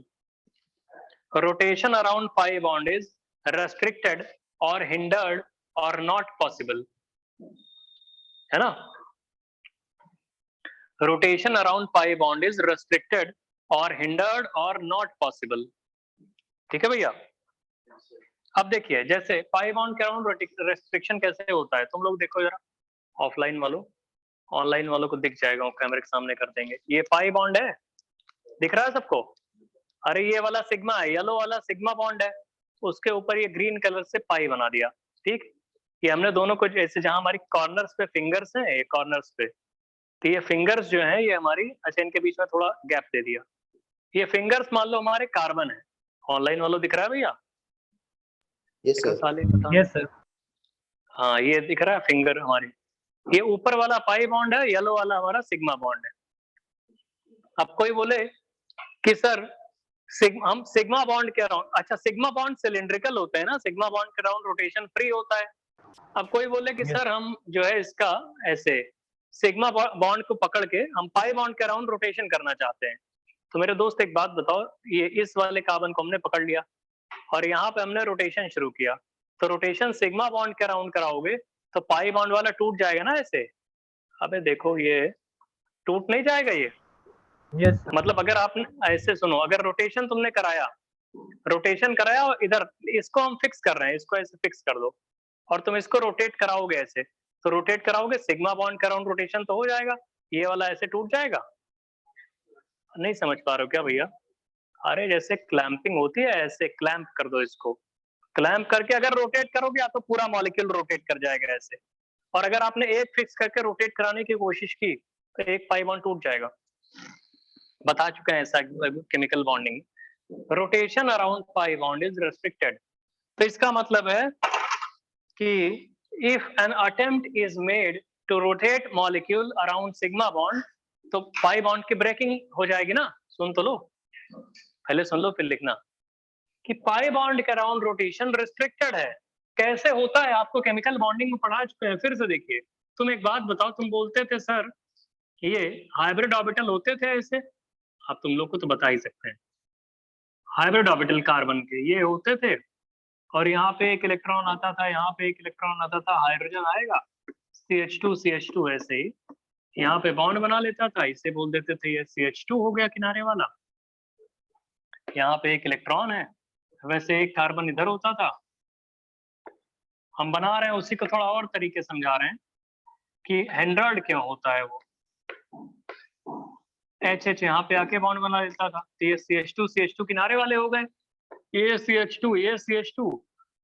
Rotation around pi bond is restricted or hindered or not possible, है ना? Rotation around pi bond is restricted or hindered or not possible. ठीक है भैया? अब देखिए, जैसे पाई bond के around restriction कैसे होता है, तुम लोग देखो जरा, ऑफलाइन वालों, ऑनलाइन वालों को दिख जाएगा, वो कैमरे के सामने कर देंगे। ये पाई बॉन्ड है, दिख रहा है सबको? अरे ये वाला सिग्मा है, येलो वाला सिग्मा बॉन्ड है, उसके ऊपर ये ग्रीन कलर से पाई बना दिया। ठीक, ये हमने दोनों को जैसे, जहां हमारी कॉर्नर्स पे फिंगर्स हैं, ये कॉर्नर्स पे, तो ये फिंगर्स जो हैं ये हमारी, अच्छा इनके बीच में थोड़ा गैप दे दिया। ये फिंगर्स मान लो हमारे कार्बन है। ऑनलाइन वालों दिख रहा है भैया? Yes sir. साले पता यस सर। हाँ ये दिख रहा है फिंगर हमारी। ये ऊपर वाला पाई बॉन्ड है, येलो वाला हमारा सिग्मा बॉन्ड है। अब कोई बोले कि सर हम सिग्मा बॉन्ड के अराउंड, अच्छा सिग्मा बॉन्ड सिलिंड्रिकल होते हैं ना, सिग्मा बॉन्ड के अराउंड रोटेशन फ्री होता है। अब कोई बोले कि सर हम जो है इसका ऐसे सिग्मा बॉन्ड को पकड़ के हम पाई बॉन्ड के अराउंड रोटेशन करना चाहते हैं, तो मेरे दोस्त एक बात बताओ, ये इस वाले कार्बन को हमने पकड़ लिया और यहाँ पे हमने रोटेशन शुरू किया, तो रोटेशन सिग्मा बॉन्ड के अराउंड कराओगे तो पाई बॉन्ड वाला टूट जाएगा ना ऐसे। अबे देखो ये टूट नहीं जाएगा ये। यस मतलब अगर आप ऐसे सुनो, अगर रोटेशन तुमने कराया, रोटेशन कराया और इधर इसको हम फिक्स कर रहे हैं, इसको ऐसे फिक्स कर दो और तुम इसको रोटेट कराओगे ऐसे, तो रोटेट कराओगे सिग्मा बॉन्ड के अराउंड रोटेशन तो हो जाएगा, ये वाला ऐसे टूट जाएगा। नहीं समझ पा रहे हो क्या भैया? अरे जैसे क्लैंपिंग होती है, ऐसे क्लैंप कर दो इसको, क्लैंप करके अगर रोटेट करोगे या तो पूरा मॉलिक्यूल रोटेट कर जाएगा ऐसे, और अगर आपने एक फिक्स करके रोटेट कराने की कोशिश की तो एक पाई बॉन्ड टूट जाएगा। बता चुके हैं ऐसा chemical bonding. Rotation around pi bond is restricted, तो इसका मतलब है कि if an attempt is made to rotate molecule around sigma bond, तो पाई बॉन्ड की ब्रेकिंग हो जाएगी ना। सुन तो लो, पहले सुन लो फिर लिखना कि पाई बॉन्ड के अराउंड रोटेशन रेस्ट्रिक्टेड है। कैसे होता है आपको केमिकल बॉन्डिंग में पढ़ा चुके हैं, फिर से देखिए। तुम एक बात बताओ, तुम बोलते थे सर ये हाइब्रिड ऑर्बिटल होते थे ऐसे, अब तुम लोग को तो बता ही सकते हैं, हाइब्रिड ऑर्बिटल कार्बन के ये होते थे और यहाँ पे एक इलेक्ट्रॉन आता था, यहाँ पे एक इलेक्ट्रॉन आता था, हाइड्रोजन आएगा CH2 ऐसे ही यहाँ पे बॉन्ड बना लेता था, इसे बोल देते थे ये CH2 हो गया किनारे वाला। यहाँ पे एक इलेक्ट्रॉन है, वैसे एक कार्बन इधर होता था। हम बना रहे हैं उसी को थोड़ा और तरीके समझा रहे हैं कि हिंडर्ड क्यों होता है वो। H यहाँ पे आके बॉन्ड बना लेता था, तो ये CH2 किनारे वाले हो गए, ये CH2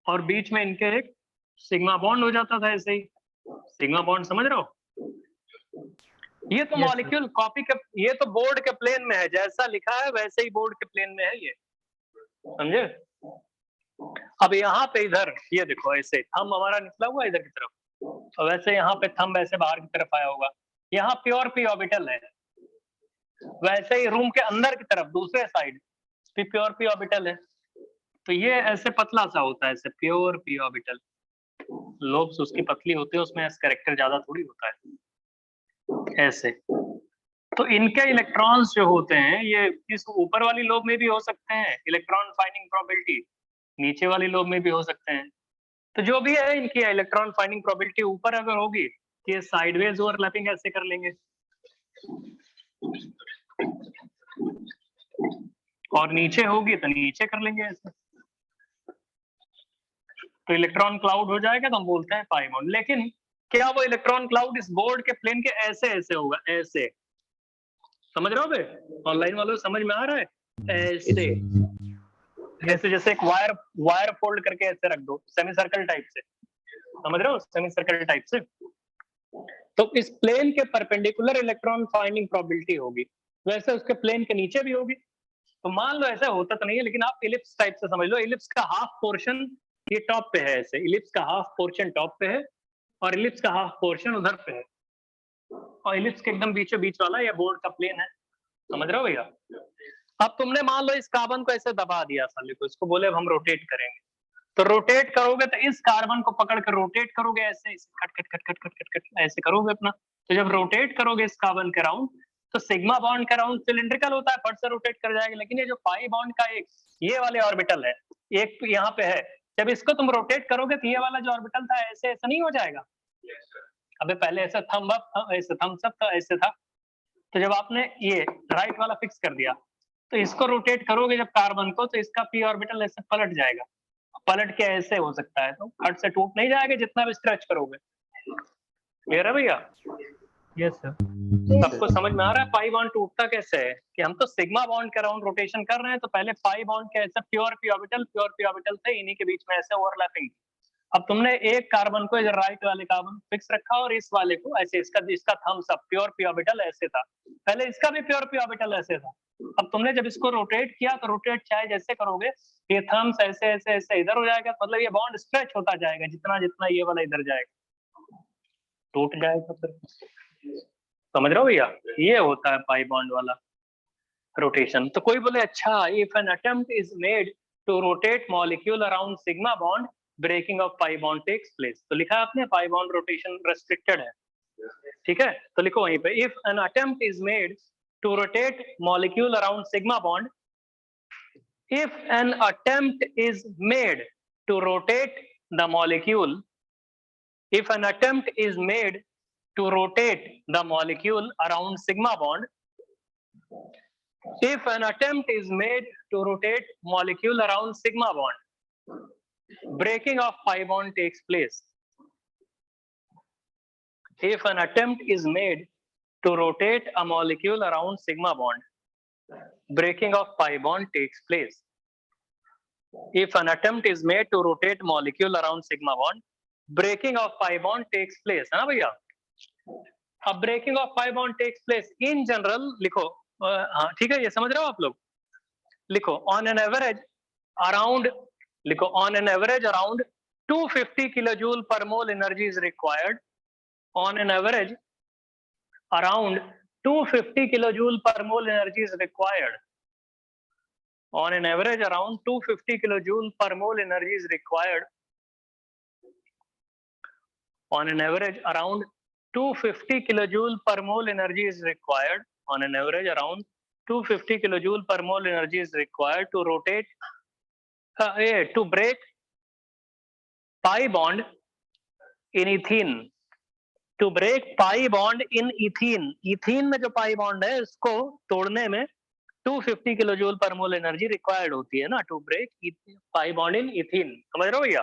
और बीच में इनके एक सिग्मा बॉन्ड हो जाता था ऐसे ही। सिग्मा बॉन्ड समझ रहे हो? ये तो मॉलिक्यूल कॉपी के, ये तो बोर्ड के प्लेन में है, जैसा लिखा है वैसे ही बोर्ड के प्लेन में है ये, समझे? अब यहाँ पे इधर ये देखो ऐसे थंब हमारा निकला हुआ इधर की तरफ, तो वैसे यहाँ पे थंब ऐसे बाहर की तरफ आया होगा, यहाँ प्योर p ऑर्बिटल है, वैसे ही रूम के अंदर की तरफ दूसरे साइड प्योर p ऑर्बिटल है। तो ये ऐसे पतला सा होता है, ऐसे प्योर पी ऑर्बिटल, लोब्स उसकी पतली होती है, उसमें एस कैरेक्टर ज्यादा थोड़ी होता है ऐसे। तो इनके इलेक्ट्रॉन्स जो होते हैं ये इस ऊपर वाली लोब में भी हो सकते हैं, इलेक्ट्रॉन फाइंडिंग प्रोबेबिलिटी नीचे वाली लोब में भी हो सकते हैं। तो जो भी है इनकी इलेक्ट्रॉन फाइंडिंग प्रोबेबिलिटी ऊपर अगर होगी तो ये साइडवेज ओवरलैपिंग ऐसे कर लेंगे, और नीचे होगी तो नीचे कर लेंगे ऐसे, तो इलेक्ट्रॉन क्लाउड हो जाएगा, तो हम बोलते हैं पाई बॉन्ड। लेकिन क्या वो इलेक्ट्रॉन क्लाउड इस बोर्ड के प्लेन के ऐसे ऐसे होगा, ऐसे, समझ रहे हो बे? ऑनलाइन वालों समझ में आ रहा है? ऐसे ऐसे जैसे एक वायर फोल्ड करके ऐसे रख दो, सेमी सर्कल टाइप से, समझ रहे हो? सेमी सर्कल टाइप से। तो इस प्लेन के परपेंडिकुलर इलेक्ट्रॉन फाइंडिंग प्रोबेबिलिटी होगी, वैसे उसके प्लेन के नीचे भी होगी। तो मान लो ऐसा होता तो नहीं है, लेकिन आप इलिप्स टाइप से समझ लो, इलिप्स का हाफ पोर्शन ये टॉप पे है, ऐसे इलिप्स का हाफ पोर्शन टॉप पे है और इलिप्स का हाफ पोर्शन उधर पे है, और इलिप्स के एकदम बीचों बीच वाला ये बोर्ड का प्लेन है, समझ रहे हो भैया? अब तुमने मान लो इस कार्बन को ऐसे दबा दिया साले को, इसको बोले अब हम रोटेट करेंगे, तो रोटेट करोगे तो इस कार्बन को पकड़ कर रोटेट करोगे ऐसे, खट खट खट खट खट खट खट ऐसे करोगे अपना। तो जब रोटेट करोगे इस कार्बन के राउंड, तो सिग्मा बॉन्ड का राउंड सिलिंड्रिकल होता है, फट से रोटेट कर जाएगा। लेकिन ये जो पाई बॉन्ड का एक ये वाले ऑर्बिटल है, एक यहाँ पे है, जब इसको तुम रोटेट करोगे तो ये वाला जो ऑर्बिटल था ऐसे ऐसा नहीं हो जाएगा? अबे पहले ऐसा थंब अप था, ऐसे थम्स अप था, ऐसे था। तो जब आपने ये राइट वाला फिक्स कर दिया, तो इसको रोटेट करोगे जब कार्बन को, तो इसका पी ऑर्बिटल ऐसे पलट जाएगा। पलट के ऐसे हो सकता है, तो फट से टूट नहीं जाएगा जितना भी स्ट्रेच करोगे। क्लियर है भैया? Yes sir. सबको समझ में आ रहा है पाई बॉन्ड टूटता कैसे है? कि हम तो सिग्मा बॉन्ड के अराउंड रोटेशन कर रहे हैं, तो पहले पाई बॉन्ड के ऐसे प्योर पी ऑर्बिटल थे, इन्हीं के बीच में ऐसे ओवरलैपिंग। अब तुमने एक कार्बन को इधर राइट वाले कार्बन फिक्स रखा और इस वाले को ऐसे, इसका thumbs up pure P orbital ऐसे था, पहले इसका भी प्योर पी ऑर्बिटल ऐसे था। अब तुमने जब इसको रोटेट किया, तो रोटेट चाहे जैसे करोगे, ये थम्स ऐसे ऐसे ऐसे इधर हो जाएगा, मतलब ये बॉन्ड स्ट्रेच होता जाएगा, जितना जितना ये वाला इधर जाएगा टूट जाएगा फिर। समझ रहे हो भैया? ये होता है पाई बॉन्ड वाला रोटेशन। तो कोई बोले अच्छा, if an attempt is made to rotate molecule around sigma bond, breaking of pi bond takes place. तो लिखा है आपने पाई बॉन्ड रोटेशन रेस्ट्रिक्टेड है, ठीक है? तो लिखो वहीं पे, if an attempt is made to rotate molecule around sigma bond, if an attempt is made to rotate the molecule, if an attempt is made to rotate the molecule around sigma bond, if an attempt is made to rotate molecule around sigma bond, breaking of pi bond takes place. If an attempt is made to rotate a molecule around sigma bond, breaking of pi bond takes place. If an attempt is made to rotate molecule around sigma bond, breaking of pi bond takes place, है ना भैया? अब breaking of pi bond takes place in general लिखो, हाँ ठीक है, ये समझ रहे हो आप लोग? लिखो on an average around, लिखो on an average around 250 kilojoule per mole energy is required. On an average around 250 kilojoule per mole energy is required. On an average around 250 kilojoule per mole energy is required. On an average around 250 kilojoule per mole energy is required. On an average around 250 kilojoule per mole energy is required to rotate, to break pi bond in ethene. To break pi bond in ethene. ethene में जो pi bond है उसको तोड़ने में 250 kilojoule पर मोल energy required होती है ना, to break pi bond in ethene। समझ रहे हो भैया?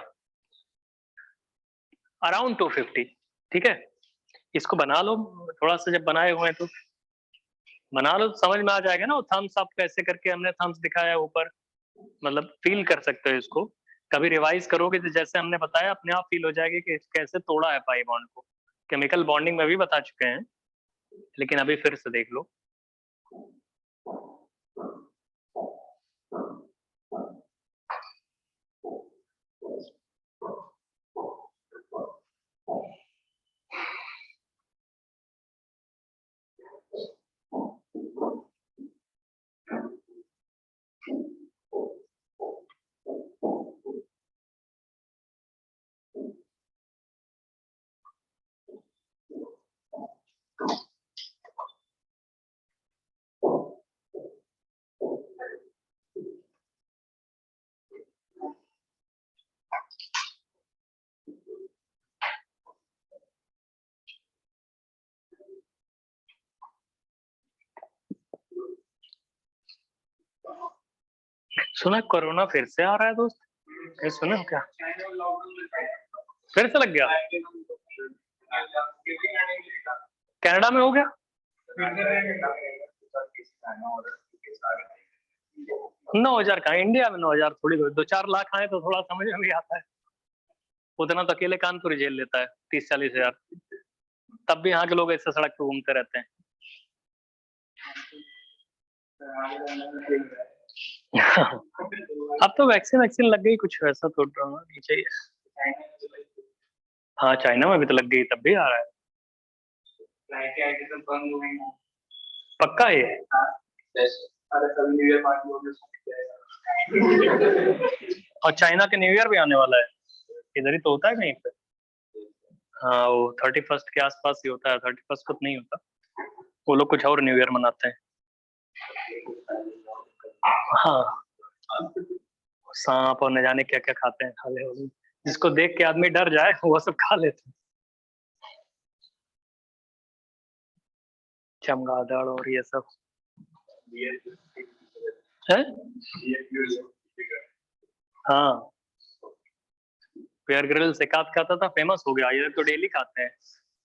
अराउंड 250, ठीक है? इसको बना लो, थोड़ा सा जब बनाए हुए हैं तो बना लो, समझ में आ जाएगा ना। वो थम्स अप कैसे करके हमने थम्स दिखाया ऊपर, मतलब फील कर सकते हो इसको। कभी रिवाइज करोगे तो जैसे हमने बताया, अपने आप फील हो जाएगी कि कैसे तोड़ा है पाई बॉन्ड को। केमिकल बॉन्डिंग में भी बता चुके हैं, लेकिन अभी फिर से देख लो। सुना कोरोना फिर से आ रहा है दोस्त, ये सुने हो क्या? फिर से लग गया? कनाडा में हो गया? 9,000 का इंडिया में 9,000 थोड़ी 2-4 लाख आए तो थोड़ा समझ में भी आता है। उतना तो अकेले कानपुर जेल लेता है 30-40 हजार, तब भी यहाँ के लोग ऐसे सड़क पे घूमते रहते हैं। अब तो वैक्सीन लग गई, कुछ वैसा तो ड्रामा नहीं चाहिए। हाँ चाइना में भी तो लग गई, तब भी आ रहा है। पक्का ये? और चाइना के न्यू ईयर भी आने वाला है, इधर ही तो होता है कहीं पे। हाँ वो 31st के आसपास ही होता है, 31st को तो नहीं होता, वो लोग कुछ और न्यू ईयर मनाते हैं। हाँ सांप और न जाने क्या क्या खाते हैं, खा ले वो लोग। जिसको देख के आदमी डर जाए वो सब खा लेते हैं। चमगादड़ और ये सब है। हाँ बेयर ग्रिल्स एक आध खाता था, फेमस हो गया, ये तो डेली खाते हैं।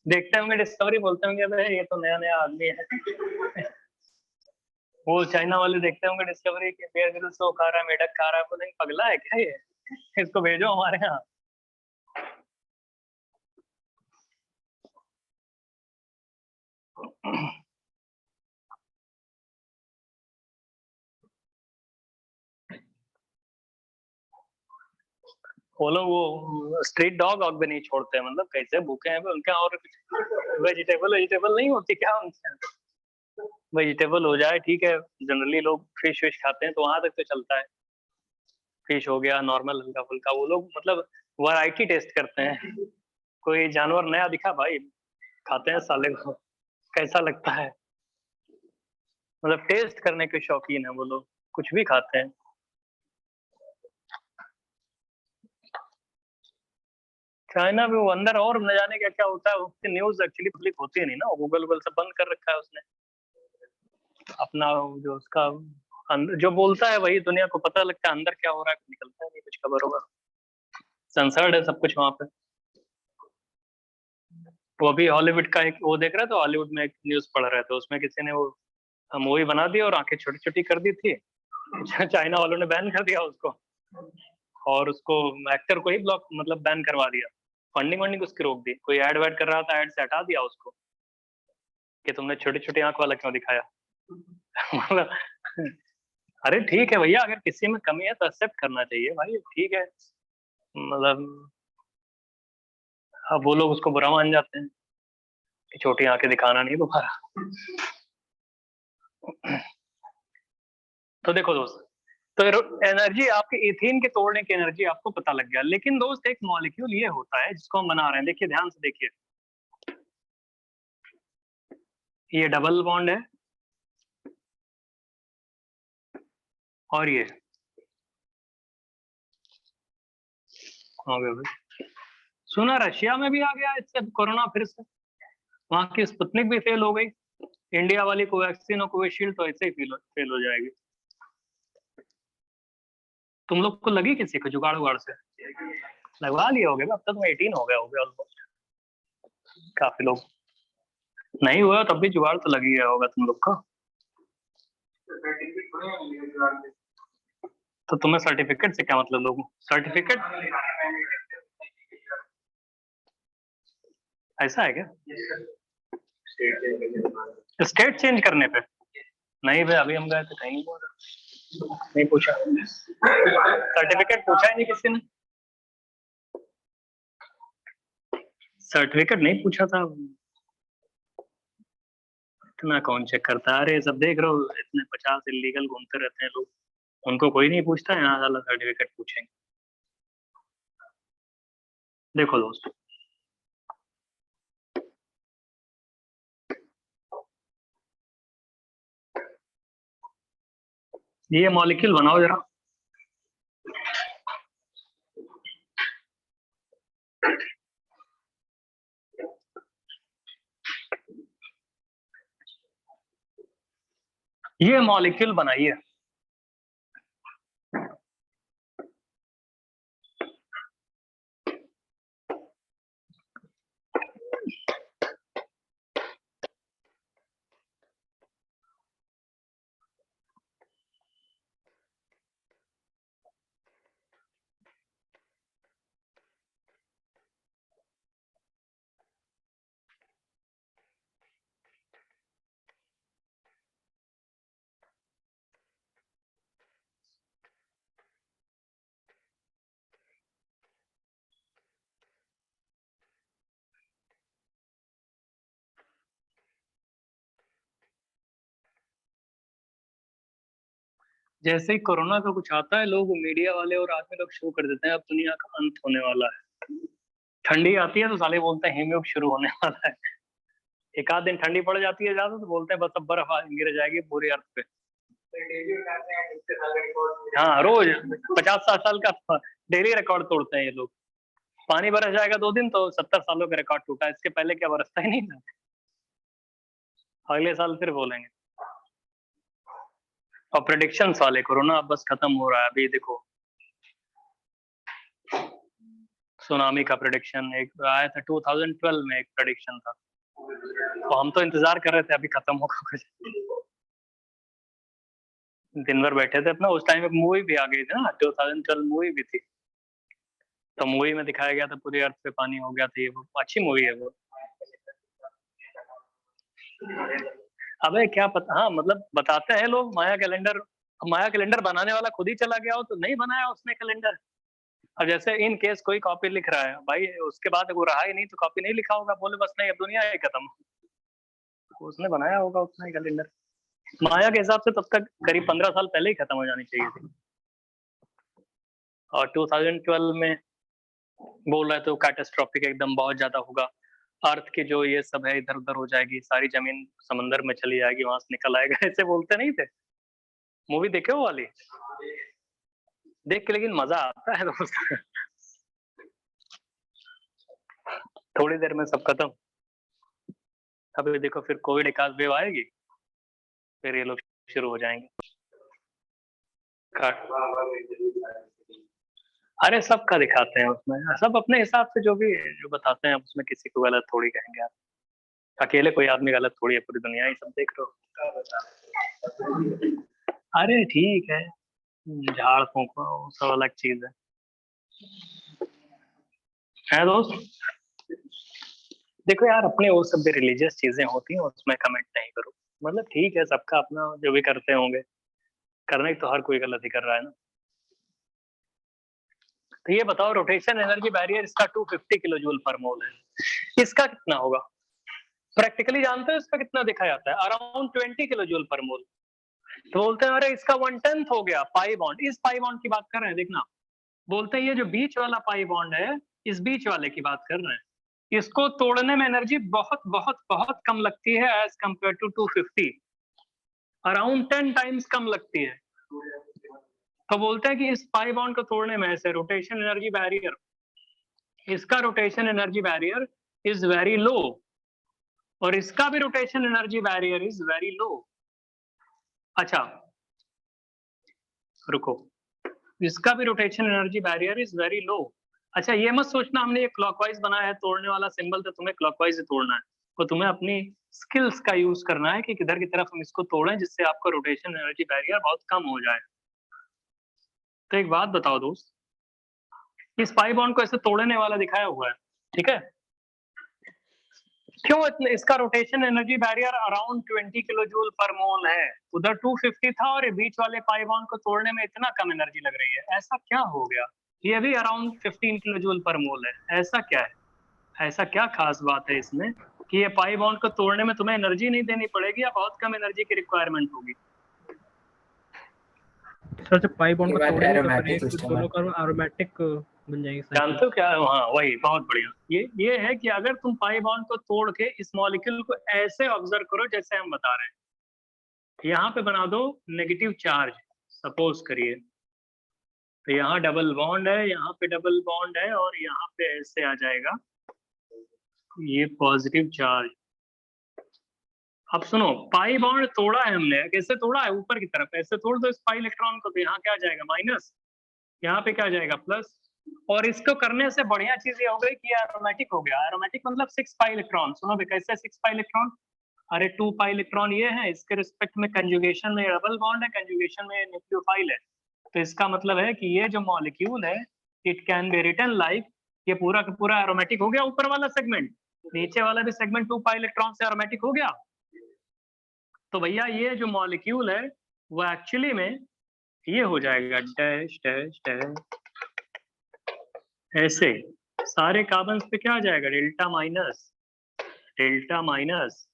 देखते होंगे डिस्कवरी, बोलते होंगे अबे ये तो नया नया आदमी है। वो चाइना वाले देखते होंगे डिस्कवरी के, बेयर ग्रिल्स को खा रहा है, मेढक खा रहा है, बोलेंगे पगला है क्या ये, इसको भेजो हमारे यहाँ। वो लोग वो स्ट्रीट डॉग वॉग भी नहीं छोड़ते हैं, मतलब कैसे भूखे हैं उनके, और वेजिटेबल नहीं होती क्या उनके? वेजिटेबल हो जाए ठीक है, जनरली लोग फिश विश खाते हैं तो वहां तक तो चलता है, फिश हो गया नॉर्मल हल्का फुल्का, वो लोग मतलब वैरायटी टेस्ट करते हैं। कोई जानवर नया दिखा भाई खाते हैं साले को, कैसा लगता है, मतलब टेस्ट करने के शौकीन है वो लोग, कुछ भी खाते हैं। चाइना में वो अंदर और न जाने क्या क्या होता है, उसकी न्यूज एक्चुअली पब्लिक होती है नहीं ना, गूगल वूगल सब बंद कर रखा है उसने अपना, जो उसका अंदर जो बोलता है वही दुनिया को पता लगता है, अंदर क्या हो रहा है निकलता है नहीं कुछ खबर होगा, सेंसर्ड है सब कुछ वहां पे। वो अभी हॉलीवुड का एक वो देख रहा था, हॉलीवुड में एक न्यूज पढ़ रहे थे, उसमें किसी ने वो मूवी बना दी और आंखें छोटी छोटी कर दी थी। चाइना वालों ने बैन कर दिया उसको, और उसको एक्टर को ही ब्लॉक मतलब बैन करवा दिया, फंडिंग वंडिंग उसकी रोक दी, कोई एड वेड कर रहा था एड से हटा दिया उसको कि तुमने छोटी छोटी आंख वाला क्यों दिखाया। मतलब अरे ठीक है भैया, अगर किसी में कमी है तो एक्सेप्ट करना चाहिए भाई, ठीक है, मतलब अब वो लोग उसको बुरा मान जाते हैं कि छोटी आंखें दिखाना नहीं दोबारा। तो देखो दोस्त, तो एनर्जी आपकी इथीन के तोड़ने की एनर्जी आपको पता लग गया, लेकिन दोस्त एक मॉलिक्यूल ये होता है जिसको हम बना रहे हैं, देखिए ध्यान से देखिए, ये डबल बॉन्ड है और ये हो गया भाई। सुना रशिया में भी आ गया इससे कोरोना फिर से, वहां की स्पुतनिक भी फेल हो गई, इंडिया वाली कोवैक्सीन और कोविशील्ड तो ऐसे ही फेल हो जाएगी। तुम लोग को लगी किसी को जुगाड़ उगाड़ से? लगवा लिए होगे, अब तक 18 हो गया होगा ऑलमोस्ट, काफी लोग नहीं हुआ तब भी जुगाड़ तो लगी गया होगा तुम लोग का। तो तुम्हें सर्टिफिकेट से क्या मतलब, लोग सर्टिफिकेट ऐसा है क्या? स्टेट चेंज करने पे? नहीं भाई अभी हम गए थे कहीं नहीं पूछा, सर्टिफिकेट पूछा ही नहीं किसी ने, सर्टिफिकेट नहीं पूछा था, इतना कौन चेक करता है, अरे सब देख रहे हो इतने 50 इलीगल घूमते रहते हैं लोग, उनको कोई नहीं पूछता, यहाँ वाला सर्टिफिकेट पूछेंगे। देखो दोस्त, ये मॉलिक्यूल बनाओ जरा, ये मॉलिक्यूल बनाइए, जैसे ही कोरोना का कुछ आता है, लोग मीडिया वाले और आदमी लोग शुरू कर देते हैं अब दुनिया का अंत होने वाला है। ठंडी आती है तो साले बोलते हैं हिमयुग शुरू होने वाला है। एक आध दिन ठंडी पड़ जाती है ज्यादा तो बोलते हैं बस अब बर्फ गिर जाएगी पूरी अर्थ पे। हाँ, रोज 50-60 साल का डेली रिकॉर्ड तोड़ते हैं ये लोग। पानी बरस जाएगा 2 दिन तो 70 सालों का रिकॉर्ड टूटा, इसके पहले क्या बरसता ही नहीं था। अगले साल फिर बोलेंगे। और प्रेडिक्शन वाले कोरोना अब बस खत्म हो रहा है। अभी देखो सुनामी का प्रेडिक्शन एक आया था 2012 में, एक प्रेडिक्शन था तो हम तो इंतजार कर रहे थे अभी खत्म होगा कुछ। दिन भर बैठे थे अपना, उस टाइम एक मूवी भी आ गई थी ना, 2012 मूवी भी थी, तो मूवी में दिखाया गया था पूरी अर्थ पे पानी हो गया था। ये अच्छी मूवी है वो। अबे क्या पता, हाँ मतलब बताते हैं लोग माया कैलेंडर। माया कैलेंडर बनाने वाला खुद ही चला गया हो तो नहीं बनाया उसने कैलेंडर। अब जैसे इन केस कोई कॉपी लिख रहा है भाई, उसके बाद वो रहा ही नहीं तो कॉपी नहीं लिखा होगा, बोले बस नहीं अब दुनिया ही खत्म। उसने बनाया होगा उतना ही कैलेंडर। माया के हिसाब से तब तक करीब 15 साल पहले ही खत्म हो जानी चाहिए थी। और 2012 में बोल रहे थे कैटास्ट्रोफिक एकदम बहुत ज्यादा होगा, अर्थ की जो ये सब है इधर उधर हो जाएगी, सारी जमीन समंदर में चली जाएगी, वहां से निकल आएगा, ऐसे बोलते नहीं थे। मूवी देखे वो वाली? देख के लेकिन मजा आता है दोस्त। थोड़ी देर में सब खत्म। अभी देखो फिर कोविड एक आध वेव आएगी, फिर ये लोग शुरू हो जाएंगे। अरे सबका दिखाते हैं उसमें, सब अपने हिसाब से जो भी जो बताते हैं उसमें किसी को गलत थोड़ी कहेंगे आप। अकेले कोई आदमी गलत थोड़ी है, पूरी दुनिया ही सब देख रहे हो। अरे ठीक है, झाड़ फूक वो सब अलग चीज है दोस्त। देखो यार अपने वो सब भी रिलीजियस चीजें होती हैं, उसमें कमेंट नहीं करो। मतलब ठीक है, सबका अपना जो भी करते होंगे, करने तो हर कोई गलत ही कर रहा है ना। तो ये बताओ रोटेशन एनर्जी बैरियर इसका 250 किलो जूल पर मोल है, इसका कितना होगा? प्रैक्टिकली जानते हो इसका कितना देखा जाता है? अराउंड 20 किलो जूल पर मोल। तो बोलते हैं अरे इसका 1/10 हो गया पाई बॉन्ड। इस पाई बॉन्ड की बात कर रहे हैं, देखना। बोलते हैं ये जो बीच वाला पाई बॉन्ड है, इस बीच वाले की बात कर रहे हैं, इसको तोड़ने में एनर्जी बहुत बहुत बहुत कम लगती है as compare to 250, around 10 times कम लगती है। तो बोलते हैं कि इस पाई बॉन्ड को तोड़ने में ऐसे रोटेशन एनर्जी बैरियर, इसका rotation energy barrier is very low और इसका भी rotation energy barrier is very low. अच्छा रुको, इसका भी rotation energy barrier is very low. अच्छा ये मत सोचना हमने ये क्लॉकवाइज बनाया है, तोड़ने वाला सिंबल तो तुम्हें क्लॉकवाइज ही तोड़ना है, तो तुम्हें अपनी स्किल्स का यूज करना है कि किधर की तरफ हम इसको तोड़ें जिससे आपका रोटेशन एनर्जी बैरियर बहुत कम हो जाए। तो एक बात बताओ दोस्त, इस पाई बॉन्ड को ऐसे तोड़ने वाला दिखाया हुआ है, ठीक है? क्यों इतने, इसका rotation energy barrier around 20 kilo joule per mole है, उधर 250 था और ये बीच वाले पाई बॉन्ड को तोड़ने में इतना कम एनर्जी लग रही है, ऐसा क्या हो गया? ये भी around 15 kilo joule per mole है, ऐसा क्या है? ऐसा क्या खास बात है इसमें कि ये पाई बॉन्ड को तोड़ने में तुम्हें एनर्जी नहीं देनी पड़ेगी या बहुत कम एनर्जी की रिक्वायरमेंट होगी? सर जब पाई बॉन्ड को तोड़ेंगे तो फिर एक दोनों का एरोमेटिक बन जाएगी। जानते हो क्या? हाँ वही, बहुत बढ़िया। ये है कि अगर तुम पाई बॉन्ड को तोड़ के इस मॉलिक्यूल को ऐसे ऑब्जर्व करो जैसे हम बता रहे हैं, यहाँ पे बना दो नेगेटिव चार्ज सपोज करिए, तो यहाँ डबल बॉन्ड है, यहाँ पे डबल बॉन्ड है और यहाँ पे ऐसे आ जाएगा ये पॉजिटिव चार्ज। अब सुनो, पाई बॉन्ड तोड़ा है हमने, कैसे तोड़ा है? ऊपर की तरफ ऐसे तोड़ दो इस पाई इलेक्ट्रॉन को, तो यहाँ क्या जाएगा माइनस, यहाँ पे क्या जाएगा प्लस। और इसको करने से बढ़िया चीज ये हो गई कि एरोमेटिक हो गया। एरोमेटिक मतलब 6 पाई इलेक्ट्रॉन। सुनो कैसे 6 पाई इलेक्ट्रॉन? अरे 2 पाई इलेक्ट्रॉन ये है, इसके रिस्पेक्ट में कंजुगेशन में डबल बॉन्ड है, कंजुगेशन में न्यूक्लियोफाइल है, तो इसका मतलब है कि ये जो मॉलिक्यूल है it can be written like, ये पूरा का पूरा एरोमेटिक हो गया। ऊपर वाला सेगमेंट, नीचे वाला भी सेगमेंट 2 पाई इलेक्ट्रॉन से एरोमेटिक हो गया। तो भैया ये जो मॉलिक्यूल है वो एक्चुअली में ये हो जाएगा डैश डैश डैश, ऐसे सारे कार्बन पे क्या आ जाएगा? Delta minus delta minus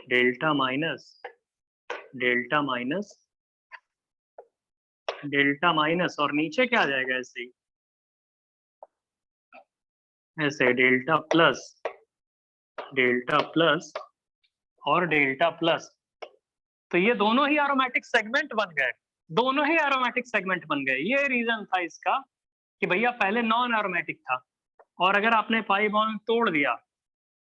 delta minus delta minus delta minus और नीचे क्या आ जाएगा ऐसे ही, ऐसे डेल्टा प्लस और डेल्टा प्लस। तो ये दोनों ही एरोमेटिक सेगमेंट बन गए, दोनों ही एरोमेटिक सेगमेंट बन गए। ये रीजन था इसका कि भैया पहले नॉन एरोमेटिक था और अगर आपने पाई बॉन्ड तोड़ दिया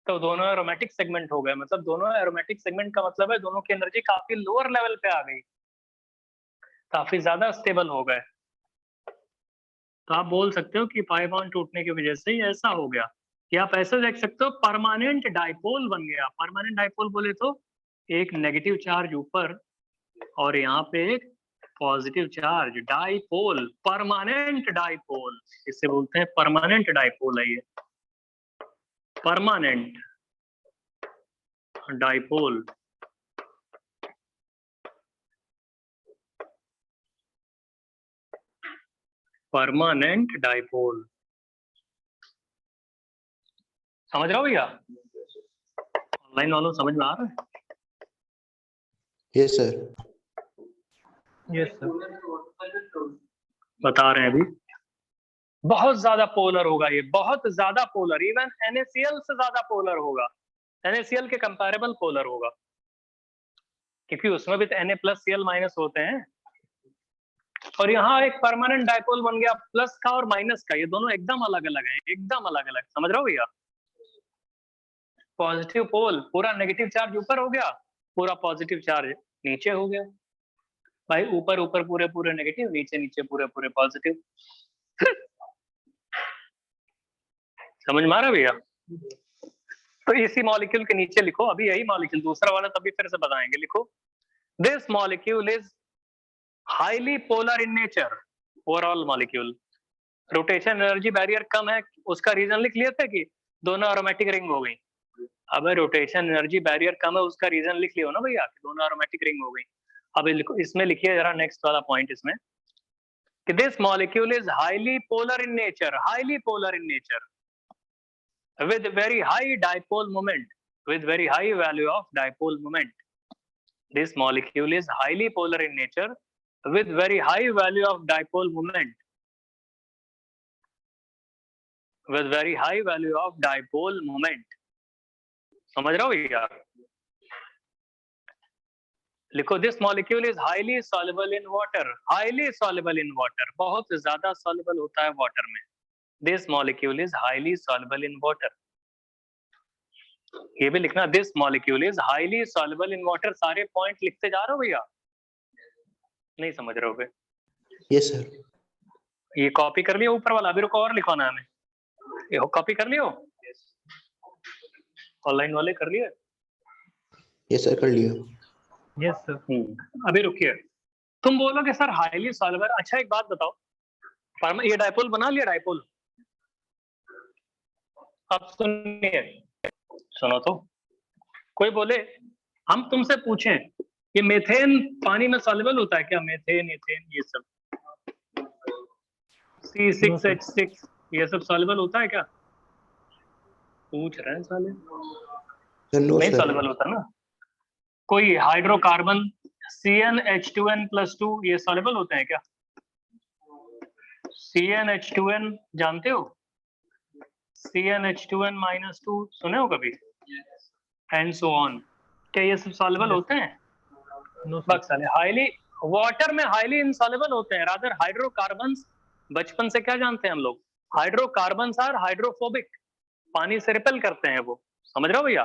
तो दोनों एरोमेटिक सेगमेंट हो गए। मतलब दोनों एरोमेटिक सेगमेंट का मतलब है दोनों की एनर्जी काफी लोअर लेवल पे आ गई, काफी ज्यादा स्टेबल हो गए। तो आप बोल सकते हो कि पाई बॉन्ड टूटने की वजह से ही ऐसा हो गया। या आप ऐसे देख सकते हो परमानेंट डाइपोल बन गया। परमानेंट डाइपोल बोले तो एक नेगेटिव चार्ज ऊपर और यहाँ पे एक positive charge, dipole, permanent dipole, इसे बोलते हैं परमानेंट डाइपोल है ये, परमानेंट डाइपोल। परमानेंट डाइपोल, समझ रहा हो भैया? ऑनलाइन वालों समझ में आ रहा है? Yes sir. Yes sir. बता रहे हैं अभी, बहुत ज्यादा पोलर होगा ये, बहुत ज्यादा पोलर, इवन NaCl से ज्यादा पोलर होगा, NaCl के कंपैरेबल पोलर होगा, क्योंकि उसमें भी तो Na+Cl- होते हैं। और यहाँ एक परमानेंट डाइपोल बन गया प्लस का और माइनस का, ये दोनों एकदम अलग अलग हैं, एकदम अलग अलग। समझ रहे हो भैया? पॉजिटिव पोल, पूरा नेगेटिव चार्ज ऊपर हो गया, पूरा पॉजिटिव चार्ज नीचे हो गया। भाई ऊपर ऊपर पूरे पूरे नेगेटिव, नीचे नीचे पूरे पूरे पॉजिटिव। समझ में आ रहा भैया? तो इसी मॉलिक्यूल के नीचे लिखो, अभी यही मॉलिक्यूल, दूसरा वाला तभी फिर से बताएंगे। लिखो this molecule is highly polar in nature, overall molecule. Rotation energy barrier कम है, उसका रीजन लिख लिए थे कि दोनों एरोमेटिक रिंग हो गई। अब रोटेशन एनर्जी बैरियर कम है, उसका रीजन लिख लियो ना भैया कि दोनों एरोमेटिक रिंग हो गई। अब इसमें लिखिए जरा नेक्स्ट वाला पॉइंट इसमें कि this molecule is highly polar in nature, highly polar in nature with very high dipole moment, with very high value of dipole moment. This molecule is highly polar in nature with very high value of dipole moment, with very high value of dipole moment. समझ रहे हो भैया? लिखो this molecule is highly soluble in water, highly soluble in water, बहुत ज्यादा soluble होता है water में। This molecule is highly soluble in water. ये भी लिखना, this molecule is highly soluble in water. सारे पॉइंट लिखते जा रहे हो भैया? नहीं समझ रहे हो बे? Yes sir. ये कॉपी कर लियो ऊपर वाला, अभी रुको और लिखवाना है हमें। ये कॉपी कर लियो, ऑनलाइन वाले कर लिए? यस सर, कर लिया। Yes sir. अभी रुकिए, तुम बोलोगे सर हाईली सॉल्युबल। अच्छा एक बात बताओ, ये डाइपोल बना लिया डाइपोल? अब सुनिए, सुनो तो, कोई बोले हम तुमसे पूछें कि मेथेन पानी में सॉल्युबल होता है क्या? मेथेन, एथेन, ये सब C6H6 ये सब सॉल्युबल होता है क्या? पूछ रहे हैं साले। नो नहीं सर। सॉल्युबल होता ना। कोई हाइड्रोकार्बन CnH2n+2 ये सॉल्युबल होते हैं क्या? CnH2n जानते हो? CnH2n-2 सुने हो कभी? And so on. क्या ये सब सॉल्युबल होते हैं? नो बस साले हाईली, वाटर में हाईली इनसॉल्युबल होते हैं। रादर हाइड्रोकार्बन्स, बचपन से क्या जानते हैं हम लोग? हाइड्रोकार्बन्स आर हाइड्रोफोबिक, पानी से रिपेल करते हैं वो। समझ रहे हो भैया?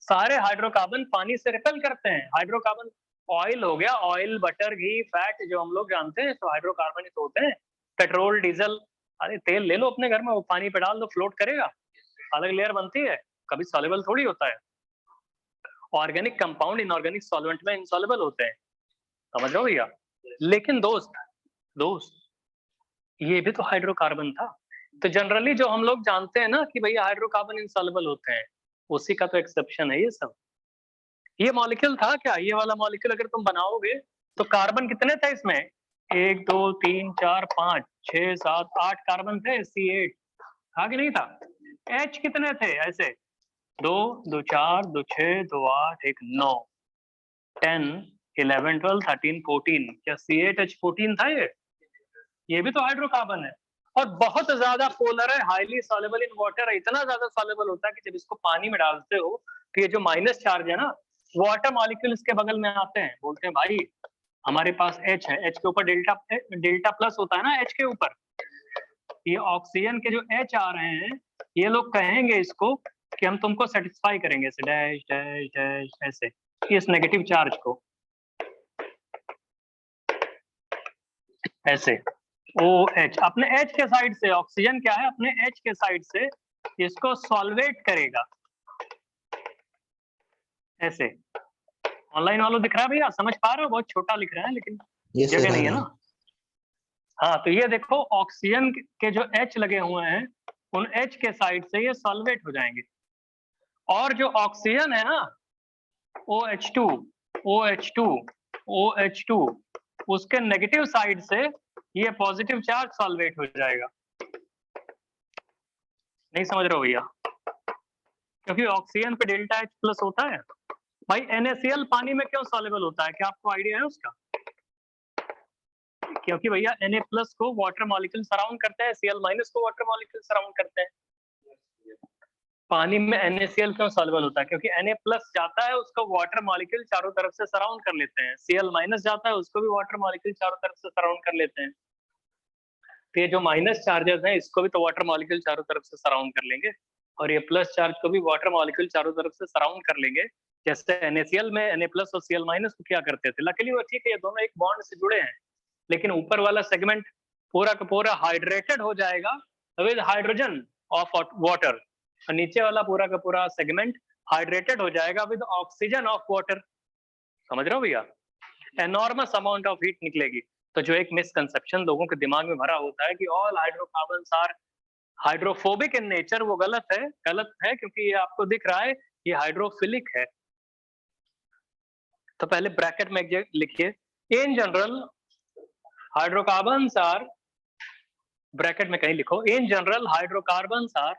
सारे हाइड्रोकार्बन पानी से रिपेल करते हैं। हाइड्रोकार्बन ऑयल हो गया, ऑयल, बटर, घी, फैट जो हम लोग जानते हैं तो हाइड्रोकार्बन ही तो होते हैं। पेट्रोल, डीजल, अरे तेल ले लो अपने घर में, वो पानी पे डाल दो, फ्लोट करेगा, अलग लेयर बनती है, कभी सॉल्युबल थोड़ी होता है। ऑर्गेनिक कंपाउंड इनऑर्गेनिक सॉल्वेंट में इनसॉल्युबल होते हैं। समझ रहे हो भैया? लेकिन दोस्त ये भी तो हाइड्रोकार्बन था। तो जनरली जो हम लोग जानते हैं ना कि भैया हाइड्रोकार्बन इनसॉल्युबल होते हैं, उसी का तो एक्सेप्शन है ये सब। ये मॉलिक्यूल था क्या? ये वाला मॉलिक्यूल अगर तुम बनाओगे तो कार्बन कितने थे इसमें? 1 2 3 4 5 6 7 8 कार्बन थे। C8 था कि नहीं था? H कितने थे ऐसे? 2 2 4 2 6 2 8 1 9 10 11 12 13 14। क्या C8H14 था ये? ये भी तो हाइड्रोकार्बन है और बहुत ज्यादा पोलर है, हाईली सॉल्युबल इन वाटर है, इतना ज्यादा सॉल्युबल होता है कि जब इसको पानी में डालते हो तो ये जो माइनस चार्ज है ना, वाटर मॉलिक्यूल्स के बगल में आते हैं, बोलते हैं भाई हमारे पास H है, H के ऊपर डेल्टा प्लस होता है ना, H के ऊपर ये ऑक्सीजन के जो H आ रहे हैं, ये लोग कहेंगे इसको कि हम तुमको सेटिस्फाई करेंगे ऐसे डैश डैश डैश ऐसे इस नेगेटिव चार्ज को ऐसे OH अपने H के साइड से, ऑक्सीजन क्या है अपने H के साइड से इसको सॉल्वेट करेगा ऐसे। ऑनलाइन वालों दिख रहा है भैया, समझ पा रहे हो? बहुत छोटा लिख रहा है लेकिन यस जगह सर, नहीं है ना। हाँ तो ये देखो ऑक्सीजन के जो H लगे हुए हैं उन H के साइड से ये सॉल्वेट हो जाएंगे और जो ऑक्सीजन है ना OH2 OH2 OH2 उसके नेगेटिव साइड से ये पॉजिटिव चार्ज सॉल्वेट हो जाएगा। नहीं समझ रहे हो भैया? क्योंकि ऑक्सीजन पे डेल्टा H प्लस होता है। भाई NaCl पानी में क्यों सॉल्युबल होता है, क्या आपको आइडिया है उसका? क्योंकि भैया Na प्लस को वाटर मॉलिक्यूल सराउंड करते हैं, Cl माइनस को वाटर मॉलिक्यूल सराउंड करते हैं। पानी में NaCl क्यों सॉल्युबल होता है? क्योंकि Na प्लस जाता है उसको वाटर मॉलिक्यूल चारों तरफ से सराउंड कर लेते हैं, Cl माइनस जाता है उसको भी वाटर मॉलिक्यूल चारों तरफ से सराउंड कर लेते हैं। तो ये जो माइनस चार्जेस हैं इसको भी तो वाटर मॉलिक्यूल चारों तरफ से सराउंड कर लेंगे और ये प्लस चार्ज को भी वाटर मॉलिक्यूल चारों तरफ से सराउंड कर लेंगे। जैसे NaCl में Na प्लस और Cl माइनस को क्या करते थे, लकीली वो ठीक है, ये दोनों एक बॉन्ड से जुड़े हैं, लेकिन ऊपर वाला सेगमेंट पूरा का पूरा हाइड्रेटेड हो जाएगा विद हाइड्रोजन ऑफ वाटर और नीचे वाला पूरा का पूरा सेगमेंट हाइड्रेटेड हो जाएगा विद ऑक्सीजन ऑफ वाटर। समझ रहे हो भैया? एनॉर्मस अमाउंट ऑफ हीट निकलेगी। तो जो एक मिसकंसेप्शन लोगों के दिमाग में भरा होता है कि all hydrocarbons are hydrophobic in nature, वो गलत है क्योंकि ये आपको दिख रहा है ये हाइड्रोफिलिक है। तो पहले ब्रैकेट में लिखिए in general hydrocarbons are, bracket में कहीं लिखो in general hydrocarbons are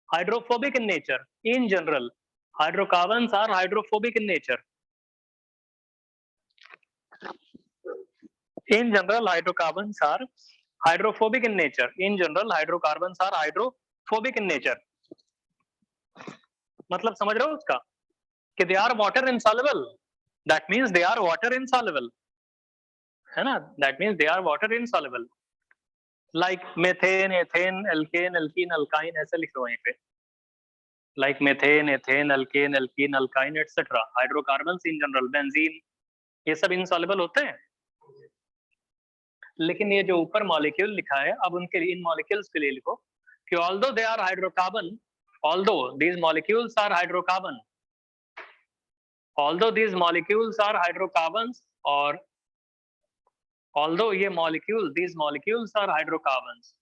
hydrophobic in nature, in general hydrocarbons are hydrophobic in nature, in general hydrocarbons are hydrophobic in nature, in general hydrocarbons are hydrophobic in nature। मतलब समझ रहे हो उसका कि they are water insoluble, that means they are water insoluble, है ना, that means they are water insoluble, like methane ethane alkane alkene alkyne ऐसे लिख लो वहीं पे, like methane ethane alkane alkene alkyne etc, hydrocarbons in general benzene ये सब insoluble होते हैं। लेकिन ये जो ऊपर मॉलिक्यूल लिखा है अब उनके इन मॉलिक्यूल्स के लिए लिखो कि although they are hydrocarbon, although these molecules are hydrocarbon, although these molecules are hydrocarbons, और ऑल्दो ये molecule these molecules are hydrocarbons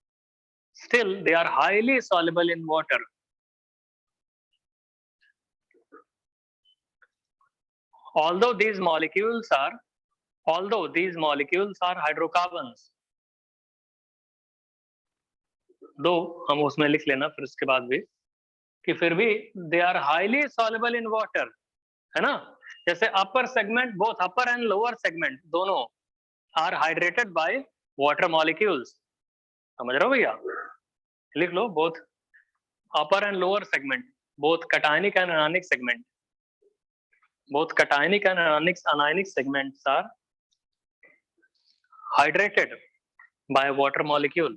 still they are highly soluble in water. Although these molecules are, although these molecules are hydrocarbons, दो हम उसमें लिख लेना फिर उसके बाद भी कि फिर भी they are highly soluble in water, है ना। जैसे upper segment, both upper and lower segment दोनों are hydrated by water molecules. समझ रहे हो भैया? लिख लो both upper and lower segment, both cationic and anionic segment, both cationic and anionic segments are hydrated by water molecule,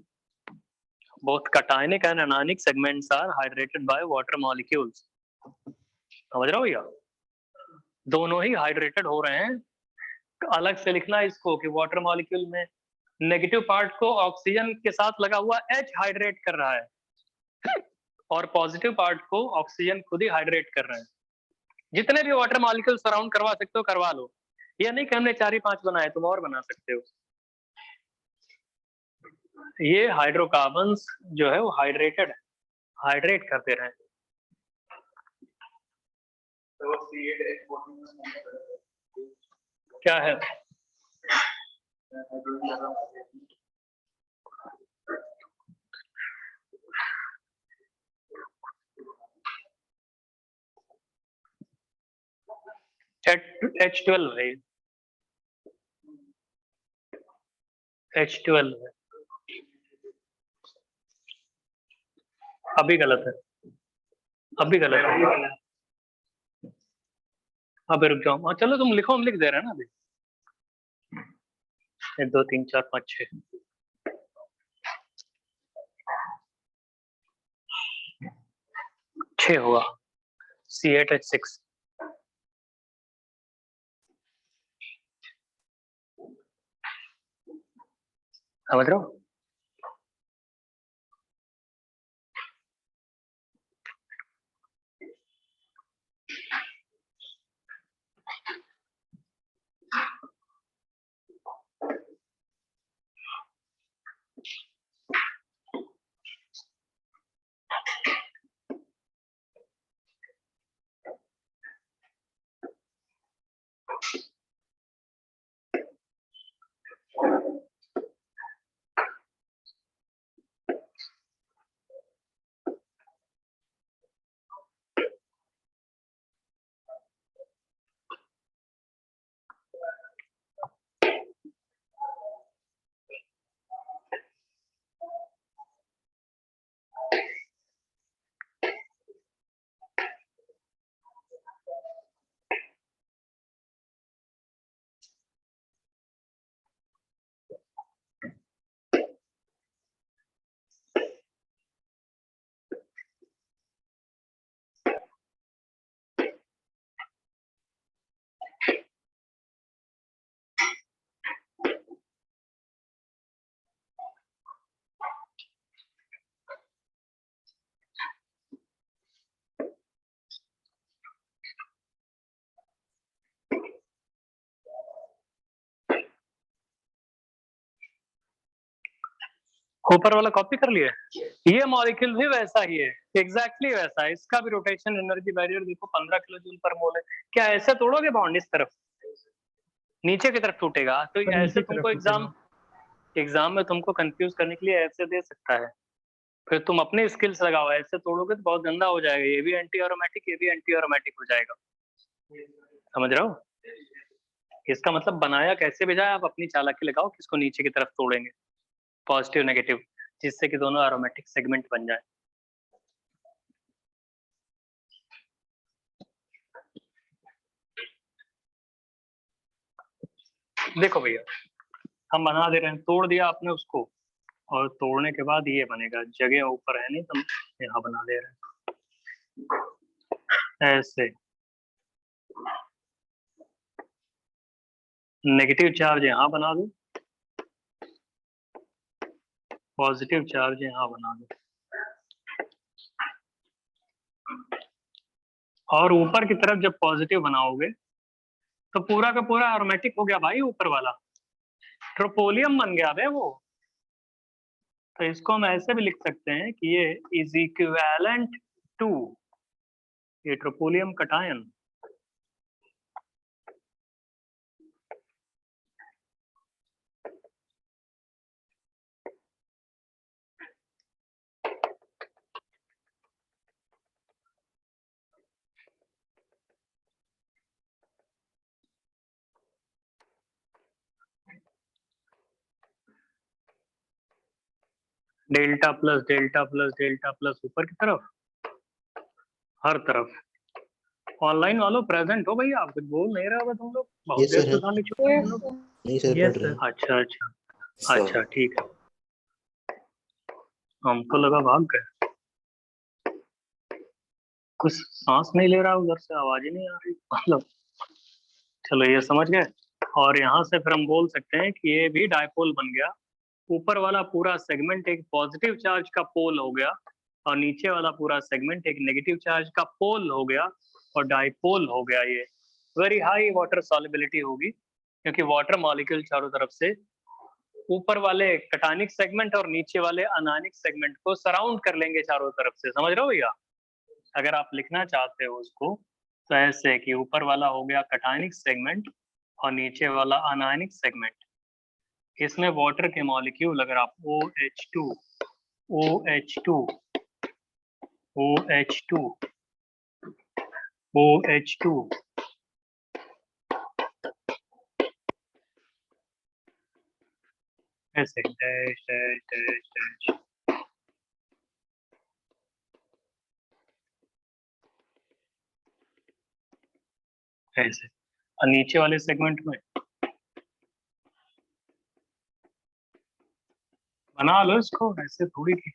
both cationic and anionic segments are hydrated by water molecules। समझ रहे हो भैया? दोनों ही हाइड्रेटेड हो रहे हैं। अलग से लिखना इसको कि वाटर मॉलिक्यूल में नेगेटिव पार्ट को ऑक्सीजन के साथ लगा हुआ H हाइड्रेट कर रहा है और पॉजिटिव पार्ट को ऑक्सीजन खुद ही हाइड्रेट कर रहे हैं। जितने भी वाटर मॉलिक्यूल सराउंड करवा सकते हो करवा लो, ये नहीं कि हमने 4 ही 5 बनाए, तुम और बना सकते हो। ये हाइड्रोकार्बन्स जो है वो हाइड्रेटेड, हाइड्रेट करते रहे। क्या है? H12 है, H12 है। अभी गलत है, अभी गलत है। अभी रुक जाओ, हाँ चलो तुम लिखो, हम लिख दे रहे हैं ना अभी। 1 2 3 4 5 6 6 होगा। C8H6। समझ रहे हो? ऊपर वाला कॉपी कर लिया। ये मॉलिक्यूल भी वैसा ही है, एग्जैक्टली वैसा है। इसका भी रोटेशन एनर्जी बैरियर देखो 15 किलो जूल पर मोल है। क्या ऐसे तोड़ोगे बॉन्ड इस तरफ, नीचे की तरफ टूटेगा? तो पर ऐसे नीचे की तुमको तरफ एग्जाम में तुमको कंफ्यूज करने के लिए ऐसे दे सकता है। फिर तुम अपने स्किल्स लगाओ, ऐसे तोड़ोगे तो बहुत गंदा हो जाएगा। ये भी एंटी एरोमेटिक, ये भी एंटी एरोमेटिक हो जाएगा। समझ रहे हो? इसका मतलब बनाया कैसे भी जाए, आप अपनी चालाकी लगाओ किसको नीचे की तरफ तोड़ेंगे, पॉजिटिव नेगेटिव, जिससे कि दोनों एरोमेटिक सेगमेंट बन जाए। देखो भैया, हम बना दे रहे हैं, तोड़ दिया आपने उसको, और तोड़ने के बाद ये बनेगा। जगह ऊपर है नहीं तो हम यहाँ बना दे रहे हैं ऐसे। नेगेटिव चार्ज यहाँ बना दो, पॉजिटिव चार्ज यहाँ बना दो, और ऊपर की तरफ जब पॉजिटिव बनाओगे तो पूरा का पूरा एरोमेटिक हो गया भाई। ऊपर वाला ट्रोपोलियम बन गया बे वो। तो इसको हम ऐसे भी लिख सकते हैं कि ये इज इक्विवेलेंट टू, ये tropylium cation delta plus delta plus delta plus ऊपर की तरफ, हर तरफ। ऑनलाइन वालों प्रेजेंट हो भैया, आप कुछ बोल नहीं रहे हो तुम लोग, बहुत यस देर सर से है। खाली छुपे हैं लोग। नहीं सर, यस पढ़ रहे सर। हैं। अच्छा अच्छा सर अच्छा, ठीक है। हमको लगा भाग गए, कुछ सांस नहीं ले रहा उधर से, आवाज ही नहीं आ रही मतलब। चलो ये समझ गए। और यहाँ से फिर हम बोल सकते हैं कि ये भी डायपोल बन गया। ऊपर वाला पूरा सेगमेंट एक पॉजिटिव चार्ज का पोल हो गया, और नीचे वाला पूरा सेगमेंट एक नेगेटिव चार्ज का पोल हो गया, और डायपोल हो गया। ये वेरी हाई वाटर सॉल्युबिलिटी होगी, क्योंकि वाटर मॉलिक्यूल चारों तरफ से ऊपर वाले कटानिक सेगमेंट और नीचे वाले अनानिक सेगमेंट को सराउंड कर लेंगे चारों तरफ से। समझ रहे हो भैया? अगर आप लिखना चाहते हो उसको तो ऐसे कि ऊपर वाला हो गया कटानिक सेगमेंट और नीचे वाला अनायनिक सेगमेंट। इसमें वाटर के मॉलिक्यूल अगर आप OH2 OH2 OH2 OH2 ऐसे डैश डैश डैश डैश ऐसे, और नीचे वाले सेगमेंट में बना लो इसको, ऐसे थोड़ी की।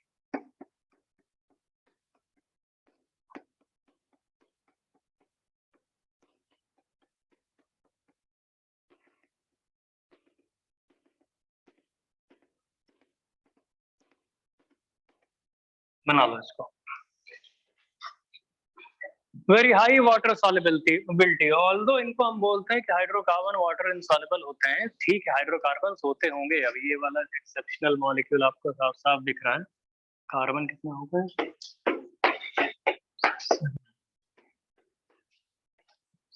बना लो इसको। Very high water solubility, although इनको हम बोलते हैं कि हाइड्रोकार्बन वाटर इनसॉल्युबल होते हैं, ठीक है, हाइड्रोकार्बन होते होंगे। अभी ये वाला एक्सेप्शनल मॉलिक्यूल आपको साफ साफ दिख रहा है। कार्बन कितना हो गए,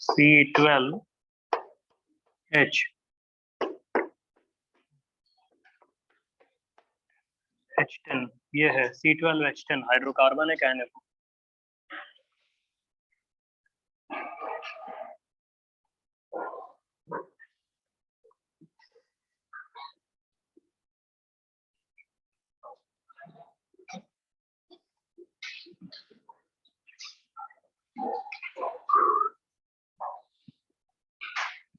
C12H, H10, ये है C12H10 हाइड्रोकार्बन है, कहने को।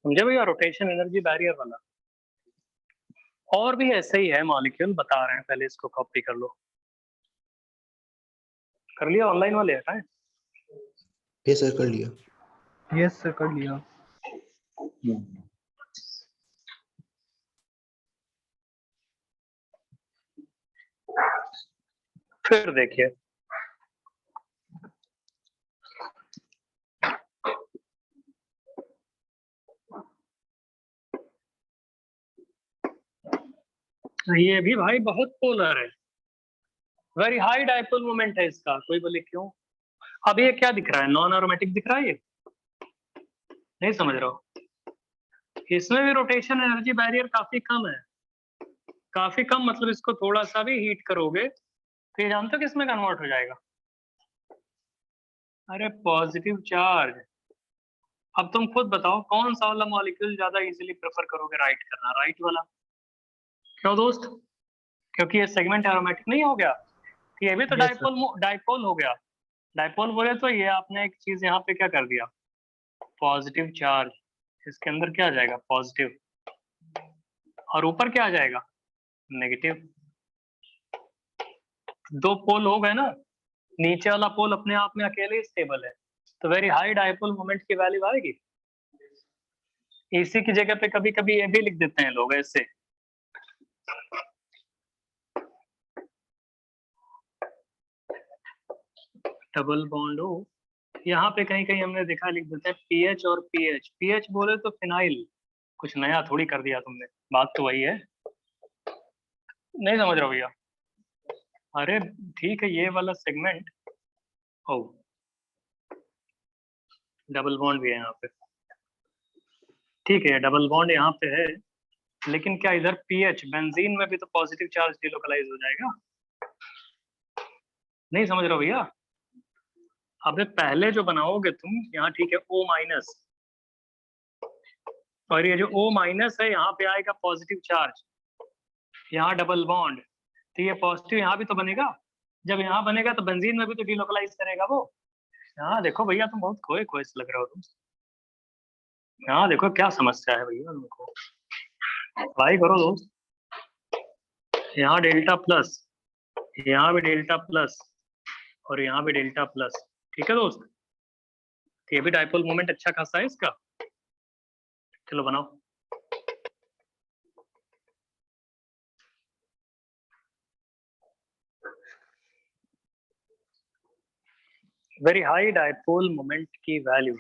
समझे भैया, रोटेशन एनर्जी बैरियर वाला। और भी ऐसे ही है मॉलिक्यूल, बता रहे हैं, पहले इसको कॉपी कर लो। कर लिया ऑनलाइन वाले है क्या? ये सर कर लिया। यस सर कर लिया। फिर देखिए, ये भी भाई बहुत पोलर है, वेरी हाई डाइपोल मोमेंट है इसका। कोई बोले क्यों? अब ये क्या दिख रहा है, नॉन एरोमेटिक दिख रहा है, ये नहीं समझ रहा हो। इसमें भी रोटेशन एनर्जी बैरियर काफी कम है, काफी कम, मतलब इसको थोड़ा सा भी हीट करोगे तो ये जानते हो किसमें कन्वर्ट हो जाएगा? अरे पॉजिटिव चार्ज। अब तुम खुद बताओ कौन सा वाला मॉलिक्यूल ज्यादा इजीली प्रेफर करोगे राइट करना, राइट वाला। क्यों दोस्त? क्योंकि ये सेगमेंट एरोमेटिक नहीं हो गया, ये भी तो Yes, sir. डाइपोल हो गया। डाइपोल बोले तो ये आपने एक चीज यहाँ पे क्या कर दिया, पॉजिटिव चार्ज, इसके अंदर क्या आ जाएगा, पॉजिटिव, और ऊपर क्या आ जाएगा, नेगेटिव। दो पोल हो गए ना, नीचे वाला पोल अपने आप में अकेले ही स्टेबल है, तो वेरी हाई डाइपोल मोमेंट की वैल्यू आएगी। इसी की जगह पे कभी कभी ये भी लिख देते हैं लोग ऐसे, डबल बॉन्ड हो, यहाँ पे कहीं कहीं हमने देखा लिख देते हैं पीएच और पीएच। पीएच बोले तो फिनाइल, कुछ नया थोड़ी कर दिया तुमने, बात तो वही है। नहीं समझ रहा भैया? अरे ठीक है, ये वाला सेगमेंट, ओ डबल बॉन्ड भी है यहाँ पे, ठीक है, डबल बॉन्ड यहाँ पे है, लेकिन क्या इधर पीएच बेंजीन में भी तो पॉजिटिव चार्ज डिलोकलाइज हो जाएगा? नहीं समझ रहे हो भैया? अबे पहले जो बनाओगे तुम यहाँ, ठीक है, O माइनस, और ये जो O माइनस है यहाँ पे आएगा पॉजिटिव चार्ज, यहाँ डबल बॉन्ड, तो ये पॉजिटिव यहाँ भी तो बनेगा। जब यहाँ बनेगा तो बेंजीन में भी तो डिलोकलाइज करेगा वो। यहाँ देखो भैया, तुम बहुत खोए खोए से लग रहे हो तुम। यहाँ देखो क्या समस्या है भैया तुमको, ट्राई करो दोस्त। यहाँ डेल्टा प्लस, यहाँ भी डेल्टा प्लस, और यहाँ भी डेल्टा प्लस, ठीक है दोस्त। ये भी डाइपोल मोमेंट अच्छा खासा है इसका। चलो बनाओ। वेरी हाई डाइपोल मोमेंट की वैल्यू,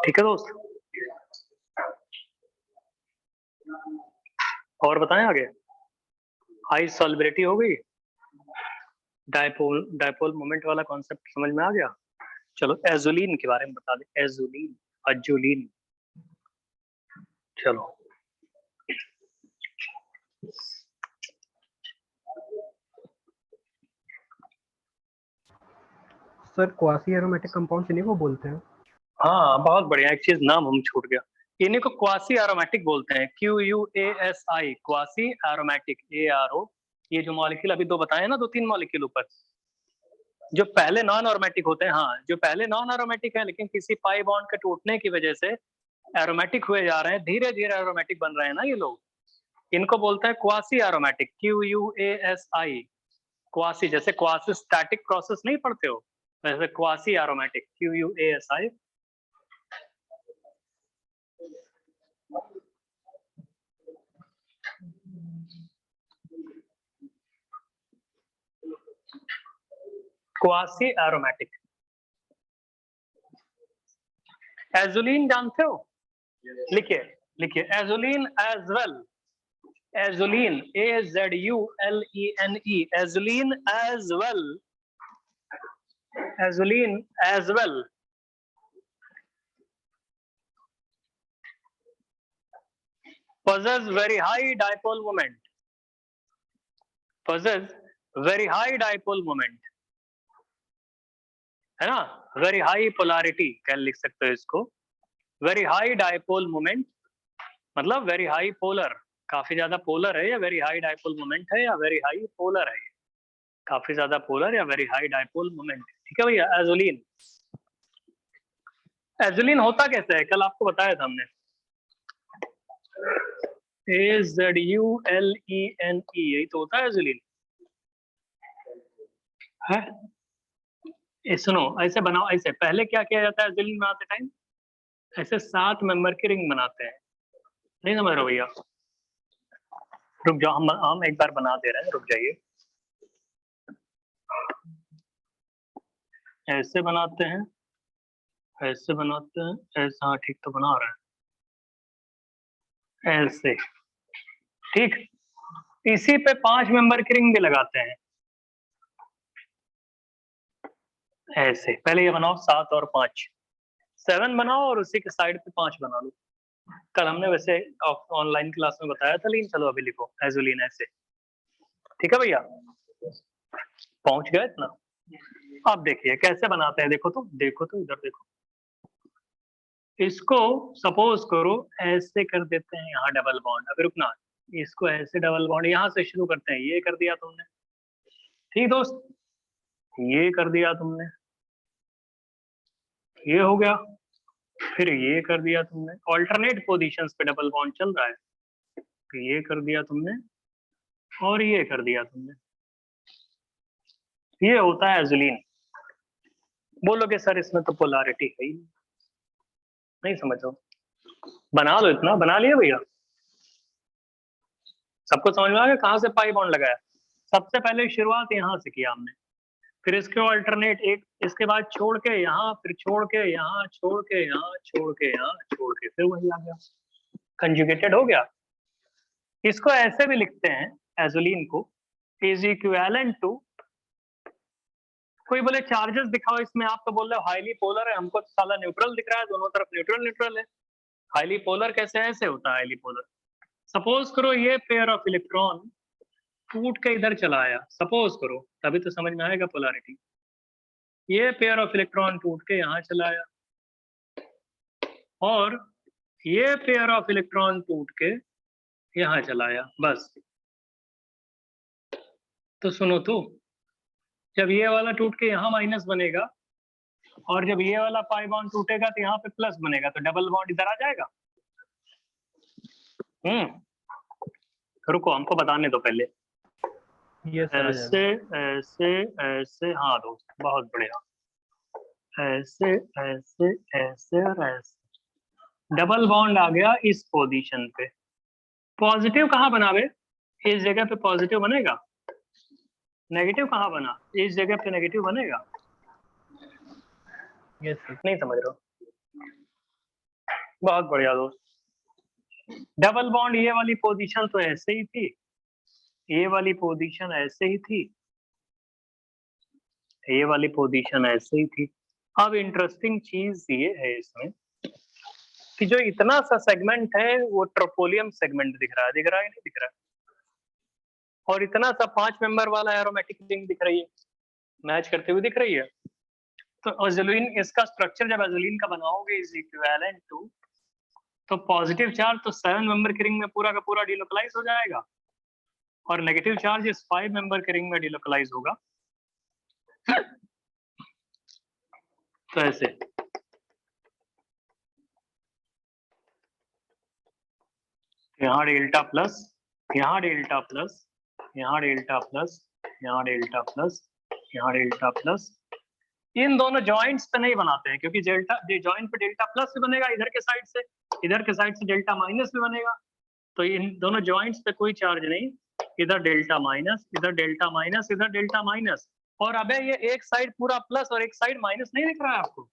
ठीक है दोस्त, और बताएं आगे। हाई सॉल्युबिलिटी हो गई, डायपोल मोमेंट वाला कॉन्सेप्ट समझ में आ गया। चलो एजुलिन के बारे में बता दे, एजुलिन, अजुलिन। चलो सर क्वासी एरोमेटिक कंपाउंड इन्हीं को बोलते हैं। हाँ बहुत बढ़िया, एक चीज नाम हम छूट गया, इन्हीं को क्वासी एरोमेटिक बोलते हैं, QUASI, क्वासी एरोमेटिक, ARO। ये जो मॉलिक्यूल अभी दो बताए ना, 2-3 मॉलिक्यूल ऊपर, जो पहले नॉन एरोमेटिक होते हैं, हाँ जो पहले नॉन एरोमेटिक है लेकिन किसी पाई बॉन्ड के टूटने की वजह से एरोमेटिक हुए जा रहे हैं, धीरे धीरे एरोमेटिक बन रहे हैं ना ये लोग, इनको बोलते हैं क्वासी एरोमेटिक, QUASI, क्वासी। जैसे क्वासी स्टैटिक प्रोसेस नहीं पढ़ते हो, वैसे quasi aromatic, QUASI। Quasi aromatic. Azulene जानते हो, लिखिए लिखिए, azulene as well, azulene, AZULENE, azulene as well, azulene as well possess very high dipole moment, possess very high dipole moment, है ना, very high polarity क्या लिख सकते हो इसको, very high dipole moment मतलब very high polar, काफी ज्यादा पोलर है, या very high dipole moment है, या very high polar है, काफी ज्यादा पोलर या very high dipole moment। ठीक है भैया, एजुलिन। एजुलिन होता कैसे है, कल आपको बताया था हमने, AZULENE, यही तो होता है एजुलिन है। ये सुनो, ऐसे बनाओ, ऐसे पहले क्या किया जाता है एजुलिन बनाते टाइम, ऐसे 7 मेंबर की रिंग बनाते हैं, नहीं समझ रहे हो भैया, रुक जाओ, हम एक बार बना दे रहे हैं, रुक जाइए। ऐसे बनाते हैं, ऐसे बनाते हैं, ऐसे, हाँ ठीक तो बना रहे हैं, ऐसे, ठीक। इसी पे 5 मेंबर की रिंग भी लगाते हैं, ऐसे। पहले ये बनाओ 7 और 5, 7 बनाओ और उसी के साइड पे 5 बना लो। कल हमने वैसे ऑनलाइन क्लास में बताया था, लेकिन चलो अभी लिखो एजुलिन ऐसे, ठीक है भैया, पहुंच गए इतना। अब देखिए कैसे बनाते हैं, देखो तो, देखो तो, इधर देखो, इसको सपोज करो ऐसे कर देते हैं, यहाँ डबल बॉन्ड, अभी रुकना, इसको ऐसे डबल बॉन्ड यहाँ से शुरू करते हैं, ये कर दिया तुमने, ठीक दोस्त, ये कर दिया तुमने, ये हो गया, फिर ये कर दिया तुमने, ऑल्टरनेट पोजीशंस पे डबल बॉन्ड चल रहा है, तो ये कर दिया तुमने और ये कर दिया तुमने, ये होता है एजुलिन। बोलोगे सर इसमें तो पोलैरिटी है ही नहीं, समझो, बना लो, इतना बना लिया भैया, सबको समझ में आ गया कहाँ से पाई बॉन्ड लगाया। सबसे पहले शुरुआत यहाँ से किया हमने, फिर इसके अल्टरनेट, एक इसके बाद छोड़ के यहाँ, फिर छोड़ के यहाँ, छोड़ के यहाँ, छोड़ के यहाँ, छोड़ के फिर वही आ गया, कंजुगेटेड हो गया। इसको ऐसे भी लिखते हैं एजुलिन को, इज इक्विवेलेंट टू, कोई बोले चार्जेस दिखाओ इसमें, आप तो बोल रहे हो हाईली पोलर है, हमको तो साला न्यूट्रल दिख रहा है, दोनों तरफ न्यूट्रल न्यूट्रल है, हाईली पोलर कैसे ऐसे होता है हाईली पोलर। सपोज करो ये पेयर ऑफ इलेक्ट्रॉन टूट के इधर चला आया, सपोज करो, तभी तो समझ में आएगा पोलैरिटी। ये पेयर ऑफ इलेक्ट्रॉन टूट के यहाँ चला आया, और ये पेयर ऑफ इलेक्ट्रॉन टूट के यहाँ चला आया, बस। तो सुनो तो, जब ये वाला टूट के यहाँ माइनस बनेगा, और जब ये वाला पाई बॉन्ड टूटेगा तो यहाँ पे प्लस बनेगा, तो डबल बॉन्ड इधर आ जाएगा। रुको हमको बताने दो पहले, ऐसे ऐसे ऐसे, हाँ दोस्त बहुत बढ़िया, ऐसे ऐसे ऐसे और ऐसे, डबल बॉन्ड आ गया इस पोजीशन पे। पॉजिटिव कहाँ बना बे, इस जगह पे पॉजिटिव बनेगा, नेगेटिव कहाँ बना, इस जगह पे नेगेटिव बनेगा। Yes sir. नहीं समझ रहे हो, बहुत बढ़िया दोस्त। डबल बॉन्ड ये वाली पोजीशन तो ऐसे ही थी, ये वाली पोजीशन ऐसे ही थी, ये वाली पोजीशन ऐसे ही थी। अब इंटरेस्टिंग चीज ये है इसमें कि जो इतना सा सेगमेंट है वो ट्रोपोलियम सेगमेंट दिख रहा है या नहीं दिख रहा है, और इतना सा 5 मेंबर वाला एरोमेटिक रिंग दिख रही है, मैच करते हुए दिख रही है। तो एजुलिन, इसका स्ट्रक्चर जब एजुलिन का बनाओगे इज इक्विवेलेंट टू, तो पॉजिटिव चार्ज तो 7 मेंबर के रिंग में पूरा का पूरा डिलोकलाइज हो जाएगा, और नेगेटिव चार्ज इस 5 मेंबर के रिंग में डिलोकलाइज होगा। तो ऐसे यहाँ डेल्टा प्लस, यहाँ डेल्टा प्लस, यहाँ डेल्टा प्लस, यहाँ डेल्टा प्लस, यहाँ डेल्टा प्लस। इन दोनों जॉइंट्स पे नहीं बनाते हैं क्योंकि डेल्टा जॉइंट पे डेल्टा प्लस भी बनेगा इधर के साइड से, इधर के साइड से डेल्टा माइनस भी बनेगा, तो इन दोनों जॉइंट्स पे कोई चार्ज नहीं, इधर डेल्टा माइनस, इधर डेल्टा माइनस, इधर डेल्टा माइनस। और अबे ये एक साइड पूरा प्लस और एक साइड माइनस नहीं दिख रहा है आपको?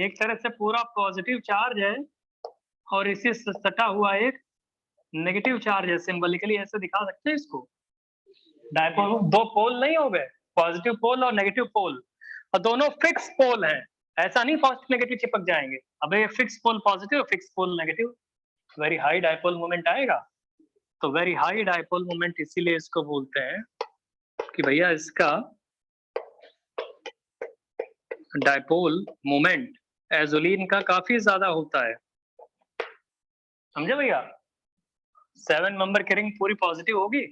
एक तरह से पूरा पॉजिटिव चार्ज है और इसी से सटा हुआ एक नेगेटिव चार्ज है, सिंबलिकली ऐसे दिखा सकते हैं इसको। डायपोल दो पोल नहीं हो गए, पॉजिटिव पोल और नेगेटिव पोल, और दोनों फिक्स पोल हैं, ऐसा नहीं पॉजिटिव नेगेटिव चिपक जाएंगे। अबे ये fix pole positive, fix pole negative, very high dipole moment आएगा। तो वेरी हाई डायपोल मोमेंट इसीलिए इसको बोलते हैं कि भैया इसका डायपोल मोमेंट एजुलिन का काफी ज्यादा होता है, समझे भैया? 7 मेंबर की रिंग पूरी पॉजिटिव होगी,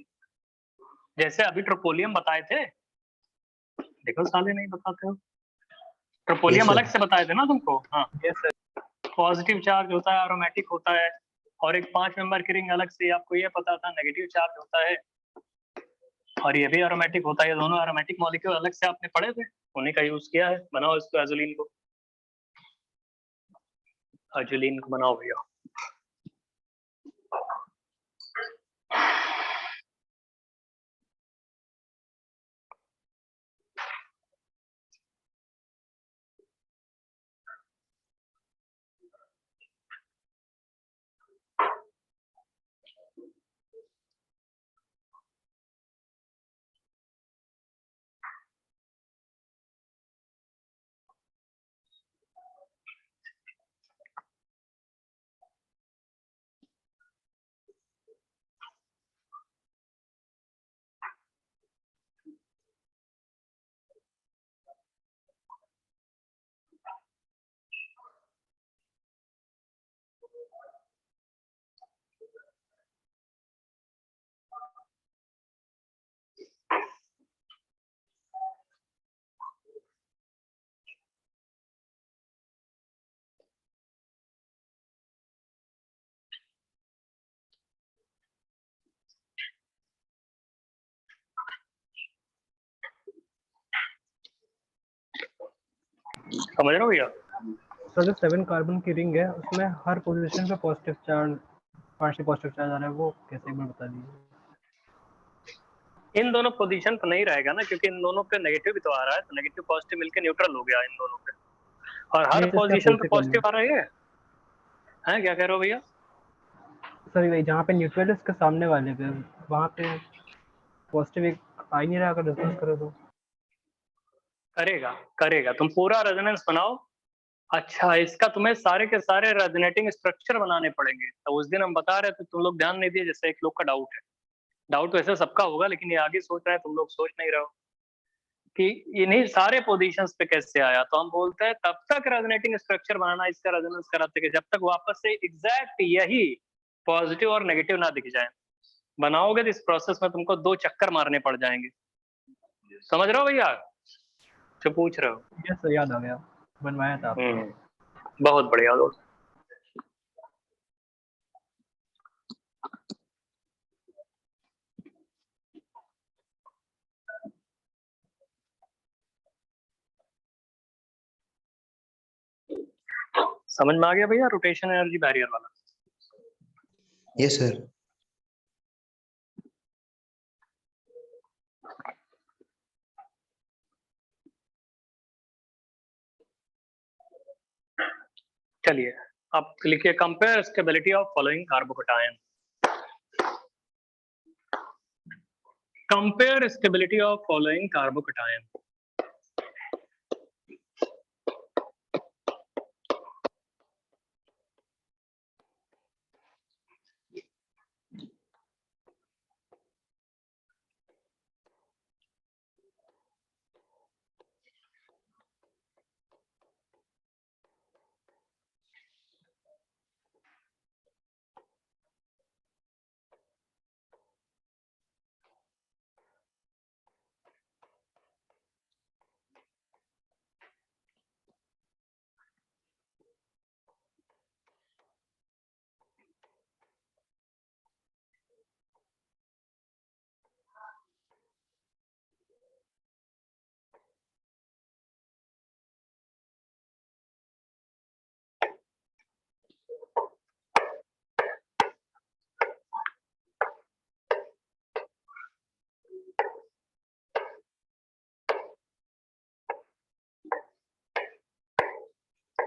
जैसे अभी ट्रोपोलियम बताए थे, देखो साले नहीं बताते हो, ट्रोपोलियम Yes, sir. अलग से बताए थे ना तुमको। हाँ, यस सर। पॉजिटिव चार्ज होता है, एरोमेटिक होता है, और एक 5 मेंबर की रिंग अलग से, आपको ये पता था, नेगेटिव चार्ज होता है, और ये भी एरोमेटिक होता है। ये दोनों एरोमेटिक मॉलिक्यूल अलग से आपने पढ़े थे, उन्हीं का यूज किया है। बनाओ इसको, एजुलिन को, एजुलिन को बनाओ भैया। समझ रहे हो भैया? सर जो 7 कार्बन की रिंग है उसमें हर पोजीशन पे positive charge, partial positive charge आ रहा है, वो कैसे एक बार बता दीजिए। इन दोनों पोजीशन पे नहीं रहेगा ना, क्योंकि इन दोनों पे नेगेटिव भी तो आ रहा है, तो नेगेटिव पॉजिटिव मिलकर न्यूट्रल हो गया इन दोनों पे, और हर नहीं, पोजीशन पे पॉजिटिव आ रही है। हैं, क्या कह रहे हो भैया? सर वही जहाँ पे न्यूट्रल है उसके सामने वाले पे, वहाँ पे पॉजिटिव एक आ ही नहीं रहा, अगर रेजोनेंस करो तो। करेगा करेगा, तुम पूरा रेजोनेंस बनाओ। अच्छा, इसका तुम्हें सारे के सारे रेजोनेटिंग स्ट्रक्चर बनाने पड़ेंगे, तो उस दिन हम बता रहे थे, तुम लोग ध्यान नहीं दिए, जैसे एक लोग का डाउट है। डाउट वैसे सबका होगा, लेकिन ये आगे सोच रहे हैं, तुम लोग सोच नहीं रहे हो कि इन्हीं सारे पोजीशंस पे कैसे आया। तो हम बोलते हैं तब तक रेजोनेटिंग स्ट्रक्चर बनाना इसका रेजोनेंस कराते कि जब तक वापस से एग्जैक्ट यही पॉजिटिव और नेगेटिव ना दिख जाए। बनाओगे तो इस प्रोसेस में तुमको 2 चक्कर मारने पड़ जाएंगे। समझ रहे हो भैया जो पूछ रहे हो? यस सर, याद आ गया, बनवाया था आपने। बहुत बढ़िया दोस्त। समझ में आ गया भैया रोटेशन एनर्जी बैरियर वाला? Yes, sir. चलिए अब लिखिए compare stability of following carbocation. Compare stability of following carbocation.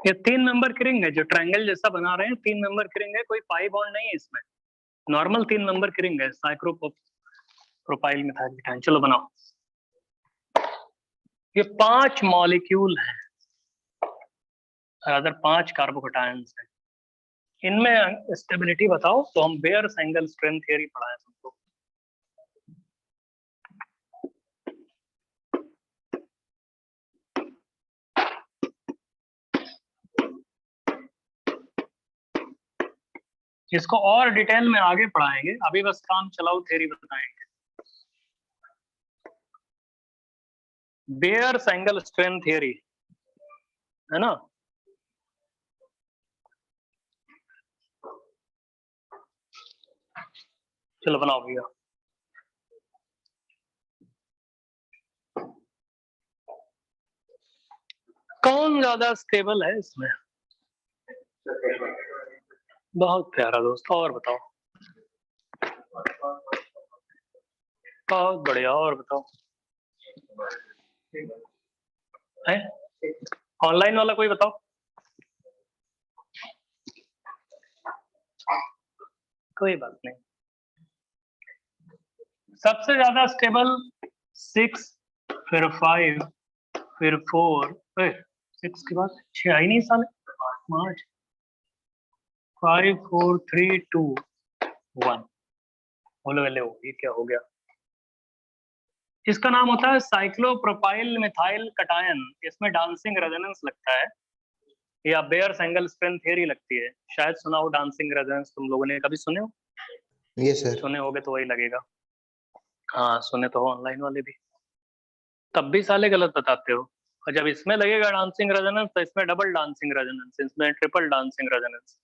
ये 3 मेंबर की रिंग है, जो ट्रायंगल जैसा बना रहे हैं 3 मेंबर की रिंग है, कोई पाई बॉन्ड नहीं है इसमें, नॉर्मल 3 मेंबर की रिंग है साइक्लोप्रोपाइल मिथाइल। चलो बनाओ। ये 5 मॉलिक्यूल हैं, अदर 5 कार्बोकेटायंस हैं, इनमें स्टेबिलिटी बताओ। तो हम बेयर्स एंगल स्ट्रेंथ थ्योरी पढ़ाए तुमको। इसको और डिटेल में आगे पढ़ाएंगे, अभी बस काम चलाओ थ्योरी बताएंगे। बेयर्स एंगल स्ट्रेंथ थ्योरी है ना। चलो बनाओ भैया। कौन ज्यादा स्टेबल है इसमें? बहुत प्यारा दोस्त, और बताओ। बहुत बढ़िया, और बताओ। है ऑनलाइन वाला कोई बताओ। कोई बात नहीं। सबसे ज्यादा स्टेबल 6, फिर 5, फिर 4, 6 के बाद 6 आई नहीं साले। 5 4 3 2 1। बोलो ये क्या हो गया? इसका नाम होता है साइक्लोप्रोपाइल मिथाइल कटायन। इसमें डांसिंग रेजोनेंस लगता है या बेयर्स एंगल स्ट्रेंथ थ्योरी लगती है। शायद सुना हो डांसिंग रेजोनेंस, तुम लोगों ने कभी सुने हो? Yes sir. सुने होगे तो वही लगेगा। हाँ सुने तो हो ऑनलाइन वाले भी, तब भी साले गलत बताते हो। और जब इसमें लगेगा डांसिंग रेजोनेंस तो इसमें डबल डांसिंग रेजोनेंस, इसमें ट्रिपल डांसिंग रेजोनेंस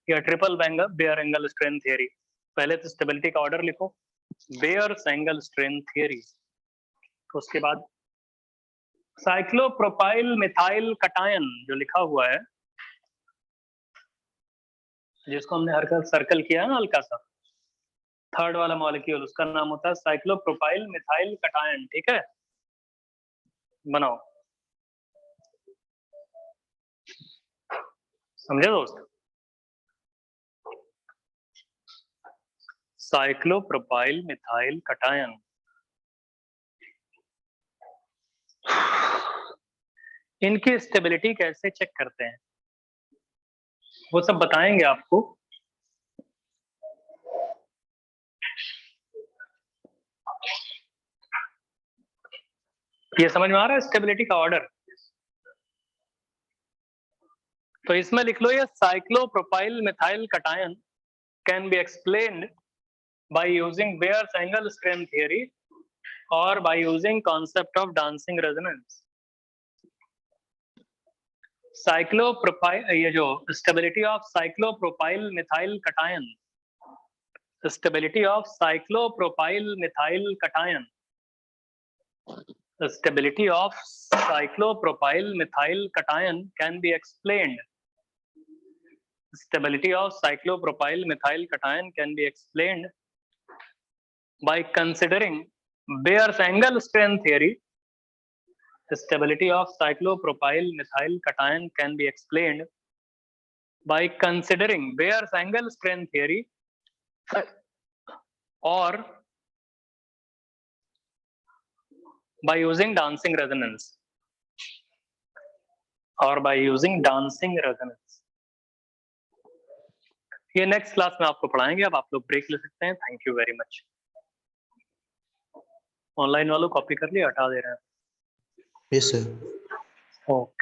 या triple Baeyer angle strength theory. पहले तो स्टेबिलिटी का ऑर्डर लिखो, बेयर्स एंगल स्ट्रेंथ थ्योरी, उसके बाद साइक्लोप्रोपाइल मिथाइल कटायन जो लिखा हुआ है, जिसको हमने हर सर्कल किया है ना हल्का सा, थर्ड वाला मॉलिक्यूल, उसका नाम होता है साइक्लोप्रोपाइल मिथाइल कटायन। ठीक है, बनाओ। समझे दोस्त? Cyclopropyl methyl cation. इनकी स्टेबिलिटी कैसे चेक करते हैं वो सब बताएंगे आपको। ये समझ में आ रहा है स्टेबिलिटी का ऑर्डर? तो इसमें लिख लो, ये cyclopropyl methyl cation can be explained by using Bayer's angle strength theory or by using concept of dancing resonance. Cyclopropyl, ये जो stability of cyclopropyl methyl cation, stability of cyclopropyl methyl cation, stability of cyclopropyl methyl cation can be explained. Stability of cyclopropyl methyl cation can be explained by considering Bayer's angle strength theory. Stability of cyclopropyl methyl cation can be explained by considering Bayer's angle strength theory or by using dancing resonance or by using dancing resonance. ये next class में आपको पढ़ाएंगे, अब आप लोग break ले सकते हैं। Thank you very much. Online वालों कॉपी कर लिया, हटा दे रहे हैं। Yes, sir. ओके।